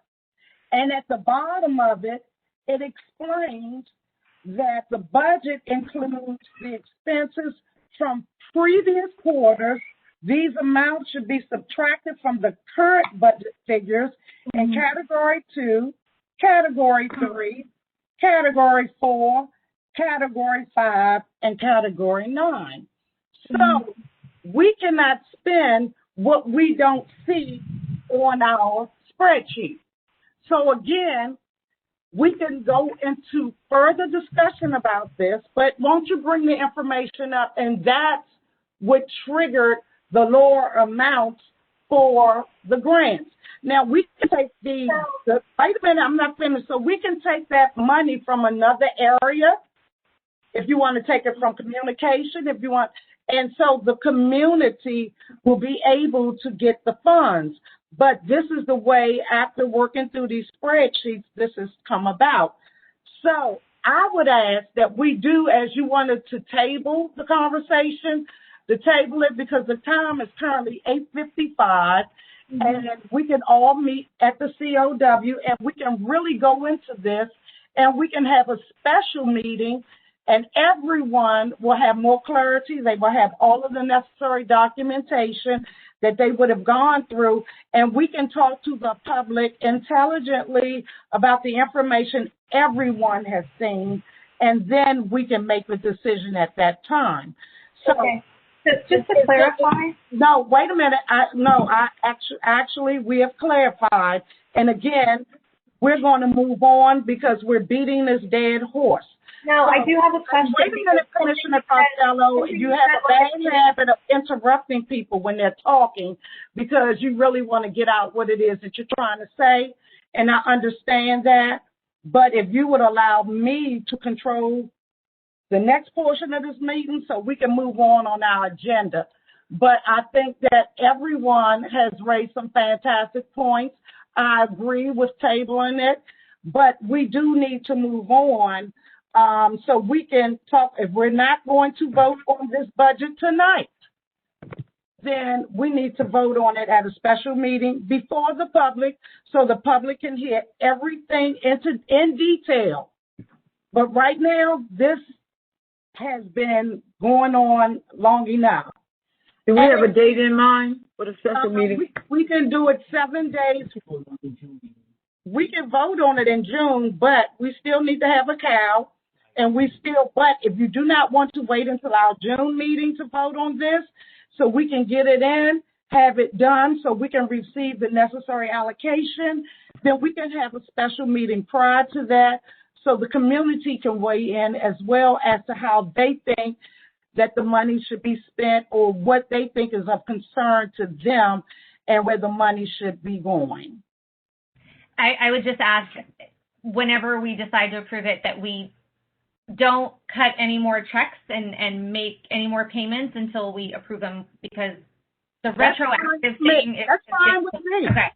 And at the bottom of it, it explains that the budget includes the expenses from previous quarters. These amounts should be subtracted from the current budget figures in Category 2, Category 3, Category 4, Category 5, and Category 9. So we cannot spend what we don't see on our spreadsheet. So again, we can go into further discussion about this, but won't you bring the information up? And that's what triggered the lower amounts for the grants. Now, we can take wait a minute, I'm not finished. So we can take that money from another area if you want to take it from communication, if you want. And so the community will be able to get the funds. But this is the way, after working through these spreadsheets, this has come about. So I would ask that we do, as you wanted to table the conversation, to table it, because the time is currently 8:55, and we can all meet at the COW, and we can really go into this, and we can have a special meeting, and everyone will have more clarity. They will have all of the necessary documentation that they would have gone through, and we can talk to the public intelligently about the information everyone has seen, and then we can make the decision at that time. So, okay. So just to clarify? No, wait a minute. Actually, we have clarified, and again, we're going to move on because we're beating this dead horse. No, I do have a question. Wait a minute, Commissioner Costello. You have a bad habit of interrupting people when they're talking because you really want to get out what it is that you're trying to say, and I understand that. But if you would allow me to control the next portion of this meeting so we can move on our agenda. But I think that everyone has raised some fantastic points. I agree with tabling it, but we do need to move on. So we can talk. If we're not going to vote on this budget tonight, then we need to vote on it at a special meeting before the public so the public can hear everything in detail. But right now, this has been going on long enough. Do we have a date in mind for the special meeting? We can do it 7 days. We can vote on it in June, but we still need to have a cow. But if you do not want to wait until our June meeting to vote on this, so we can get it in, have it done, so we can receive the necessary allocation, then we can have a special meeting prior to that, so the community can weigh in as well as to how they think that the money should be spent or what they think is of concern to them and where the money should be going. I would just ask, whenever we decide to approve it, that we don't cut any more checks and make any more payments until we approve them, because the retroactive thing is... That's fine with me. Okay.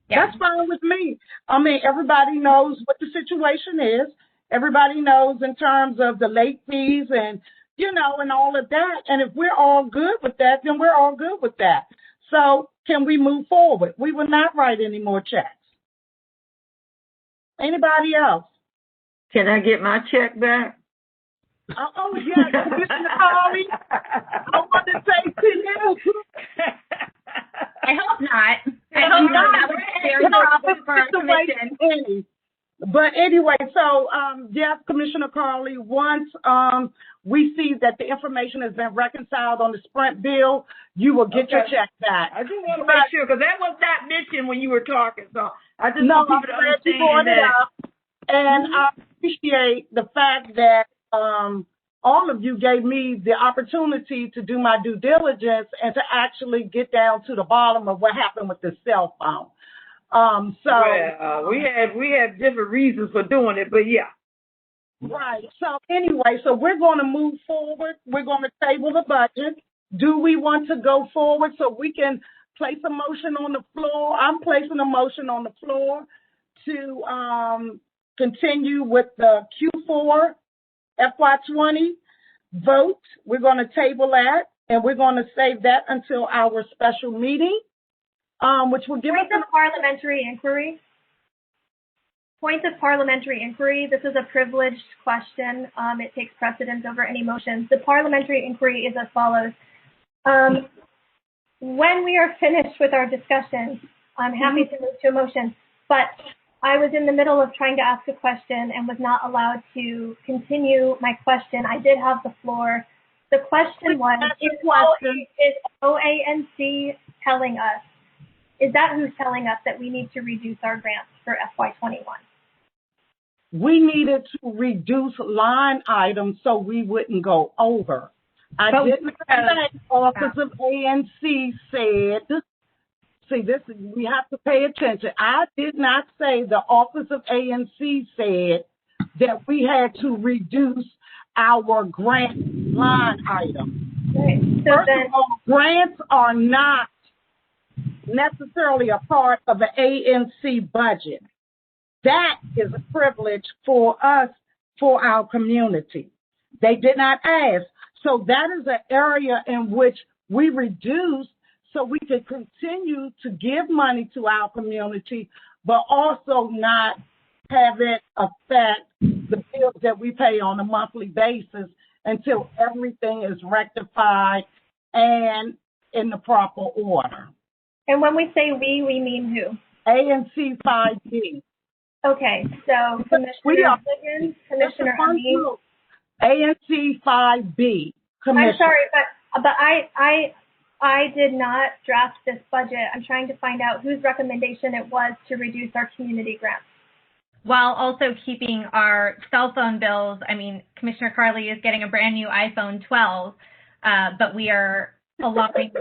Yeah. That's fine with me. I mean, everybody knows what the situation is. Everybody knows in terms of the late fees and, and all of that. And if we're all good with that, then we're all good with that. So can we move forward? We will not write any more checks. Anybody else? Can I get my check back? Oh, yes, Commissioner Carley. I want to say to you. I hope not. I hope not. That would be very commission. But anyway, so yes, Commissioner Carley, once we see that the information has been reconciled on the Sprint bill, you will get your check back. I just want to make sure, because that was not mentioned when you were talking. So I just want people to understand that. And I appreciate the fact that all of you gave me the opportunity to do my due diligence and to actually get down to the bottom of what happened with the cell phone. We had different reasons for doing it, but yeah. Right. So anyway, so we're going to move forward. We're going to table the budget. do we want to go forward so we can place a motion on the floor? I'm placing a motion on the floor to continue with the Q4 FY20 vote. We're going to table that, and we're going to save that until our special meeting, which will give us a parliamentary inquiry. Point of parliamentary inquiry. This is a privileged question. It takes precedence over any motions. The parliamentary inquiry is as follows. When we are finished with our discussion, I'm happy to move to a motion, but I was in the middle of trying to ask a question and was not allowed to continue my question. I did have the floor. The question was, is OANC telling us, is that who's telling us that we need to reduce our grants for FY21? We needed to reduce line items so we wouldn't go over. I didn't say Office of ANC said, see, we have to pay attention. I did not say the Office of ANC said that we had to reduce our grant line item. So first of all, grants are not necessarily a part of the ANC budget. That is a privilege for us, for our community. They did not ask. So that is an area in which we reduce so we can continue to give money to our community, but also not have it affect the bills that we pay on a monthly basis until everything is rectified and in the proper order. And when we say we mean who? ANC 5B. Okay, so Commissioner Higgins, Commissioner Amin. ANC 5B. I'm sorry, but I did not draft this budget. I'm trying to find out whose recommendation it was to reduce our community grants. While also keeping our cell phone bills. I mean, Commissioner Carley is getting a brand new iPhone 12, but we are allotting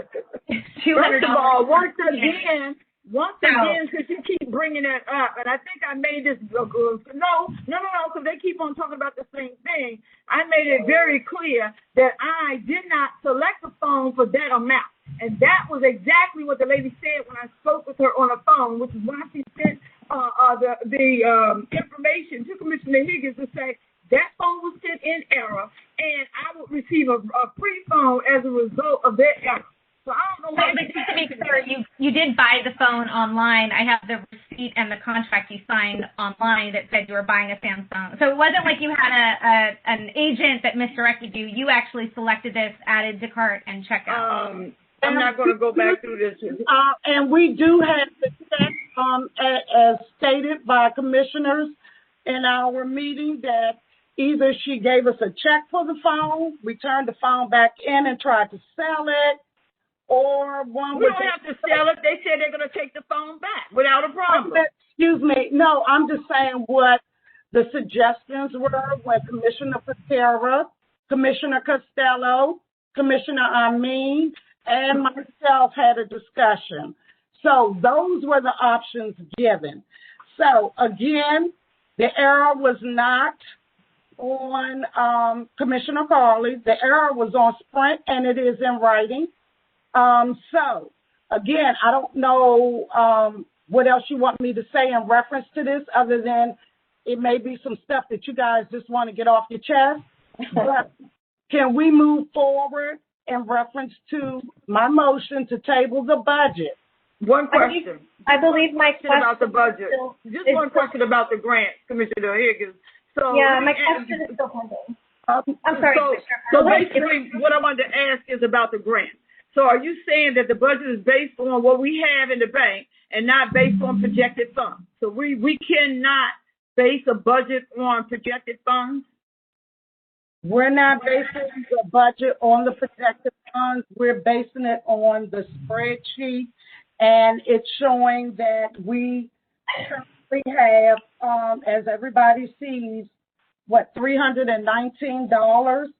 $200. First of all, once again, because you keep bringing that up, and I think I made this, no, because they keep on talking about the same thing. I made it very clear that I did not select a phone for that amount. And that was exactly what the lady said when I spoke with her on the phone, which is why she sent the information to Commissioner Higgins to say that phone was sent in error, and I would receive a free phone as a result of that error. So I don't know why. But just to be clear, you did buy the phone online. I have the receipt and the contract you signed online that said you were buying a Samsung. So it wasn't like you had an agent that misdirected you. You actually selected this, added to cart, and checkout. I'm not going to go back through this. And we do have the check, as stated by commissioners in our meeting, that either she gave us a check for the phone, we turned the phone back in and tried to sell it, or one. We don't have to sell it. They said they're going to take the phone back without a problem. Excuse me. No, I'm just saying what the suggestions were when Commissioner Piekara, Commissioner Costello, Commissioner Amin, and myself had a discussion. So those were the options given. So again, the error was not on Commissioner Carley. The error was on Sprint, and it is in writing. So again, I don't know what else you want me to say in reference to this, other than it may be some stuff that you guys just want to get off your chest. But can we move forward in reference to my motion to table the budget? One question. I believe my question about the budget. Just one question about the grant, Commissioner Higgins. So yeah, my question is still pending. I'm sorry, so basically, what I wanted to ask is about the grant. So are you saying that the budget is based on what we have in the bank and not based on projected funds? So we cannot base a budget on projected funds? We're not basing the budget on the projected funds. We're basing it on the spreadsheet, and it's showing that we currently have, as everybody sees, $319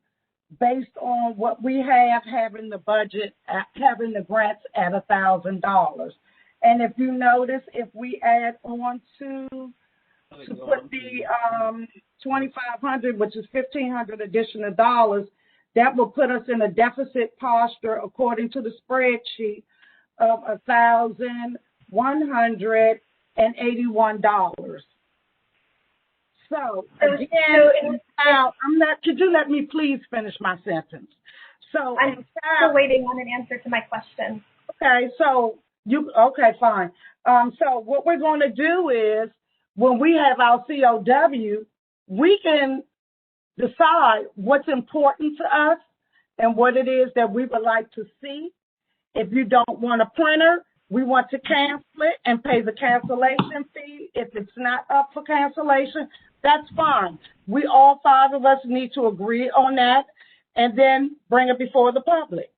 based on what we have, having the budget, having the grants at $1,000. And if you notice, if we add on to put the $2,500, which is $1,500 additional dollars, That will put us in a deficit posture, according to the spreadsheet, of $1,181. So again, could you let me please finish my sentence? So I'm still waiting on an answer to my question. Okay, fine. So what we're going to do is, when we have our COW, we can decide what's important to us and what it is that we would like to see. If you don't want a printer, we want to cancel it and pay the cancellation fee. If it's not up for cancellation, that's fine. We all 5 of us need to agree on that and then bring it before the public.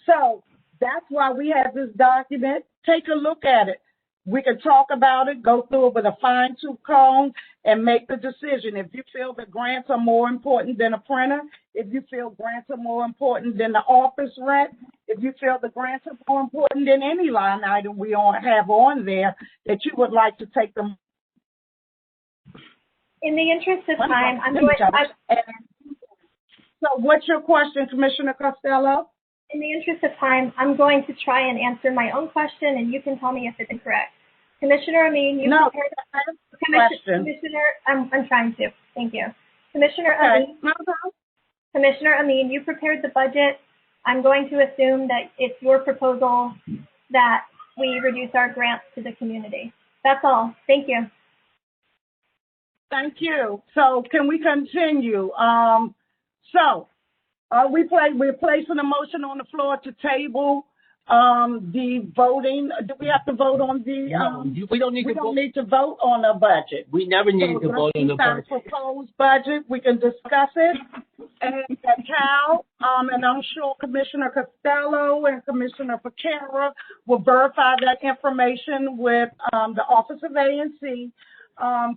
So that's why we have this document. Take a look at it. We can talk about it, go through it with a fine-tooth comb, and make the decision. If you feel that grants are more important than a printer, if you feel grants are more important than the office rent, if you feel the grants are more important than any line item we have on there, that you would like to take them. In the interest of time, So what's your question, Commissioner Costello? In the interest of time, I'm going to try and answer my own question, and you can tell me if it's incorrect. Commissioner Amin, prepared Commissioner. I'm trying to. Thank you, Commissioner Amin. Commissioner Amin, you prepared the budget. I'm going to assume that it's your proposal that we reduce our grants to the community. That's all. Thank you. Thank you. So can we continue? We're placing a motion on the floor to table the voting. Do we have to vote on the? We don't need to vote on a budget. We never need to vote on the budget. Proposed budget. We can discuss it. And Cal, and I'm sure Commissioner Costello and Commissioner Piekara will verify that information with the Office of ANC.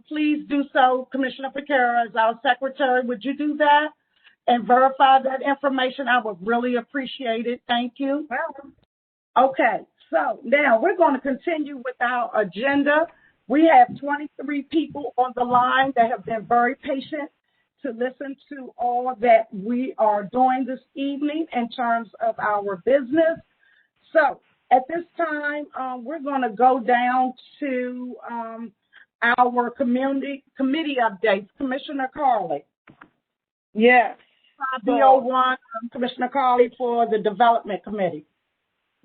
Please do so, Commissioner Piekara, as our secretary. Would you do that and verify that information? I would really appreciate it. Thank you. Okay, so now we're going to continue with our agenda. We have 23 people on the line that have been very patient to listen to all that we are doing this evening in terms of our business. So at this time, we're going to go down to our committee updates. Commissioner Carley. Yes. 501, Commissioner Carley for the Development Committee.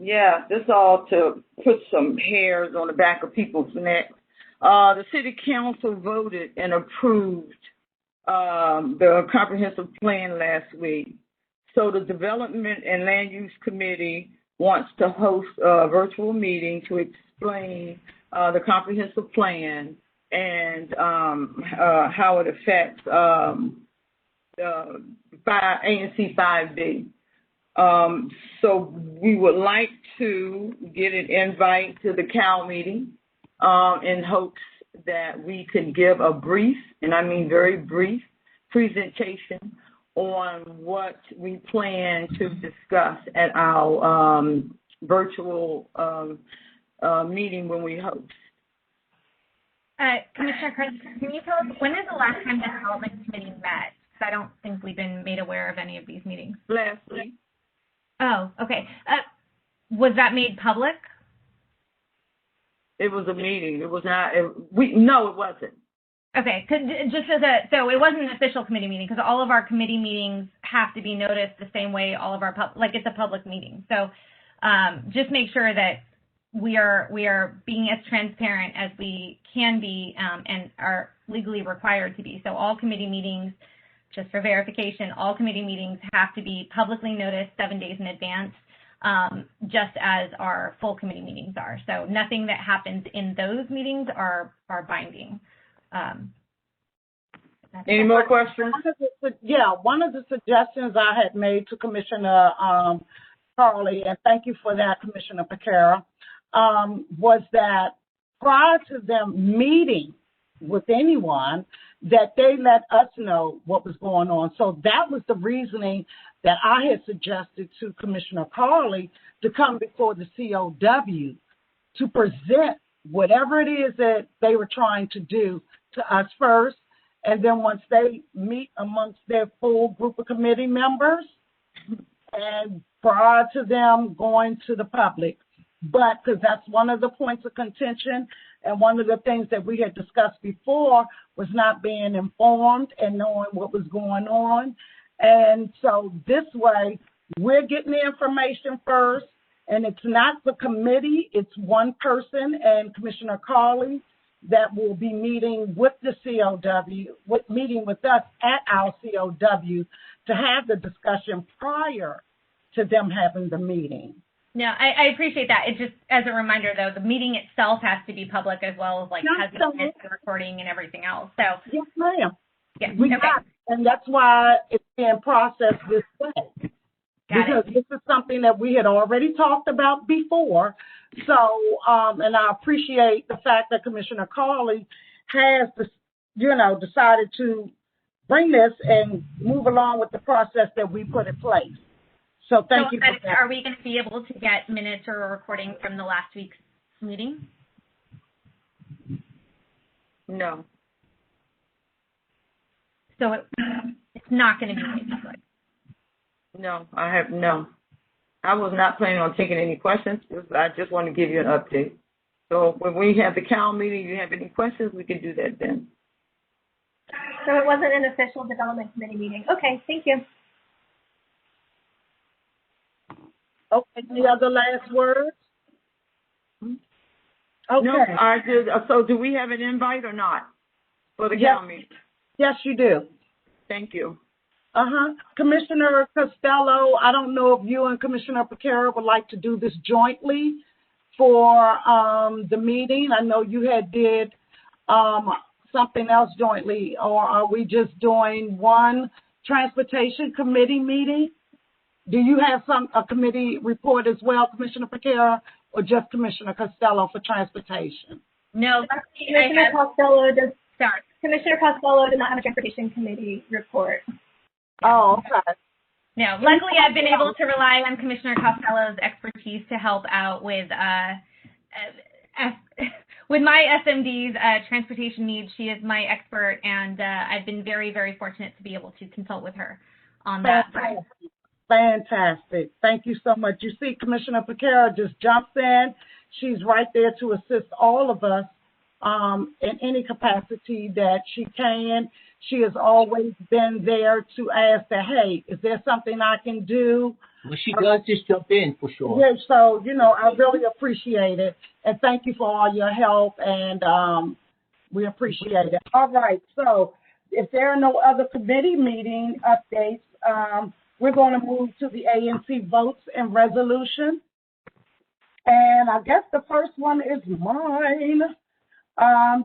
Yeah, this all to put some hairs on the back of people's necks. The City Council voted and approved the comprehensive plan last week. So the Development and Land Use Committee wants to host a virtual meeting to explain the comprehensive plan and how it affects ANC 5B. So we would like to get an invite to the CAL meeting in hopes that we can give a brief, and I mean very brief, presentation on what we plan to discuss at our virtual meeting when we host. Commissioner Chris, can you tell us, when is the last time the Development Committee met? Because I don't think we've been made aware of any of these meetings. Last week. Oh, okay. Was that made public? It was a meeting. It was not. No, it wasn't. Okay, so it wasn't an official committee meeting because all of our committee meetings have to be noticed the same way all of our it's a public meeting. So just make sure that we are being as transparent as we can be and are legally required to be. So all committee meetings, just for verification, all committee meetings have to be publicly noticed 7 days in advance, just as our full committee meetings are. So nothing that happens in those meetings are binding. Any more questions? One of the suggestions I had made to Commissioner Carley, and thank you for that, Commissioner Piekara, was that prior to them meeting with anyone, that they let us know what was going on. So that was the reasoning that I had suggested to Commissioner Carley to come before the COW to present whatever it is that they were trying to do to us first. And then once they meet amongst their full group of committee members, and prior to them going to the public. But because that's one of the points of contention, and one of the things that we had discussed before was not being informed and knowing what was going on. And so this way, we're getting the information first, and it's not the committee, it's one person, and Commissioner Carley, that will be meeting with the COW, meeting with us at our COW to have the discussion prior to them having the meeting. No, I appreciate that. It's just, as a reminder, though, the meeting itself has to be public as well as, like, has the recording and everything else. So yes, ma'am. Yeah, we got it. And that's why it's being processed this way. Because this is something that we had already talked about before. So, and I appreciate the fact that Commissioner Carley has, decided to bring this and move along with the process that we put in place. So thank you for that. Are we going to be able to get minutes or a recording from the last week's meeting? No. So it's not going to be made public? No, I was not planning on taking any questions. I just want to give you an update. So when we have the CAL meeting, you have any questions, we can do that then. So it wasn't an official development committee meeting. Okay, thank you. Okay, any other last words? Okay. No, I did. So do we have an invite or not for the CAL meeting? Yes, you do. Thank you. Commissioner Costello, I don't know if you and Commissioner Piekara would like to do this jointly for the meeting. I know you had did something else jointly, or are we just doing one transportation committee meeting? Do you have a committee report as well, Commissioner Piekara, or just Commissioner Costello for transportation? No, Commissioner Costello does not have a transportation committee report. Oh, okay. No, luckily I've been able to rely on Commissioner Costello's expertise to help out with my SMD's transportation needs. She is my expert, and I've been very, very fortunate to be able to consult with her on that. Fantastic. Thank you so much. You see, Commissioner Piekara just jumps in. She's right there to assist all of us in any capacity that she can. She has always been there to ask that, hey, is there something I can do? Well, she does just jump in for sure. Yeah, so, I really appreciate it. And thank you for all your help, and we appreciate it. All right, so if there are no other committee meeting updates, we're going to move to the ANC votes and resolution. And I guess the first one is mine.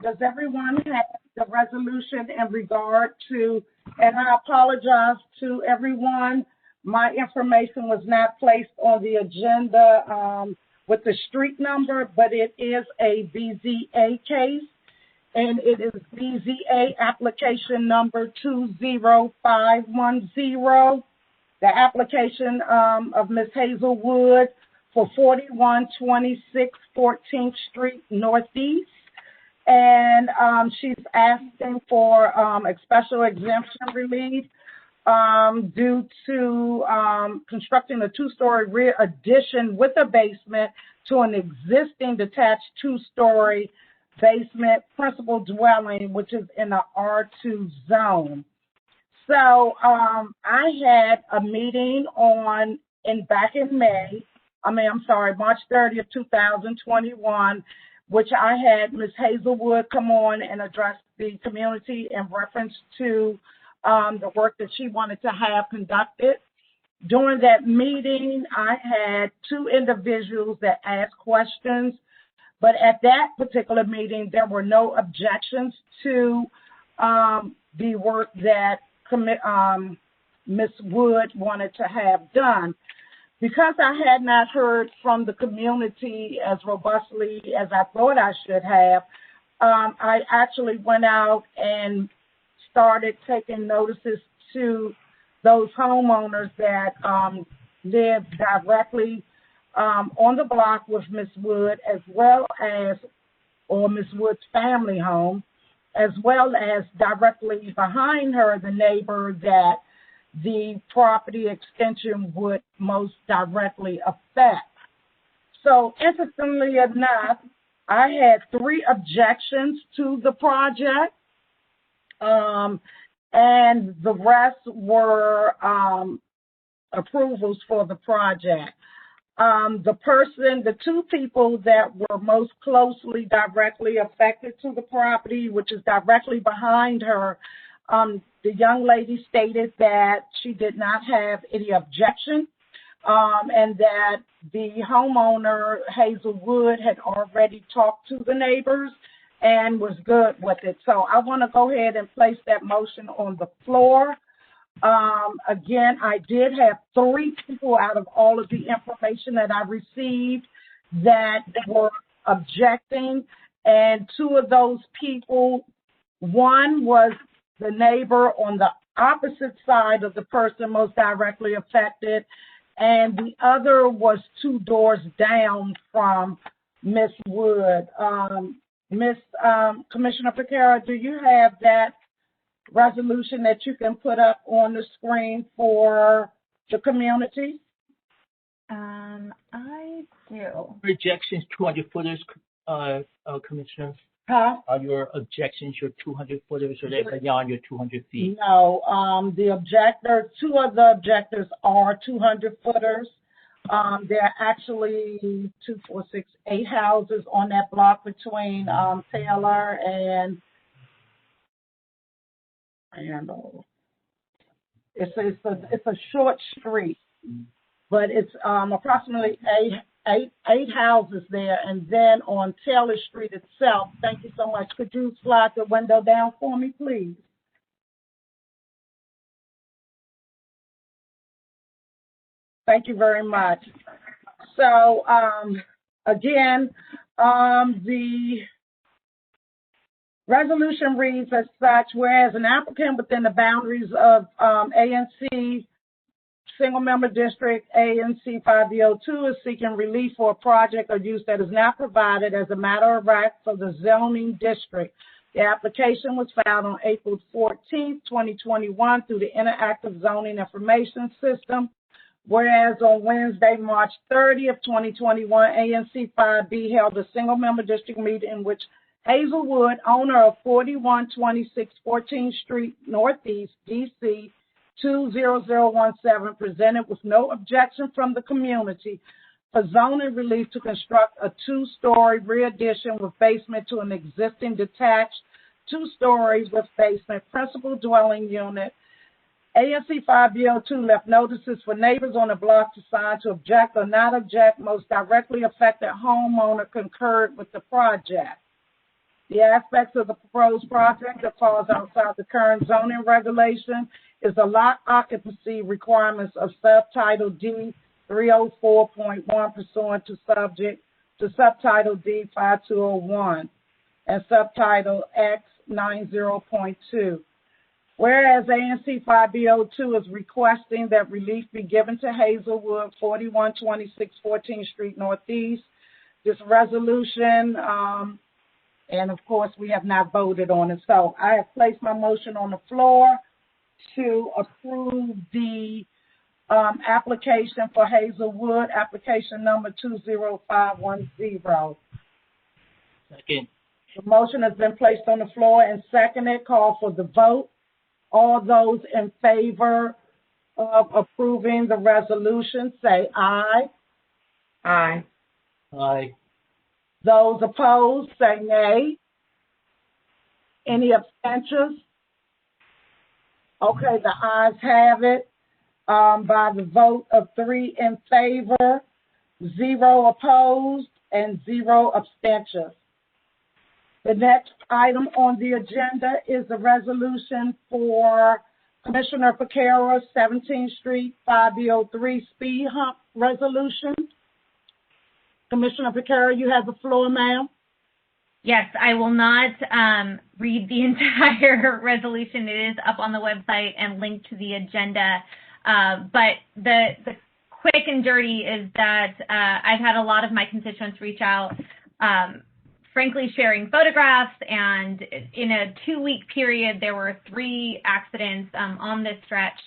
Does everyone have the resolution in regard to, and I apologize to everyone, my information was not placed on the agenda with the street number, but it is a BZA case, and it is BZA application number 20510. The application of Ms. Hazelwood for 4126 14th Street Northeast. And she's asking for a special exemption relief due to constructing a two-story rear addition with a basement to an existing detached two-story basement principal dwelling, which is in the R2 zone. So I had a meeting back in March 30th, 2021, which I had Ms. Hazelwood come on and address the community in reference to the work that she wanted to have conducted. During that meeting, I had two individuals that asked questions, but at that particular meeting, there were no objections to the work that Ms. Wood wanted to have done. Because I had not heard from the community as robustly as I thought I should have, I actually went out and started taking notices to those homeowners that live directly on the block with Ms. Wood, as well as, or Ms. Wood's family home, as well as directly behind her, the neighbor that the property extension would most directly affect. So interestingly enough, I had 3 objections to the project, and the rest were approvals for the project. The 2 people that were most closely directly affected to the property, which is directly behind her, the young lady stated that she did not have any objection, and that the homeowner, Hazelwood, had already talked to the neighbors and was good with it. So I want to go ahead and place that motion on the floor. Again, I did have 3 people out of all of the information that I received that were objecting, and 2 of those people, one was the neighbor on the opposite side of the person most directly affected, and the other was 2 doors down from Miss Wood. Commissioner Piekara, do you have that resolution that you can put up on the screen for the community? I do. Rejections, 200 footers, Commissioner? Huh? Are your objections your 200 footers, or they're beyond your 200 feet? No, 2 of the objectors are 200 footers. There are actually 2, 4, 6, 8 houses on that block between Taylor and it's a short street, but it's approximately eight houses there, and then on Taylor Street itself. Thank you so much. Could you slide the window down for me, please? Thank you very much. So again, the resolution reads as such: whereas an applicant within the boundaries of ANC Single Member District ANC 502 is seeking relief for a project or use that is not provided as a matter of right for the zoning district. The application was filed on April 14, 2021 through the Interactive Zoning Information System. Whereas on Wednesday, March 30 of 2021, ANC 5B held a single member district meeting in which Hazelwood, owner of 4126 14th Street Northeast, DC 20017, presented with no objection from the community for zoning relief to construct a 2-story rear addition with basement to an existing detached 2 stories with basement principal dwelling unit. ANC 5B02 left notices for neighbors on the block to sign to object or not object. Most directly affected homeowner concurred with the project. The aspects of the proposed project that falls outside the current zoning regulation is the lot occupancy requirements of Subtitle D 304.1 pursuant to Subtitle D 5201 and Subtitle X 90.2. Whereas ANC 5B02 is requesting that relief be given to Hazelwood, 4126 14th Street Northeast. This resolution, and of course we have not voted on it, so I have placed my motion on the floor to approve the application for Hazelwood, application number 20510. Second. The motion has been placed on the floor and seconded. Call for the vote. All those in favor of approving the resolution, say aye. Aye. Aye. Those opposed, say nay. Any abstentions? Okay, the ayes have it by the vote of 3 in favor, 0 opposed, and 0 abstentions. The next item on the agenda is the resolution for Commissioner Piekara, 17th Street, 5B03 speed hump resolution. Commissioner Piekara, you have the floor, ma'am. Yes, I will not read the entire resolution. It is up on the website and linked to the agenda. But the quick and dirty is that I've had a lot of my constituents reach out, frankly, sharing photographs, and in a 2-week period, there were 3 accidents on this stretch.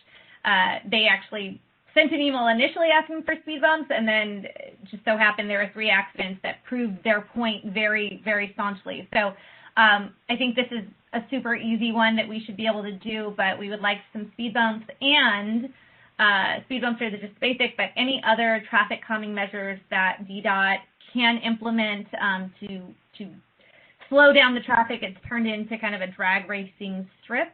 they actually sent an email initially asking for speed bumps, and then just so happened there were 3 accidents that proved their point very, very staunchly. So I think this is a super easy one that we should be able to do, but we would like some speed bumps, and speed bumps are just basic, but any other traffic calming measures that DDOT can implement to slow down the traffic. It's turned into kind of a drag racing strip.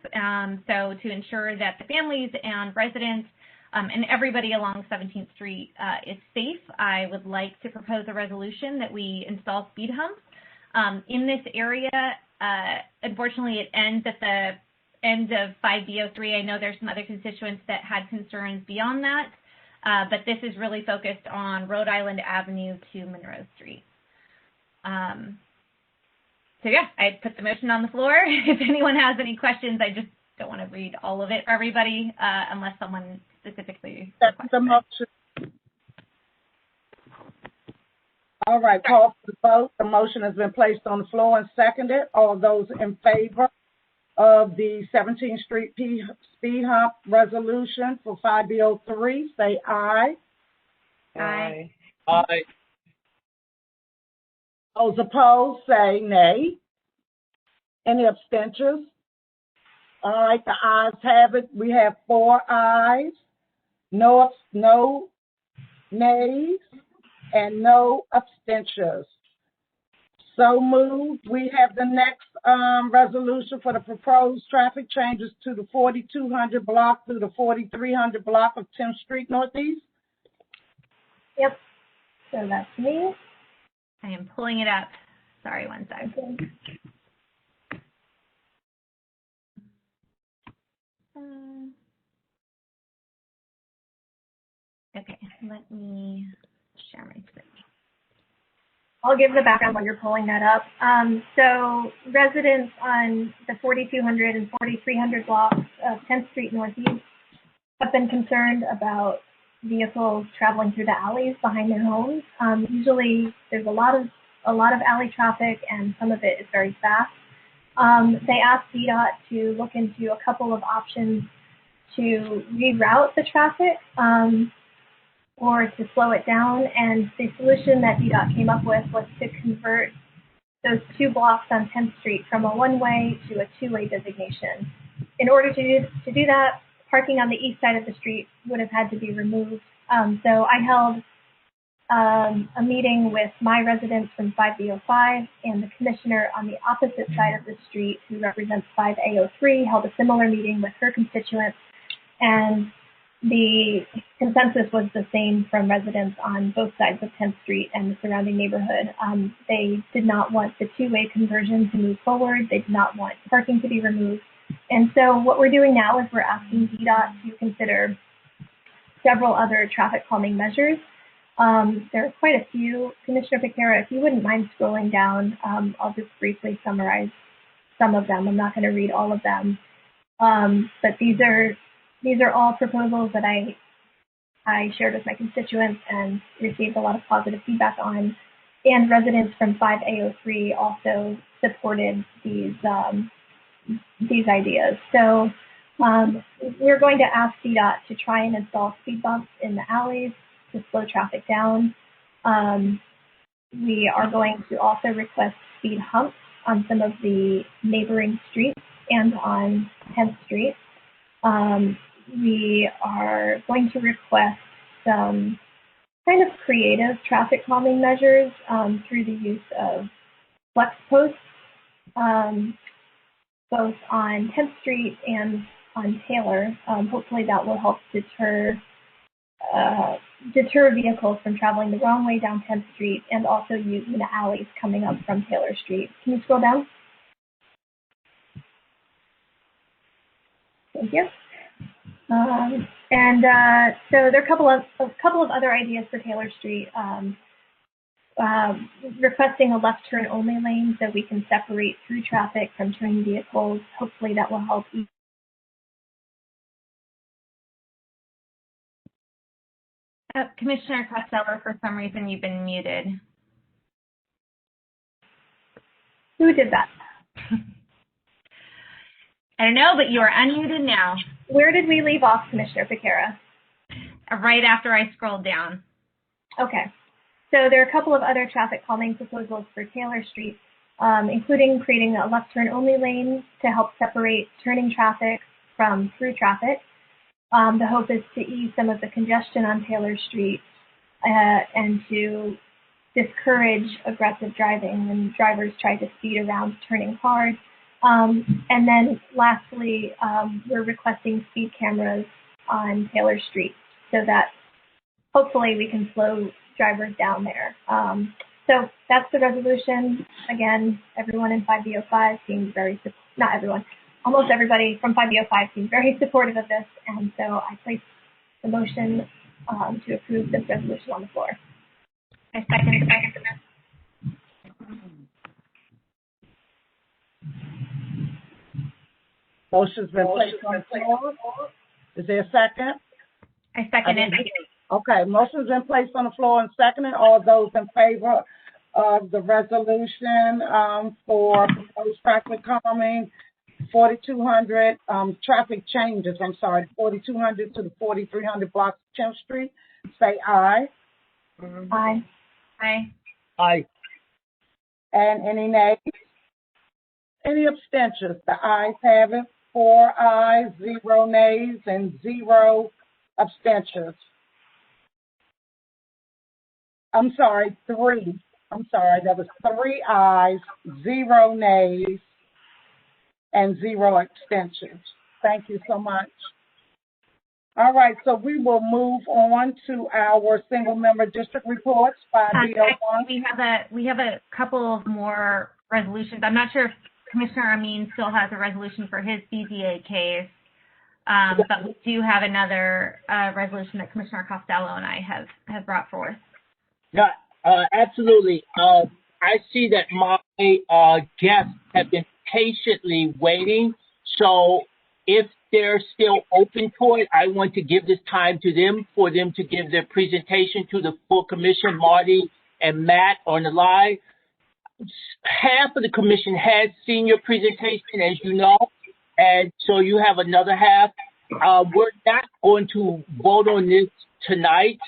So to ensure that the families and residents and everybody along 17th Street is safe, I would like to propose a resolution that we install speed humps in this area. Unfortunately, it ends at the end of 5B03. I know there's some other constituents that had concerns beyond that, but this is really focused on Rhode Island Avenue to Monroe Street. So yeah, I put the motion on the floor. If anyone has any questions, I just don't want to read all of it for everybody unless someone specifically requests the motion. All right, call for the vote. The motion has been placed on the floor and seconded. All those in favor of the 17th Street speed hump resolution for 5B03, say aye. Aye. Aye. Those opposed, say nay. Any abstentions? All right, the ayes have it. We have 4 ayes, no nays, and no abstentions. So moved. We have the next resolution for the proposed traffic changes to the 4200 block through the 4300 block of 10th Street Northeast. Yep. So that's me. I am pulling it up. Sorry, one second. Okay, let me share my screen. I'll give the background while you're pulling that up. So residents on the 4200 and 4300 blocks of 10th Street Northeast have been concerned about vehicles traveling through the alleys behind their homes. Usually there's a lot of alley traffic, and some of it is very fast. They asked DDOT to look into a couple of options to reroute the traffic or to slow it down, and the solution that DDOT came up with was to convert those 2 blocks on 10th Street from a one-way to a 2-way designation. In order to do that, parking on the east side of the street would have had to be removed. So I held a meeting with my residents from 5B05, and the commissioner on the opposite side of the street, who represents 5A03, held a similar meeting with her constituents, and the consensus was the same from residents on both sides of 10th Street and the surrounding neighborhood. They did not want the 2-way conversion to move forward. They did not want parking to be removed. And so what we're doing now is we're asking DDOT to consider several other traffic calming measures. There are quite a few. Commissioner Piekara, if you wouldn't mind scrolling down, I'll just briefly summarize some of them. I'm not going to read all of them. But these are all proposals that I shared with my constituents and received a lot of positive feedback on. And residents from 5A03 also supported these ideas. So we're going to ask DDOT to try and install speed bumps in the alleys to slow traffic down. We are going to also request speed humps on some of the neighboring streets and on 10th Street. We are going to request some kind of creative traffic calming measures through the use of flex posts, both on 10th Street and on Taylor. Hopefully that will help deter vehicles from traveling the wrong way down 10th Street and also using the alleys coming up from Taylor Street. Can you scroll down? Thank you. So there are a couple of other ideas for Taylor Street. Requesting a left turn only lane so we can separate through traffic from turning vehicles. Hopefully that will help. Commissioner Costello, for some reason you've been muted. Who did that? I don't know, but you are unmuted now. Where did we leave off, Commissioner Piekara? Right after I scrolled down. Okay. So there are a couple of other traffic calming proposals for Taylor Street, including creating a left turn only lane to help separate turning traffic from through traffic. The hope is to ease some of the congestion on Taylor Street and to discourage aggressive driving when drivers try to speed around turning cars. And then lastly, we're requesting speed cameras on Taylor Street so that hopefully we can slow drivers down there. So that's the resolution. Again, everyone in 5B05 seems very, not everyone, almost everybody from 5B05 seems very supportive of this. And so I place the motion to approve this resolution on the floor. I second it. Motion's been placed on the floor. Is there a second? I second it. Okay, motion's been placed on the floor and seconded. All those in favor of the resolution for proposed traffic calming, 4200 traffic changes, 4200 to the 4300 blocks of 10th Street, say aye. Aye. Aye. Aye. And any nays? Any abstentions? The ayes have it. 4 ayes, 0 nays, and 0 abstentions. I'm sorry, 3. I'm sorry, there was 3 ayes, 0 nays, and 0 abstentions. Thank you so much. All right, so we will move on to our single member district reports by DO1. We have a couple more resolutions. I'm not sure if Commissioner Amin still has a resolution for his BZA case, but we do have another resolution that Commissioner Costello and I have brought forth. Yeah, absolutely. I see that my guests have been patiently waiting. So if they're still open to it, I want to give this time to them for them to give their presentation to the full commission. Marty and Matt on the line. Half of the commission has seen your presentation, as you know, and so you have another half. We're not going to vote on this tonight,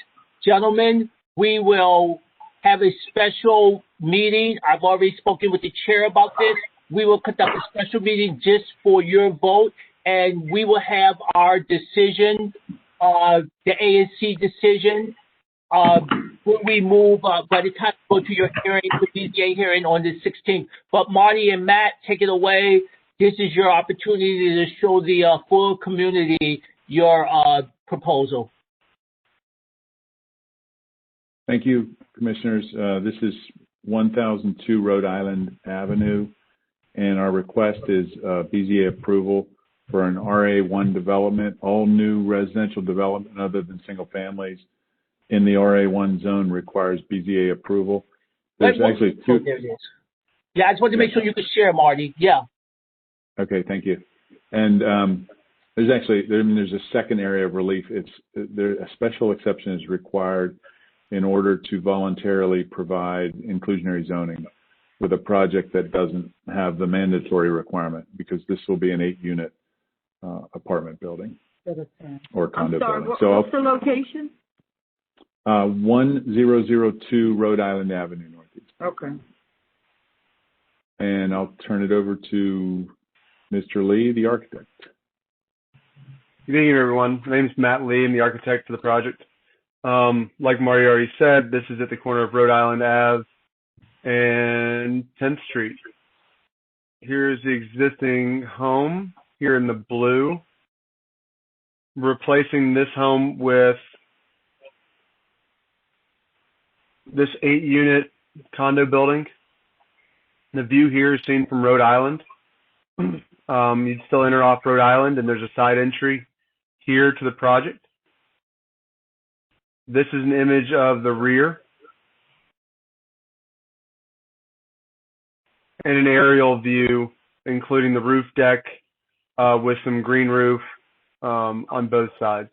gentlemen. We will have a special meeting. I've already spoken with the chair about this. We will conduct a special meeting just for your vote, and we will have our decision, the ANC decision, when we move by the time we go to your hearing, the BZA hearing on the 16th. But Marty and Matt, take it away. This is your opportunity to show the full community your proposal. Thank you, Commissioners. This is 1002 Rhode Island Avenue, and our request is BZA approval for an RA1 development. All new residential development other than single families in the RA1 zone requires BZA approval. There's actually two. There it is. Yeah, I just wanted to make sure you could share, Marty. Yeah. Okay, thank you. And there's actually, there's a second area of relief. A special exception is required in order to voluntarily provide inclusionary zoning with a project that doesn't have the mandatory requirement, because this will be an 8-unit apartment building or condo building. What's the location? 1002 Rhode Island Avenue Northeast. Okay. And I'll turn it over to Mr. Lee, the architect. Good evening, everyone. My name is Matt Lee. I'm the architect for the project. Like Marty already said, this is at the corner of Rhode Island Ave and 10th Street. Here's the existing home here in the blue. Replacing this home with this 8-unit condo building. The view here is seen from Rhode Island. You'd still enter off Rhode Island, and there's a side entry here to the project. This is an image of the rear and an aerial view, including the roof deck with some green roof on both sides.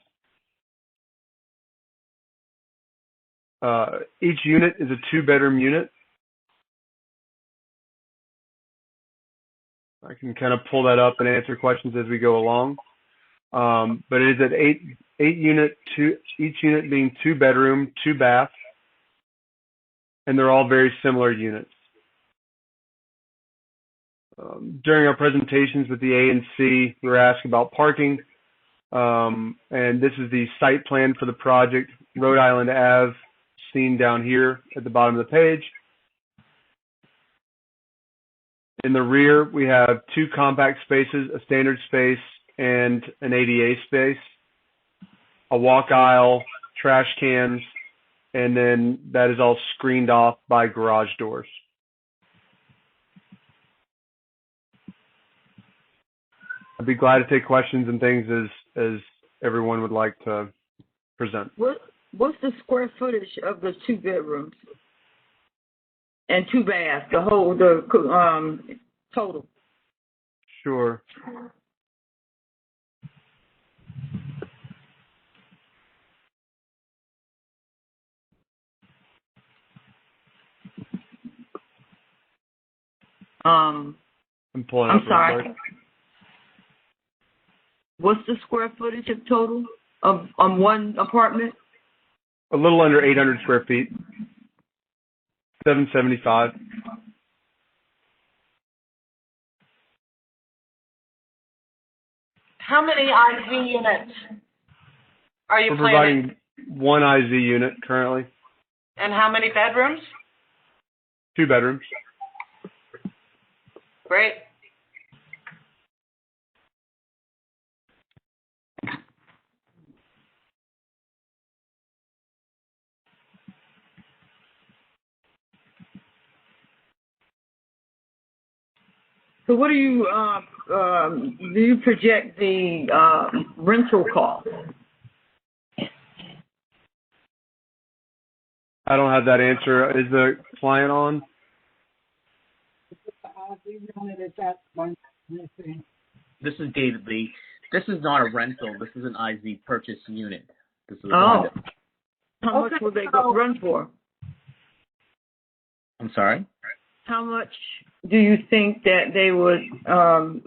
Each unit is a 2-bedroom unit. I can kind of pull that up and answer questions as we go along. but it is at eight unit, each unit being 2 bedroom, 2 bath, and they're all very similar units. During our presentations with the ANC, we were asked about parking, and this is the site plan for the project, Rhode Island Ave, seen down here at the bottom of the page. In the rear, we have 2 compact spaces, a standard space, and an ADA space, a walk aisle, trash cans, and then that is all screened off by garage doors. I'd be glad to take questions and things as everyone would like to present. What's the square footage of the 2 bedrooms and 2 baths? The total. Sure. I'm pulling up. I'm sorry. What's the square footage of total of on one apartment? A little under 800 square feet. 775. How many IV units are you We're planning? providing 1 IZ unit currently. And how many bedrooms? 2 bedrooms. Great. So what do you project the rental cost? I don't have that answer. Is the client on? This is David Lee. This is not a rental. This is an IZ purchase unit. This is a How condo. much will they go run for? I'm sorry? How much do you think that they would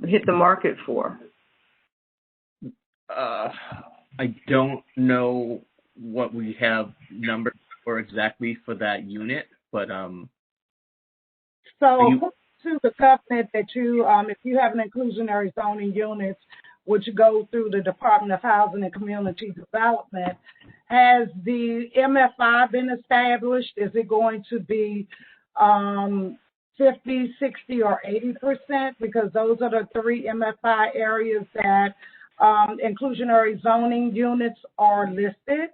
hit the market for? I don't know what we have numbers for exactly for that unit, but So to the covenant that you, if you have an inclusionary zoning units, which go through the Department of Housing and Community Development, has the MFI been established? Is it going to be 50, 60, or 80%? Because those are the 3 MFI areas that inclusionary zoning units are listed.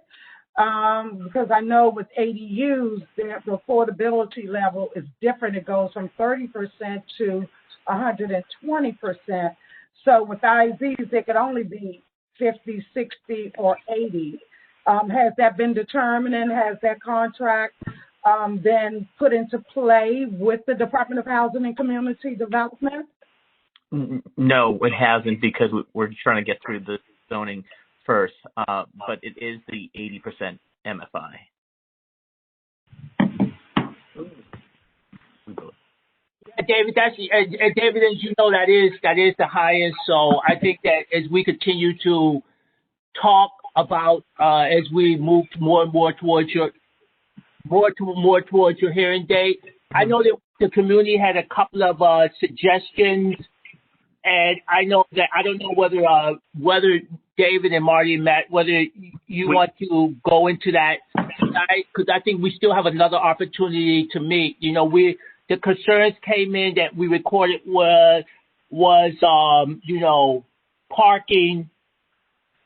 Because I know with ADUs, the affordability level is different. It goes from 30% to 120%. So with IZs, it could only be 50, 60, or 80. Has that been determined, and has that contract been put into play with the Department of Housing and Community Development? no, it hasn't, because we're trying to get through the zoning first. But it is the 80% MFI. David, David, as you know, that is the highest. So I think that as we continue to talk about as we move more and more towards your hearing date, I know that the community had a couple of suggestions, and I know that I don't know whether David and Marty met, whether you want to go into that tonight, because I think we still have another opportunity to meet. You know, the concerns came in that we recorded was parking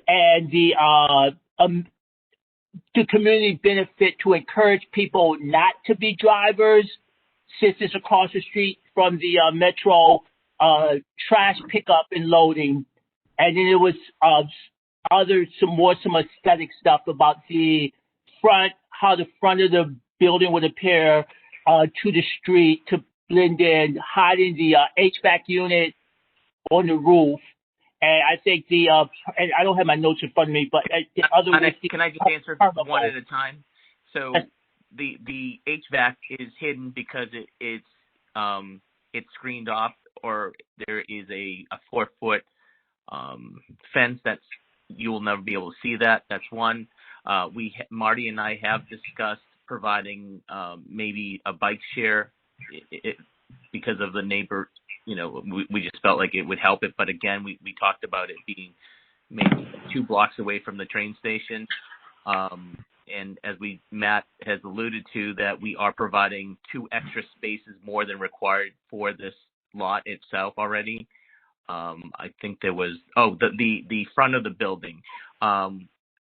and the community benefit to encourage people not to be drivers, since it's across the street from the metro trash pickup and loading. And then there was some aesthetic stuff about the front, how the front of the building would appear to the street to blend in, hiding the HVAC unit on the roof. And I think and I don't have my notes in front of me, but the other Can I just answer one at a time? So the HVAC is hidden because it's screened off, or there is a 4-foot fence. You will never be able to see that. That's one. Marty and I have discussed providing maybe a bike share because of the neighbor. We just felt like it would help it. But again, we talked about it being maybe 2 blocks away from the train station. And as Matt has alluded to, that we are providing 2 extra spaces more than required for this lot itself already. I think there was the front of the building.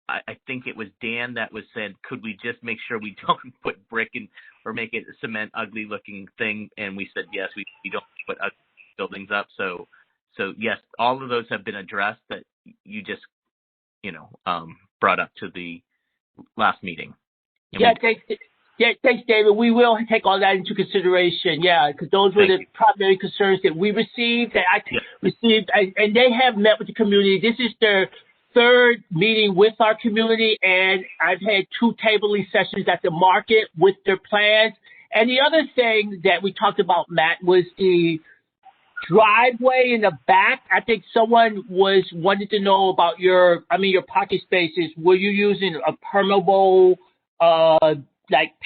I think it was Dan that said, could we just make sure we don't put brick in or make it a cement ugly looking thing? And we said yes, we don't put ugly buildings up. So yes, all of those have been addressed that you just brought up to the last meeting. Thanks, David. We will take all that into consideration. Yeah, because those were the primary concerns that we received, and they have met with the community. This is their 3rd meeting with our community, and I've had 2 tabling sessions at the market with their plans. And the other thing that we talked about, Matt, was the driveway in the back. I think someone wanted to know about your parking spaces. Were you using a permeable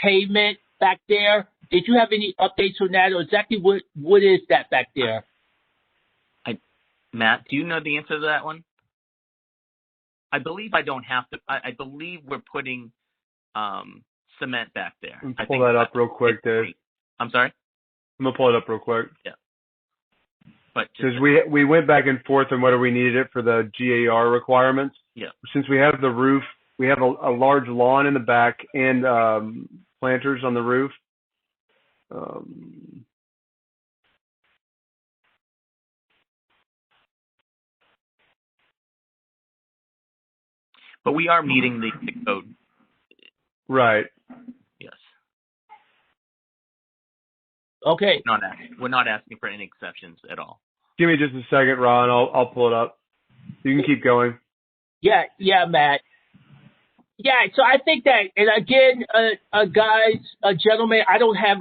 pavement back there? Did you have any updates on that, or exactly what is that back there? Matt, do you know the answer to that one? I believe I don't have to. I believe we're putting cement back there. Pull that up real quick, Dave. I'm sorry? I'm going to pull it up real quick. Yeah. Because we went back and forth on whether we needed it for the GAR requirements. Yeah. Since we have the roof, we have a large lawn in the back and planters on the roof. But we are meeting the code. Right. Yes. Okay. We're not asking for any exceptions at all. Give me just a second, Ron. I'll pull it up. You can keep going. Yeah, Matt. Yeah, so I think that, and again, gentlemen, I don't have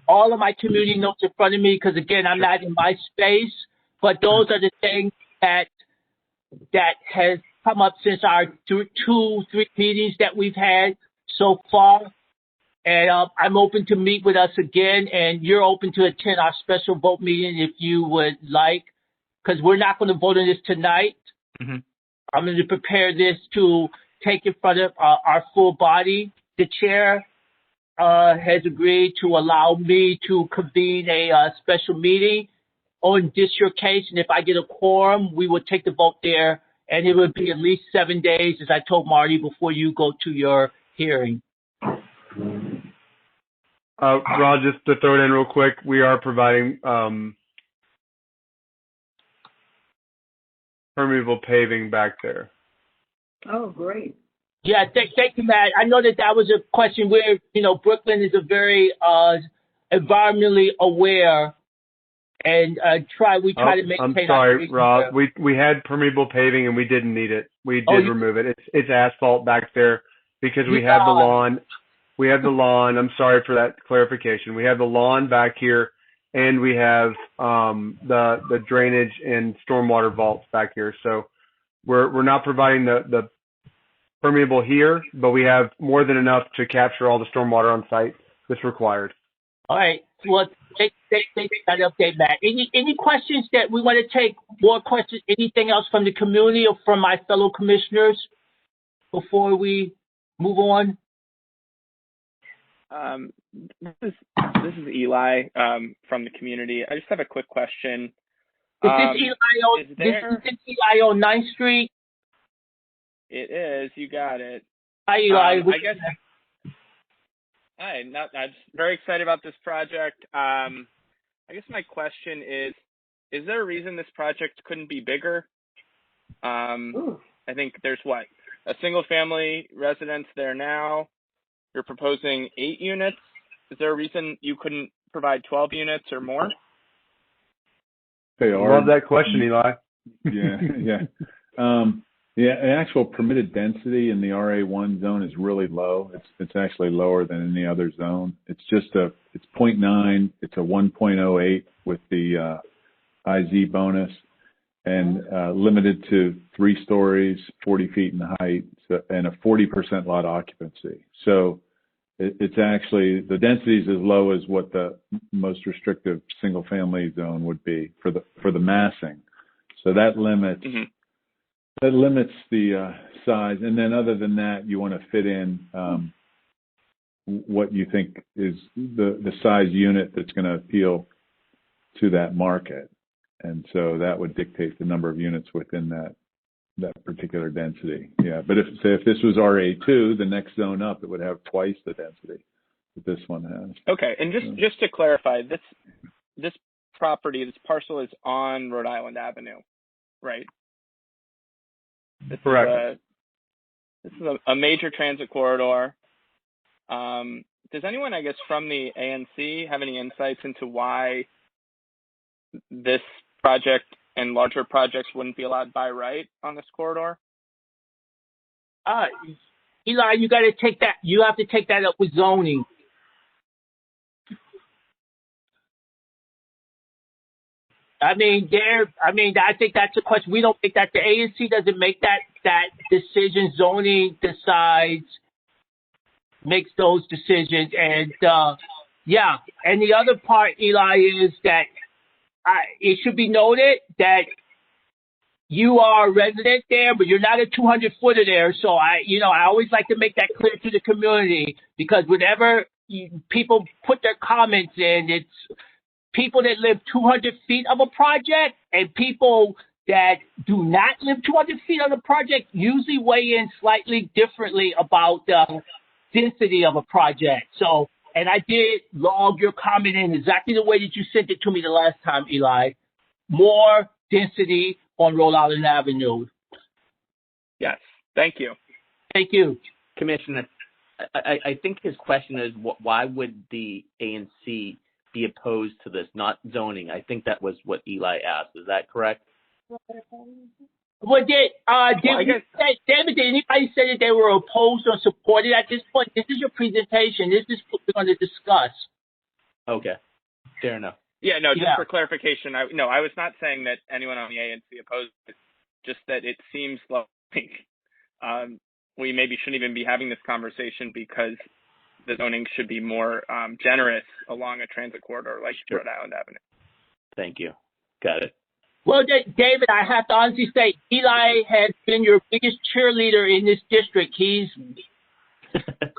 all of my community notes in front of me because, again, I'm not in my space. But those are the things that has come up since our 2-3 meetings that we've had so far. And I'm open to meet with us again, and you're open to attend our special vote meeting if you would like, because we're not going to vote on this tonight. Mm-hmm. I'm going to prepare this to take in front of our full body. The chair has agreed to allow me to convene a special meeting on this your case, and if I get a quorum, we will take the vote there, and it will be at least 7 days, as I told Marty, before you go to your hearing. Rod, just to throw it in real quick, we are providing permeable paving back there. Oh, great. Yeah, thank you, Matt. I know that was a question where, Brooklyn is a very environmentally aware, and we try to maintain. I'm sorry, Rob. We had permeable paving and we didn't need it. We did remove it. It's asphalt back there because we have the lawn. We have the lawn. I'm sorry for that clarification. We have the lawn back here, and we have the drainage and stormwater vaults back here. So we're not providing the permeable here, but we have more than enough to capture all the stormwater on site that's required. All right. Well, thank that update, Matt. Any questions that we want to take? More questions? Anything else from the community or from my fellow commissioners before we move on? This is Eli from the community. I just have a quick question. Is this Eli on 9th Street? It is. You got it. Hi, Eli. Hi. I'm very excited about this project. I guess my question is there a reason this project couldn't be bigger? I think there's a single-family residence there now. You're proposing 8 units. Is there a reason you couldn't provide 12 units or more? I love that question, Eli. Yeah. The actual permitted density in the RA1 zone is really low. It's actually lower than any other zone. It's 0.9. It's a 1.08 with the IZ bonus. and limited to 3 stories, 40 feet in height, and a 40% lot occupancy. So it's actually, the density is as low as what the most restrictive single family zone would be for the massing. So that limits the size. And then other than that, you want to fit in what you think is the size unit that's going to appeal to that market. And so that would dictate the number of units within that particular density. Yeah, but if this was RA2, the next zone up, it would have twice the density that this one has. Okay, and just to clarify, this property, this parcel is on Rhode Island Avenue, right? Correct. This is a major transit corridor. Does anyone, I guess, from the ANC have any insights into why this project and larger projects wouldn't be allowed by right on this corridor? Eli, you have to take that up with zoning. I think that's a question. We don't make that. The ANC doesn't make that decision. Zoning decides, makes those decisions. And, and the other part, Eli, is that it should be noted that you are a resident there, but you're not a 200-footer there. So I always like to make that clear to the community, because whenever people put their comments in, it's people that live 200 feet of a project and people that do not live 200 feet on a project usually weigh in slightly differently about the density of a project. So, and I did log your comment in exactly the way that you sent it to me the last time, Eli. More density on Rhode Island Avenue. Yes. Thank you. Thank you. Commissioner, I think his question is, why would the ANC be opposed to this, not zoning? I think that was what Eli asked. Is that correct? Well, David, did anybody say that they were opposed or supported at this point? This is your presentation. This is what we're going to discuss. Okay. Fair enough. Yeah, no, just for clarification, I was not saying that anyone on the ANC opposed it, just that it seems like we maybe shouldn't even be having this conversation because the zoning should be more generous along a transit corridor like Rhode Island Avenue. Thank you. Got it. Well, David, I have to honestly say, Eli has been your biggest cheerleader in this district. He's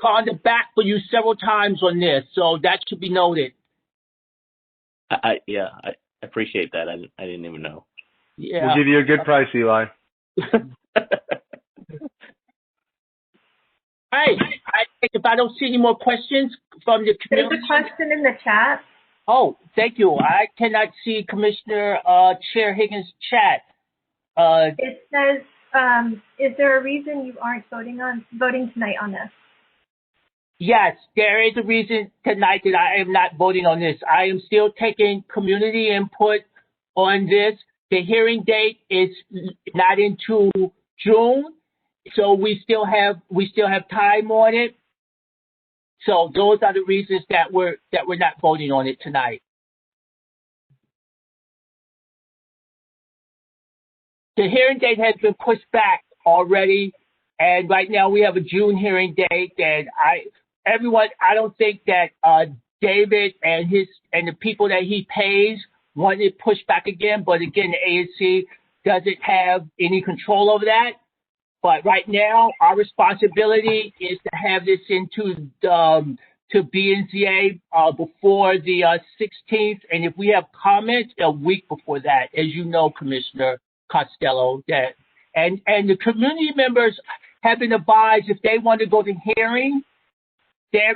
called the back for you several times on this, so that should be noted. I appreciate that. I didn't even know. Yeah. We'll give you a good price, Eli. Hey, if I don't see any more questions from the community. There's a question in the chat. Oh, thank you. I cannot see Commissioner Chair Higgins' chat. It says, is there a reason you aren't voting tonight on this? Yes, there is a reason tonight that I am not voting on this. I am still taking community input on this. The hearing date is not until June, so we still have time on it. So those are the reasons that we're not voting on it tonight. The hearing date has been pushed back already, and right now we have a June hearing date. And I don't think that David and the people that he pays want it pushed back again. But again, the ANC doesn't have any control over that. But right now, our responsibility is to have this into to BNZA before the 16th, and if we have comments, a week before that, as you know, Commissioner Costello, that and the community members have been advised if they want to go to hearing, they're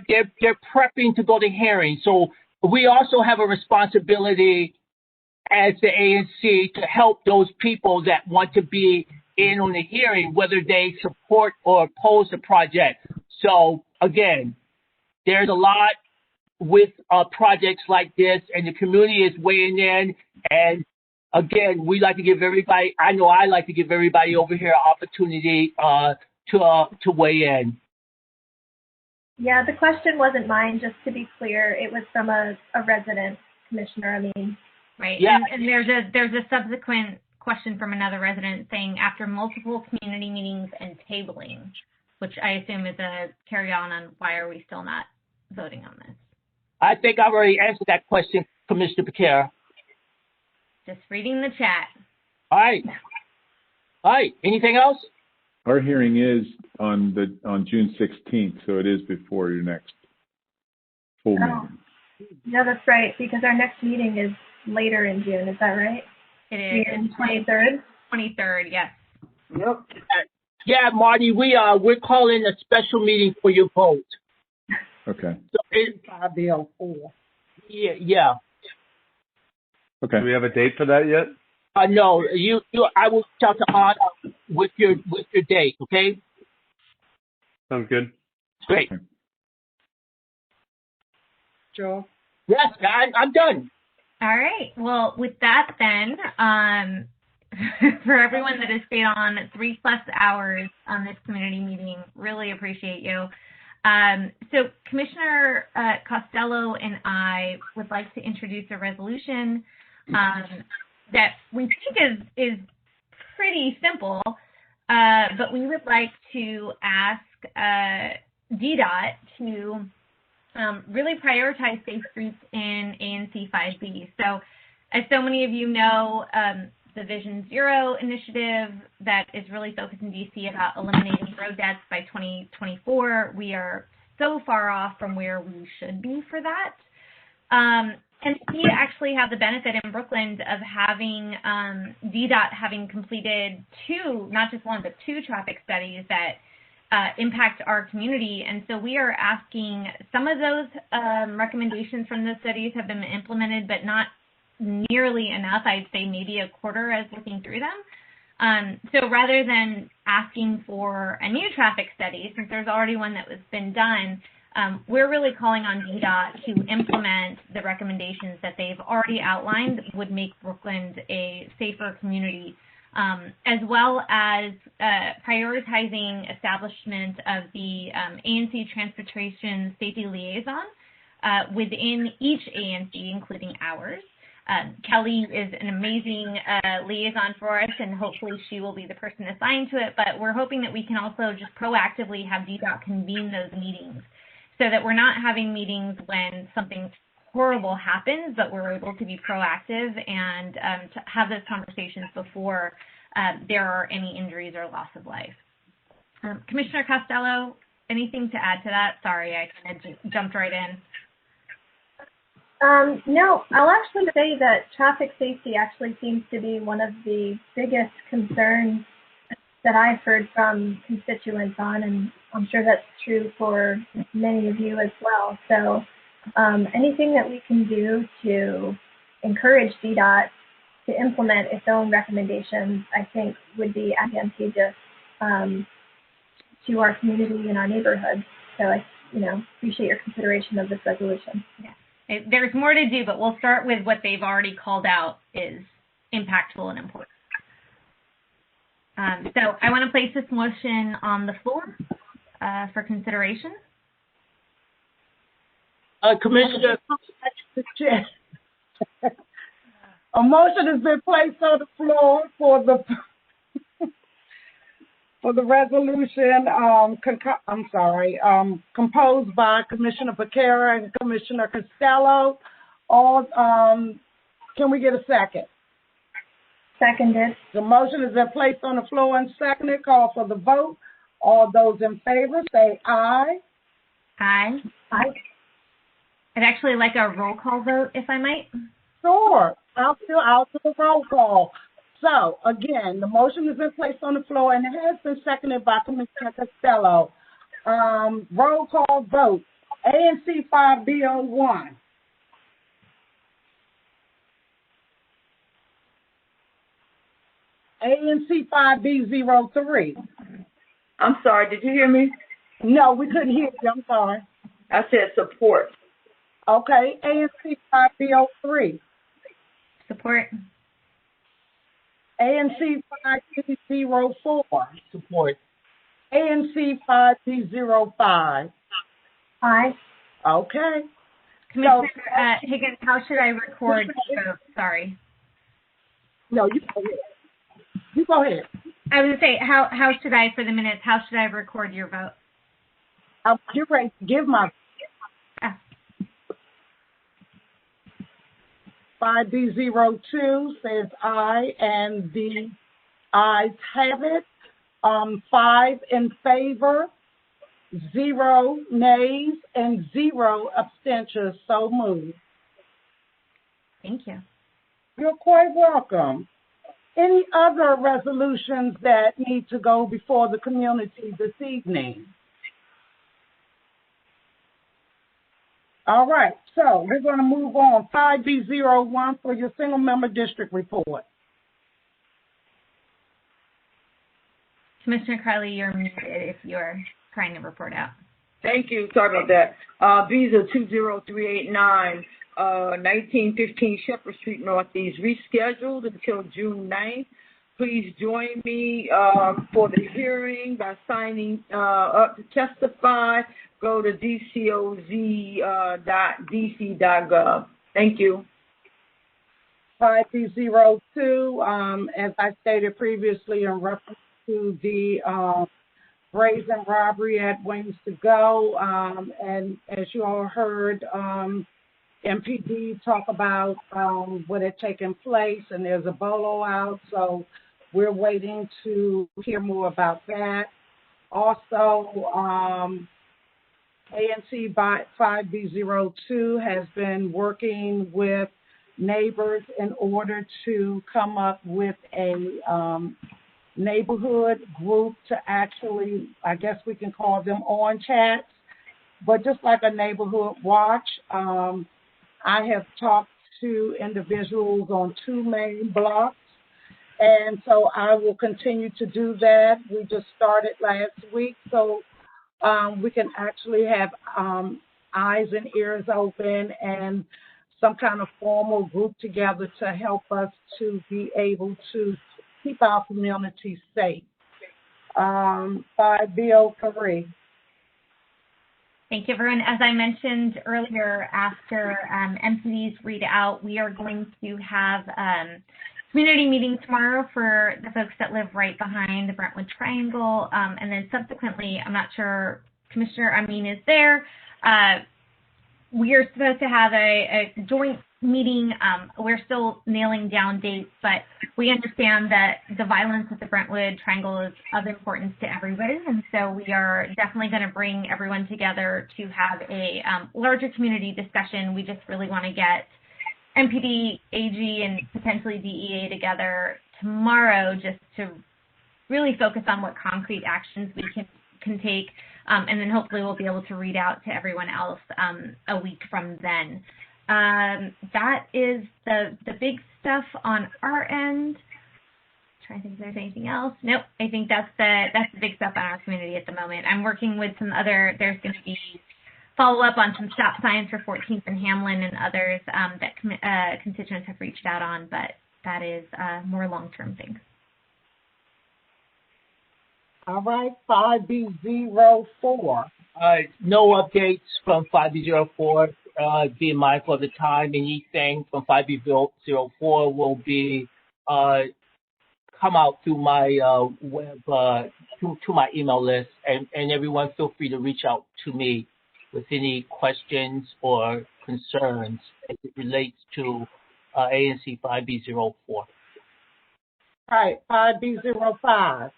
prepping to go to hearing. So we also have a responsibility as the ANC to help those people that want to be in on the hearing, whether they support or oppose the project. So again, there's a lot with projects like this, and the community is weighing in. And again, we like to give everybody, I know I like to give everybody over here an opportunity to weigh in. Yeah, the question wasn't mine, just to be clear. It was from a resident, Commissioner Amin. Right. Yeah. And there's a subsequent question from another resident saying after multiple community meetings and tabling, which I assume is a carry on why are we still not voting on this? I think I've already answered that question, Commissioner Piekara. Just reading the chat. All right. All right. Anything else? Our hearing is on June 16th, so it is before your next full meeting. Yeah, that's right, because our next meeting is later in June. Is that right? It is. June 23rd? 23rd, yes. Yep. Yeah, Marty, we're calling a special meeting for your vote. Okay. So yeah. Okay. Do we have a date for that yet? No, I will talk to Anna with your date, okay? Sounds good. Great. Joe? Yes, I'm done. All right. Well, with that then, for everyone that has stayed on 3+ hours on this community meeting, really appreciate you. So Commissioner Costello and I would like to introduce a resolution that we think is pretty simple, but we would like to ask DDOT to really prioritize safe streets in ANC 5B. So as so many of you know, the Vision Zero initiative that is really focused in DC about eliminating road deaths by 2024, we are so far off from where we should be for that. And we actually have the benefit in Brooklyn of having DDOT having completed not just one, but 2 traffic studies that impact our community. And so we are asking, some of those recommendations from those studies have been implemented, but not nearly enough. I'd say maybe a quarter as looking through them. So rather than asking for a new traffic study, since there's already one that was been done, we're really calling on DDOT to implement the recommendations that they've already outlined that would make Brooklyn a safer community, as well as prioritizing establishment of the ANC Transportation Safety Liaison within each ANC, including ours. Kelly is an amazing liaison for us, and hopefully she will be the person assigned to it, but we're hoping that we can also just proactively have DDOT convene those meetings so that we're not having meetings when something horrible happens, but we're able to be proactive and to have those conversations before there are any injuries or loss of life. Commissioner Costello, anything to add to that? Sorry, I kind of jumped right in. No, I'll actually say that traffic safety actually seems to be one of the biggest concerns that I've heard from constituents on, and I'm sure that's true for many of you as well. So anything that we can do to encourage DDOT to implement its own recommendations, I think would be advantageous to our community and our neighborhoods. So I appreciate your consideration of this resolution. Yeah. There's more to do, but we'll start with what they've already called out is impactful and important. So I want to place this motion on the floor for consideration. Commissioner, a motion has been placed on the floor for the resolution. Composed by Commissioner Piekara and Commissioner Costello. Can we get a second? Seconded. The motion has been placed on the floor and seconded. Call for the vote. All those in favor say aye. Aye. Aye. I'd actually like a roll call vote, if I might. Sure. I'll do the roll call. So, again, the motion has been placed on the floor and it has been seconded by Commissioner Costello. Roll call vote. ANC 5B01. ANC 5B03. I'm sorry, did you hear me? No, we couldn't hear you. I'm sorry. I said support. Okay. ANC 5B03. Support. ANC 5B04. Support. ANC 5B05. Aye. Okay. Commissioner Higgins, how should I record the vote? Sorry. No, you can. go ahead. I was going to say, how should I, for the minutes, how should I record your vote? I'll get ready to give my 5B02 says aye, and the ayes have it. 5 in favor, 0 nays, and 0 abstentions. So moved. Thank you. You're quite welcome. Any other resolutions that need to go before the community this evening? All right, so we're going to move on. 5B01 for your single member district report. Commissioner Carley, you're muted if you're trying to report out. Thank you. Sorry about that. Visa 20389, 1915 Shepherd Street Northeast, rescheduled until June 9th. Please join me for the hearing by signing up to testify. Go to dcoz.dc.gov. Thank you. 5B02, as I stated previously in reference to the brazen robbery at Wings to Go, and as you all heard, MPD talk about what had taken place, and there's a bolo out, so we're waiting to hear more about that. Also, ANC 5B02 has been working with neighbors in order to come up with a neighborhood group to actually, I guess we can call them on chats, but just like a neighborhood watch. I have talked to individuals on 2 main blocks, and so I will continue to do that. We just started last week, so we can actually have eyes and ears open and some kind of formal group together to help us to be able to keep our community safe. 5B03. Thank you, everyone. As I mentioned earlier, after MPD's read out, we are going to have community meeting tomorrow for the folks that live right behind the Brentwood Triangle. And then subsequently, I'm not sure Commissioner Amin is there. We are supposed to have a joint meeting. We're still nailing down dates, but we understand that the violence at the Brentwood Triangle is of importance to everybody, and so we are definitely going to bring everyone together to have a larger community discussion. We just really want to get MPD, AG, and potentially DEA together tomorrow just to really focus on what concrete actions we can take, and then hopefully we'll be able to read out to everyone else a week from then. That is the big stuff on our end. Trying to think if there's anything else. Nope, I think that's the big stuff on our community at the moment. I'm working with some other, there's going to be follow-up on some stop signs for 14th and Hamlin and others that constituents have reached out on, but that is more long-term things. All right, 5B04. No updates from 5B04. Being mindful of the time, anything from 5B04 will be come out through my web to my email list, and everyone feel free to reach out to me with any questions or concerns as it relates to ANC 5B04. All right, 5B05.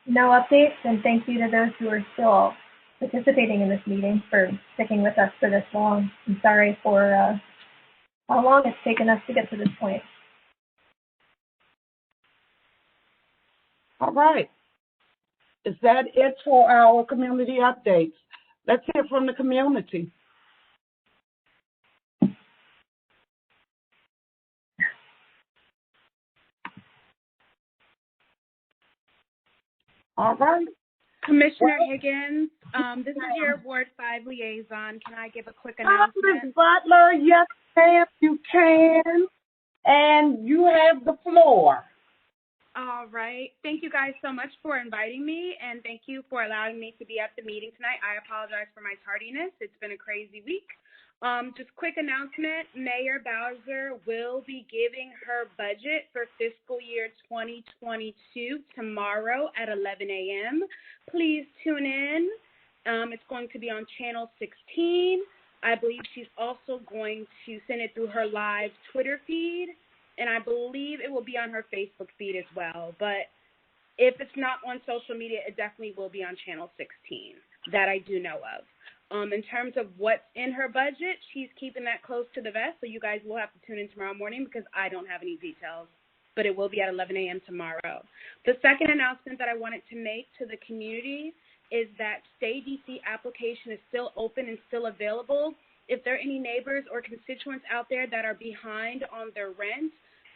No updates, and thank you to those who are still participating in this meeting for sticking with us for this long. I'm sorry for how long it's taken us to get to this point. All right. Is that it for our community updates? Let's hear from the community. All right. Commissioner Higgins, this is your Ward 5 liaison. Can I give a quick announcement? Ms. Butler, yes, ma'am, you can. And you have the floor. All right. Thank you guys so much for inviting me, and thank you for allowing me to be at the meeting tonight. I apologize for my tardiness. It's been a crazy week. Just quick announcement, Mayor Bowser will be giving her budget for fiscal year 2022 tomorrow at 11 a.m. Please tune in. It's going to be on channel 16. I believe she's also going to send it through her live Twitter feed, and I believe it will be on her Facebook feed as well. But if it's not on social media, it definitely will be on channel 16. That I do know of. In terms of what's in her budget, she's keeping that close to the vest, so you guys will have to tune in tomorrow morning because I don't have any details, but it will be at 11 a.m. tomorrow. The second announcement that I wanted to make to the community is that Stay DC application is still open and still available. If there are any neighbors or constituents out there that are behind on their rent,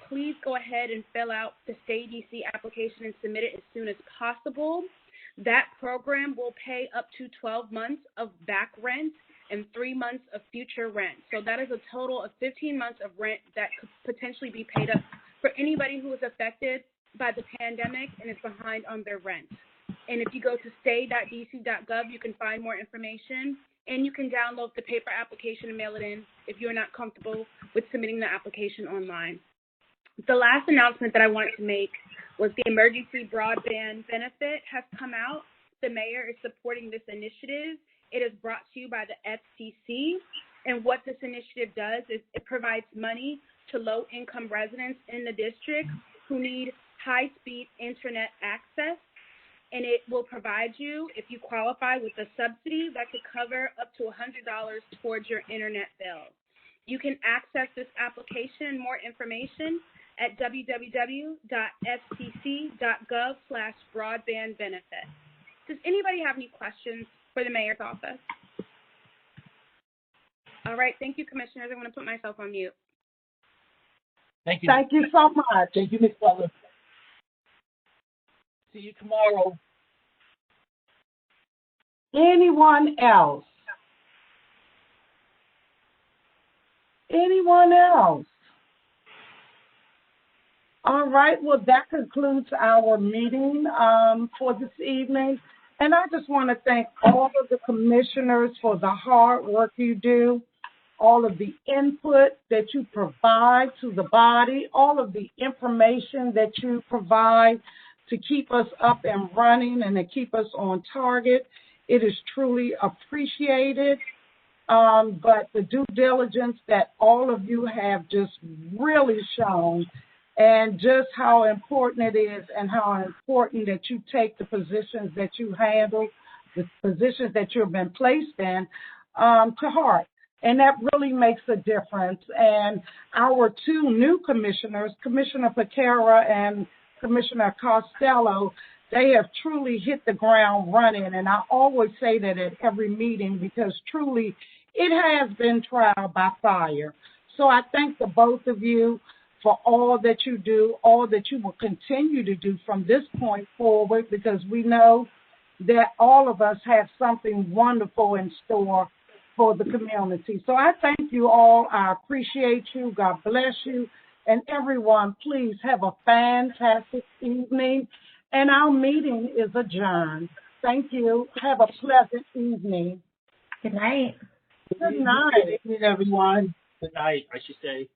please go ahead and fill out the Stay DC application and submit it as soon as possible. That program will pay up to 12 months of back rent and 3 months of future rent. So that is a total of 15 months of rent that could potentially be paid up for anybody who is affected by the pandemic and is behind on their rent. And if you go to stay.dc.gov, you can find more information, and you can download the paper application and mail it in if you're not comfortable with submitting the application online. The last announcement that I wanted to make was the emergency broadband benefit has come out. The mayor is supporting this initiative. It is brought to you by the FCC. And what this initiative does is it provides money to low-income residents in the district who need high-speed internet access. And it will provide you, if you qualify, with a subsidy that could cover up to $100 towards your internet bill. You can access this application and more information at www.fcc.gov/broadbandbenefit. Does anybody have any questions for the mayor's office? All right, thank you, commissioners. I'm going to put myself on mute. Thank you. Thank you so much. Thank you, Ms. Butler. See you tomorrow. Anyone else? Anyone else? All right, well, that concludes our meeting for this evening. And I just want to thank all of the commissioners for the hard work you do, all of the input that you provide to the body, all of the information that you provide to keep us up and running and to keep us on target. It is truly appreciated. But the due diligence that all of you have just really shown, and just how important it is and how important that you take the positions that you handle, the positions that you've been placed in, to heart. And that really makes a difference. And our two new commissioners, Commissioner Piekara and Commissioner Costello, they have truly hit the ground running. And I always say that at every meeting because truly it has been trial by fire. So I thank the both of you for all that you do, all that you will continue to do from this point forward, because we know that all of us have something wonderful in store for the community. So I thank you all. I appreciate you. God bless you. And everyone, please have a fantastic evening. And our meeting is adjourned. Thank you. Have a pleasant evening. Good night. Good night. Good evening, everyone. Good night, I should say.